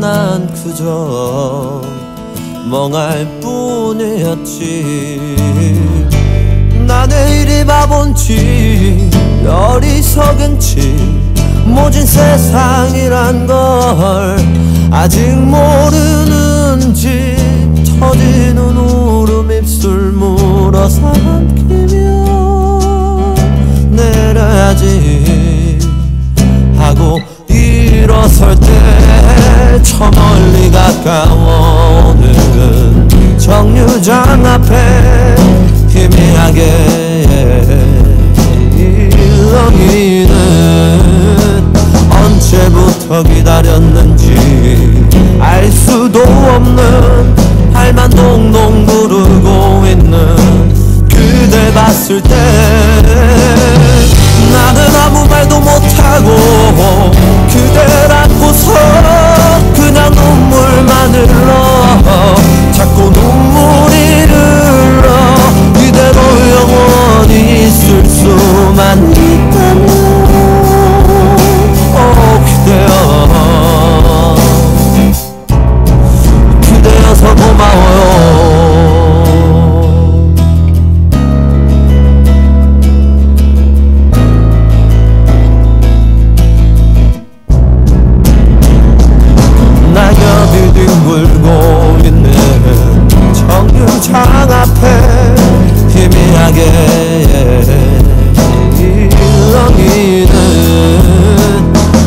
난 그저 멍할 뿐이었지. 나는 이리 바본지 어리석은지 모진 세상이란 걸 아직 모르는지 터지는 울음 입술 물어 삼키며 내려야지 하고 일어설 때 저 멀리 가까워오는 정류장 앞에 희미하게 일렁이는 언제부터 기다렸는지 알 수도 없는 발만 동동 구르고 있는 그댈 봤을 때 나는 아무 말도 못하고 그댈 안고서 그냥 눈물만 흘러 자꾸 눈물이 흘러 이대로 영원히 있을 수만 있다면 그대여서 고마워요. 낙엽이 뒹굴고 있는 정류장 앞에 희미하게 일렁이는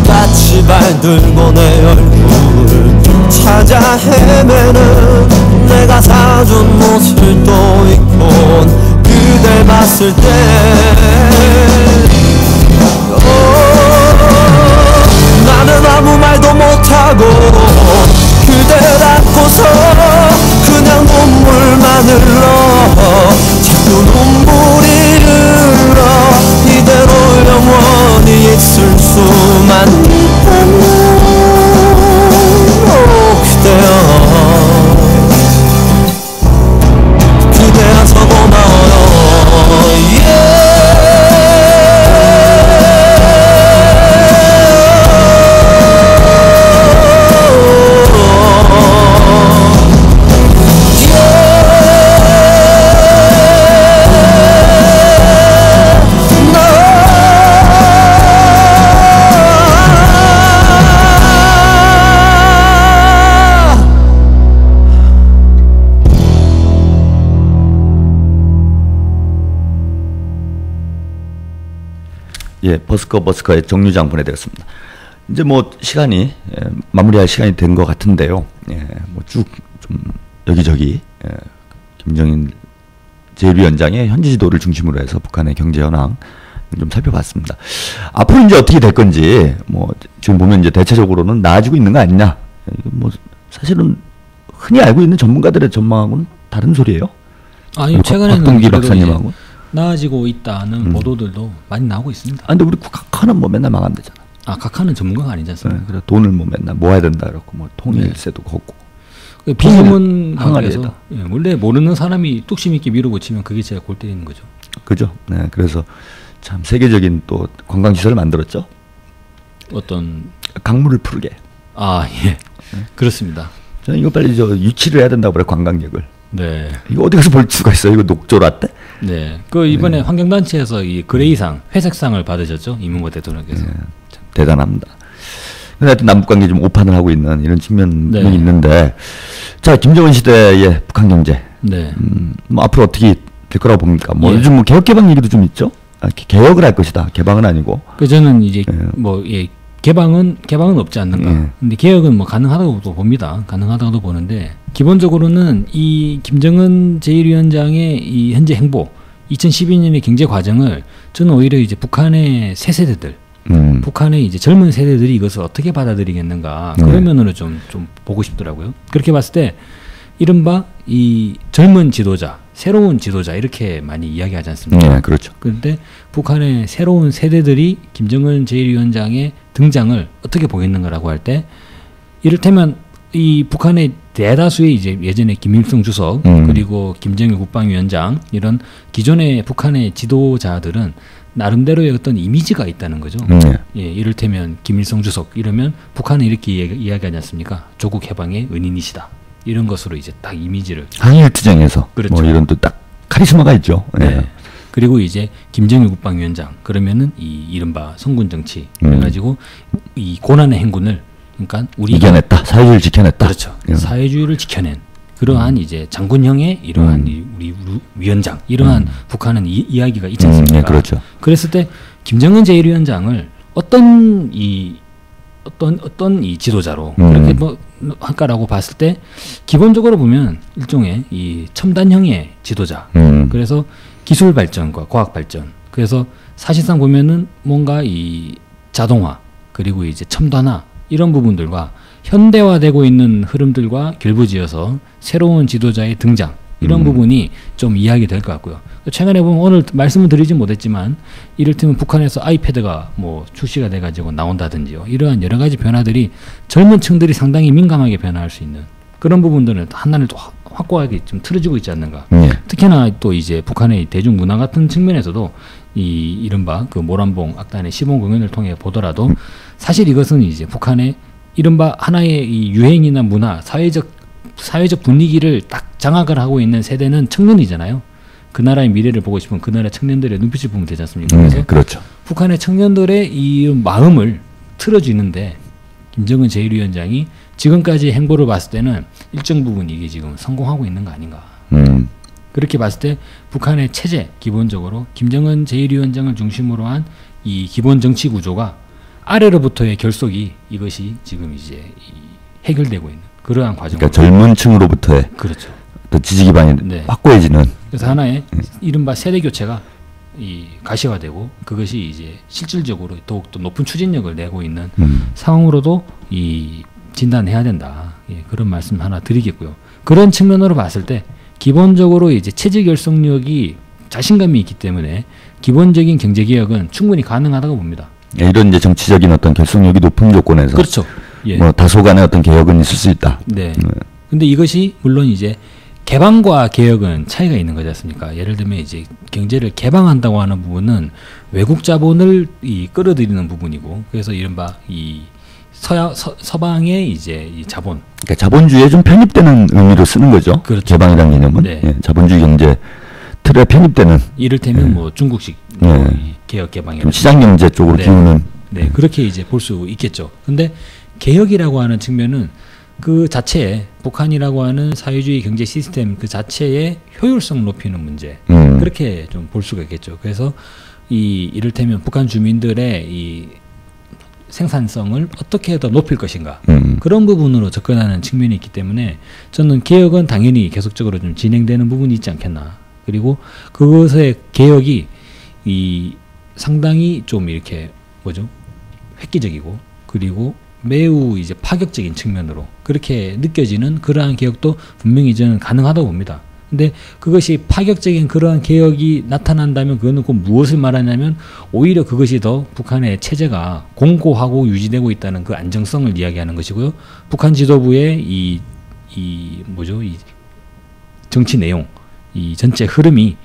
까치발 들고 내 얼굴 찾아 헤매는 내가 사준 모습도 있곤 그댈 봤을 때 나는 아무 말도 못하고 그댈 안고서 그냥 눈물만 흘러 자꾸 눈물이 흘러 이대로 영원히 있을 수만 있다면 그대여 그대여서 고마워요. 예, 버스커의 정류장 보내드렸습니다. 이제 뭐 시간이 마무리할 시간이 된 것 같은데요. 예, 뭐 쭉 좀 여기저기 김정인 제1위원장의 현지 지도를 중심으로 해서 북한의 경제 현황 좀 살펴봤습니다. 앞으로 이제 어떻게 될 건지 뭐 지금 보면 이제 대체적으로는 나아지고 있는 거 아니냐. 이건 뭐 사실은 흔히 알고 있는 전문가들의 전망하고는 다른 소리예요. 아니 최근에는 박동기 그래도 박사님하고. 이제 나아지고 있다는 보도들도 많이 나오고 있습니다. 아 근데 우리 각하는 뭐 맨날 망한대잖아. 아 각하는 전문가가 아니지 않습니까? 그래 돈을 뭐 맨날 모아야 된다 그렇고 뭐 통일세도 걷고. 그 비문학에서 항아리에다. 원래 모르는 사람이 뚝심 있게 밀어붙이면 그게 제가 골 때리는 거죠. 그죠? 네, 그래서 참 세계적인 또 관광 시설을 만들었죠. 어떤 강물을 풀게. 아 예, 그렇습니다. 저는 이거 빨리 저 유치를 해야 된다고 그래 관광객을. 네, 이거 어디 가서 볼 수가 있어요? 이거 녹조라떼? 네. 그 이번에 환경단체에서 이 그레이상, 회색상을 받으셨죠 이명박 대통령께서. 참 대단합니다. 근데 하여튼 남북관계 좀 오판을 하고 있는 이런 측면이 네. 있는데, 자 김정은 시대의 북한 경제, 네. 뭐 앞으로 어떻게 될 거라고 봅니까? 뭐 예. 요즘 뭐 개혁 개방 얘기도 좀 있죠. 개혁을 할 것이다. 개방은 아니고. 그 저는 이제 예. 뭐 예, 개방은 없지 않는가. 예. 근데 개혁은 뭐 가능하다고도 봅니다. 가능하다고도 보는데 기본적으로는 이 김정은 제1위원장의 이 현재 행보, 2012년의 경제 과정을 저는 오히려 이제 북한의 새 세대들, 북한의 이제 젊은 세대들이 이것을 어떻게 받아들이겠는가 그런 면으로 좀 보고 싶더라고요. 그렇게 봤을 때 이른바 이 젊은 지도자, 새로운 지도자 이렇게 많이 이야기하지 않습니까? 네, 그렇죠. 그런데 북한의 새로운 세대들이 김정은 제1위원장의 등장을 어떻게 보겠는가라고 할 때 이를테면 이 북한의 대다수의 이제 예전에 김일성 주석 그리고 김정일 국방위원장 이런 기존의 북한의 지도자들은 나름대로의 어떤 이미지가 있다는 거죠. 예, 이를테면 김일성 주석 이러면 북한은 이렇게 이야기하지 않습니까? 조국 해방의 은인이시다. 이런 것으로 이제 딱 이미지를 항일 투쟁에서 그렇죠. 뭐 이런 또 딱 카리스마가 있죠. 네. 예. 그리고 이제 김정일 국방위원장 그러면은 이 이른바 성군 정치 그래가지고 이 고난의 행군을 그러니까 우리가 이겨냈다. 사회주의를 지켜냈다. 그렇죠. 예. 사회주의를 지켜낸 그러한 이제 장군형의 이러한 우리 위원장 이러한 북한은 이야기가 있지 않습니까? 네, 그렇죠. 그랬을 때 김정은 제1위원장을 어떤 이 지도자로 그렇게 뭐 할까라고 봤을 때 기본적으로 보면 일종의 이 첨단형의 지도자. 그래서 기술 발전과 과학 발전. 그래서 사실상 보면은 뭔가 이 자동화 그리고 이제 첨단화 이런 부분들과 현대화되고 있는 흐름들과 결부지어서 새로운 지도자의 등장 이런 부분이 좀 이야기 될 것 같고요. 최근에 보면 오늘 말씀을 드리진 못했지만 이를테면 북한에서 아이패드가 뭐 출시가 돼가지고 나온다든지요. 이러한 여러 가지 변화들이 젊은 층들이 상당히 민감하게 변화할 수 있는 그런 부분들은 하나를 또 확고하게 좀 틀어지고 있지 않는가. 특히나 또 이제 북한의 대중문화 같은 측면에서도 이 이른바 그 모란봉 악단의 시범 공연을 통해 보더라도 사실 이것은 이제 북한의 이른바 하나의 이 유행이나 문화, 사회적 분위기를 딱 장악을 하고 있는 세대는 청년이잖아요. 그 나라의 미래를 보고 싶으면 그 나라 청년들의 눈빛을 보면 되지 않습니까? 그래서 그렇죠. 북한의 청년들의 이 마음을 틀어주는데 김정은 제1위원장이 지금까지 행보를 봤을 때는 일정 부분 이게 지금 성공하고 있는 거 아닌가. 그렇게 봤을 때 북한의 체제 기본적으로 김정은 제1위원장을 중심으로 한 이 기본 정치 구조가 아래로부터의 결속이 이것이 지금 이제 해결되고 있는 그러한 과정. 그러니까 젊은 층으로부터의 그렇죠. 또 지지 기반이 네. 확고해지는. 그래서 하나의 이른바 세대 교체가 이 가시화되고 그것이 이제 실질적으로 더욱더 높은 추진력을 내고 있는 상황으로도 이 진단해야 된다. 예, 그런 말씀 하나 드리겠고요. 그런 측면으로 봤을 때 기본적으로 이제 체제 결속력이 자신감이 있기 때문에 기본적인 경제 개혁은 충분히 가능하다고 봅니다. 이런 이제 정치적인 어떤 결속력이 높은 조건에서 그렇죠. 예. 뭐 다소간의 어떤 개혁은 있을 수 있다. 네. 근데 이것이 물론 이제 개방과 개혁은 차이가 있는 거지 않습니까? 예를 들면 이제 경제를 개방한다고 하는 부분은 외국 자본을 끌어들이는 부분이고, 그래서 이른바 이 서방의 이제 이 자본. 그러니까 자본주의에 좀 편입되는 의미로 쓰는 거죠. 그렇죠. 개방이라는 개념은 네. 예, 자본주의 경제 틀에 편입되는. 이를테면 뭐 중국식 이 개혁 개방이 좀 시장 경제 쪽으로 기우는. 네, 그렇게 이제 볼 수 있겠죠. 근데 개혁이라고 하는 측면은 그 자체에 북한이라고 하는 사회주의 경제 시스템 그 자체의 효율성 높이는 문제 그렇게 좀 볼 수가 있겠죠. 그래서 이 이를테면 북한 주민들의 이 생산성을 어떻게 더 높일 것인가 그런 부분으로 접근하는 측면이 있기 때문에 저는 개혁은 당연히 계속적으로 좀 진행되는 부분이 있지 않겠나. 그리고 그것의 개혁이 이 상당히 좀 이렇게 뭐죠? 획기적이고 그리고 매우 이제 파격적인 측면으로 그렇게 느껴지는 그러한 개혁도 분명히 저는 가능하다고 봅니다. 근데 그것이 파격적인 그러한 개혁이 나타난다면 그거는 꼭 무엇을 말하냐면 오히려 그것이 더 북한의 체제가 공고하고 유지되고 있다는 그 안정성을 이야기하는 것이고요. 북한 지도부의 이 뭐죠? 이 정치 내용, 이 전체 흐름이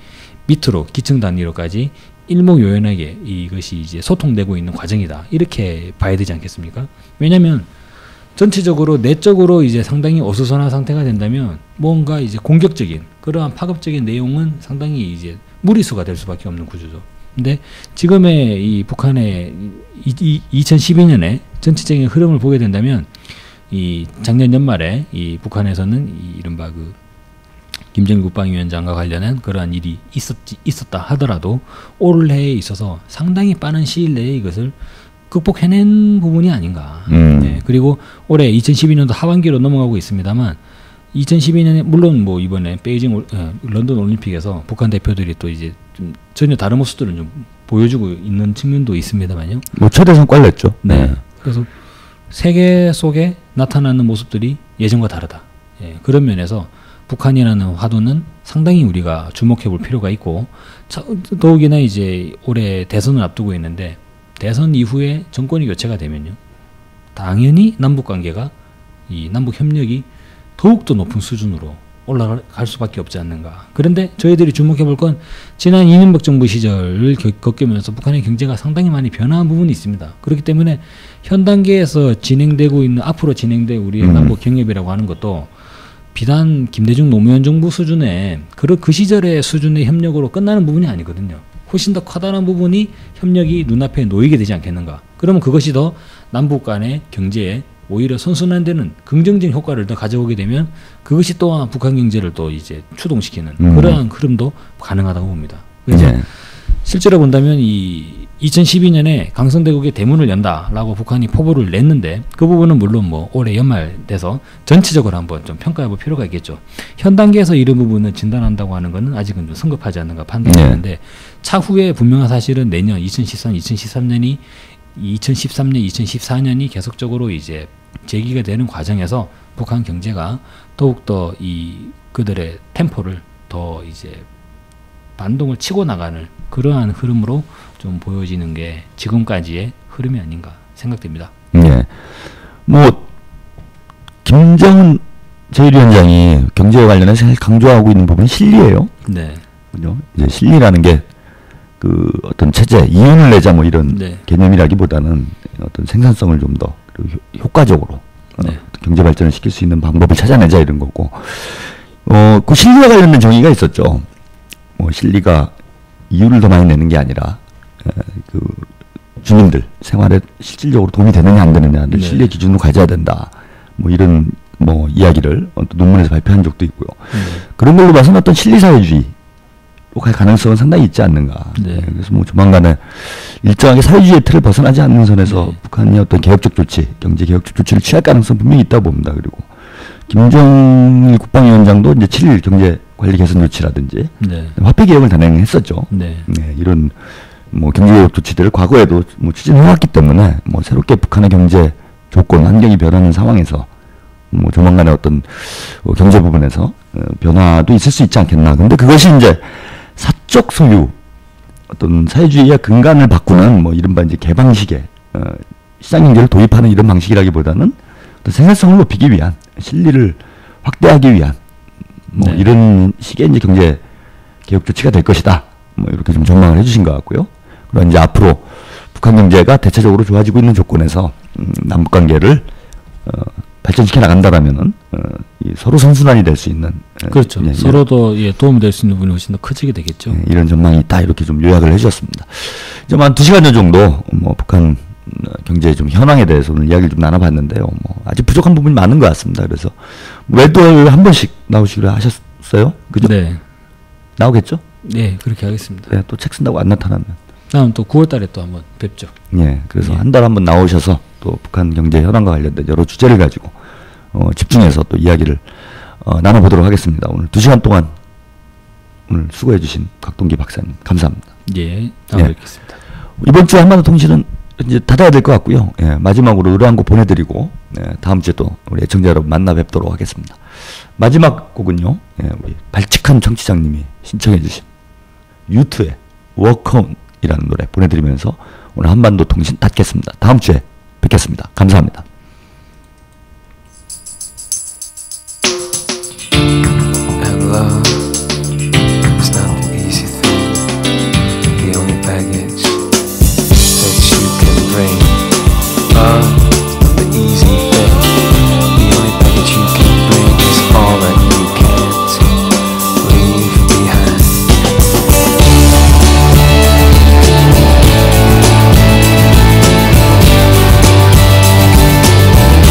밑으로 기층 단위로까지 일목요연하게 이것이 이제 소통되고 있는 과정이다. 이렇게 봐야 되지 않겠습니까? 왜냐하면 전체적으로 내적으로 이제 상당히 어수선한 상태가 된다면 뭔가 이제 공격적인 그러한 파급적인 내용은 상당히 이제 무리수가 될 수밖에 없는 구조죠. 근데 지금의 이 북한의 2012년에 전체적인 흐름을 보게 된다면 이 작년 연말에 이 북한에서는 이 이른바 그 김정일 국방위원장과 관련한 그러한 일이 있었다 하더라도 올해에 있어서 상당히 빠른 시일 내에 이것을 극복해낸 부분이 아닌가. 네. 그리고 올해 2012년도 하반기로 넘어가고 있습니다만 2012년에 물론 뭐 이번에 베이징 런던 올림픽에서 북한 대표들이 또 이제 좀 전혀 다른 모습들을 좀 보여주고 있는 측면도 있습니다만요. 뭐 최대 성과를 냈죠. 네. 그래서 세계 속에 나타나는 모습들이 예전과 다르다. 예. 그런 면에서 북한이라는 화두는 상당히 우리가 주목해 볼 필요가 있고 더욱이나 이제 올해 대선을 앞두고 있는데 대선 이후에 정권이 교체가 되면요. 당연히 남북 관계가 이 남북 협력이 더욱더 높은 수준으로 올라갈 수밖에 없지 않는가. 그런데 저희들이 주목해 볼 건 지난 이명박 정부 시절을 겪으면서 북한의 경제가 상당히 많이 변화한 부분이 있습니다. 그렇기 때문에 현 단계에서 진행되고 있는 앞으로 진행될 우리의 남북 경협이라고 하는 것도 비단 김대중 노무현 정부 수준의 그 시절의 수준의 협력으로 끝나는 부분이 아니거든요. 훨씬 더 커다란 부분이 협력이 눈앞에 놓이게 되지 않겠는가. 그러면 그것이 더 남북 간의 경제에 오히려 선순환되는 긍정적인 효과를 더 가져오게 되면 그것이 또한 북한 경제를 또 이제 추동시키는 그러한 흐름도 가능하다고 봅니다. 그래서 실제로 본다면 이 2012년에 강성대국의 대문을 연다라고 북한이 포부를 냈는데 그 부분은 물론 뭐 올해 연말 돼서 전체적으로 한번 좀 평가해 볼 필요가 있겠죠. 현 단계에서 이런 부분을 진단한다고 하는 것은 아직은 좀 성급하지 않는가 판단하는데 차후에 분명한 사실은 내년 2013, 2013년이 2013년, 2014년이 계속적으로 이제 제기가 되는 과정에서 북한 경제가 더욱더 이 그들의 템포를 더 이제 반동을 치고 나가는 그러한 흐름으로 좀 보여지는 게 지금까지의 흐름이 아닌가 생각됩니다. 네. 뭐 김정은 제1위원장이 경제에 관련해서 제일 강조하고 있는 부분이 실리예요. 네. 그죠? 이제 실리라는 게 그 어떤 체제 이윤을 내자 뭐 이런 네. 개념이라기보다는 어떤 생산성을 좀 더 효과적으로 네. 경제 발전을 시킬 수 있는 방법을 찾아내자 이런 거고. 그 실리와 관련된 정의가 있었죠. 뭐 실리가 이윤을 더 많이 내는 게 아니라 그 주민들 생활에 실질적으로 도움이 되느냐 안 되느냐를 네. 실리의 기준으로 가져야 된다. 뭐 이런 뭐 이야기를 어떤 논문에서 발표한 적도 있고요. 그런 걸로 봐서는 어떤 실리 사회주의로 갈 가능성은 상당히 있지 않는가. 네. 그래서 뭐 조만간에 일정하게 사회주의의 틀을 벗어나지 않는 선에서 네. 북한이 어떤 개혁적 조치, 경제 개혁적 조치를 취할 가능성 분명히 있다고 봅니다. 그리고 김정일 국방위원장도 이제 7일 경제 관리 개선 조치라든지 네. 화폐 개혁을 단행했었죠. 네. 네, 이런 뭐 경제 개혁 조치들을 과거에도 뭐 추진해왔기 때문에 뭐 새롭게 북한의 경제 조건, 환경이 변하는 상황에서 뭐 조만간에 어떤 경제 부분에서 변화도 있을 수 있지 않겠나. 근데 그것이 이제 사적 소유, 어떤 사회주의의 근간을 바꾸는 뭐 이른바 이제 개방식의 시장 경제를 도입하는 이런 방식이라기보다는 어떤 생산성을 높이기 위한, 실리를 확대하기 위한 뭐 네. 이런 식의 이제 경제 개혁 조치가 될 것이다. 뭐 이렇게 좀 전망을 해주신 것 같고요. 그리고 이제 앞으로 북한 경제가 대체적으로 좋아지고 있는 조건에서 남북 관계를 발전시켜 나간다라면은 서로 선순환이 될 수 있는 그렇죠. 예, 서로도 예, 도움이 될 수 있는 부분이 훨씬 더 커지게 되겠죠. 이런 전망이 있다 이렇게 좀 요약을 해주셨습니다. 이제 한 2시간 전 정도 뭐 북한 경제의 좀 현황에 대해서 오늘 이야기를 좀 나눠봤는데요. 뭐 아직 부족한 부분이 많은 것 같습니다. 그래서 매달 한 번씩 나오시기로 하셨어요? 그죠? 네. 나오겠죠? 네, 그렇게 하겠습니다. 네, 또 책 쓴다고 안 나타나면 다음 또 9월달에 또 한번 뵙죠. 예, 그래서 예. 한 달 한번 나오셔서 또 북한 경제 현안과 관련된 여러 주제를 가지고 집중해서 또 이야기를 나눠보도록 하겠습니다. 오늘 2시간 동안 오늘 수고해주신 각동기 박사님 감사합니다. 예, 다음에 예. 뵙겠습니다. 이번 주에 한반도 통신은 이제 닫아야 될 것 같고요. 예, 마지막으로 노래 한 곡 보내드리고 다음 주에 또 우리 애청자 여러분 만나 뵙도록 하겠습니다. 마지막 곡은요. 우리 발칙한 청취자님이 신청해주신 U2의 Walk On이라는 노래 보내드리면서 오늘 한반도 통신 닫겠습니다. 다음 주에 뵙겠습니다. 감사합니다.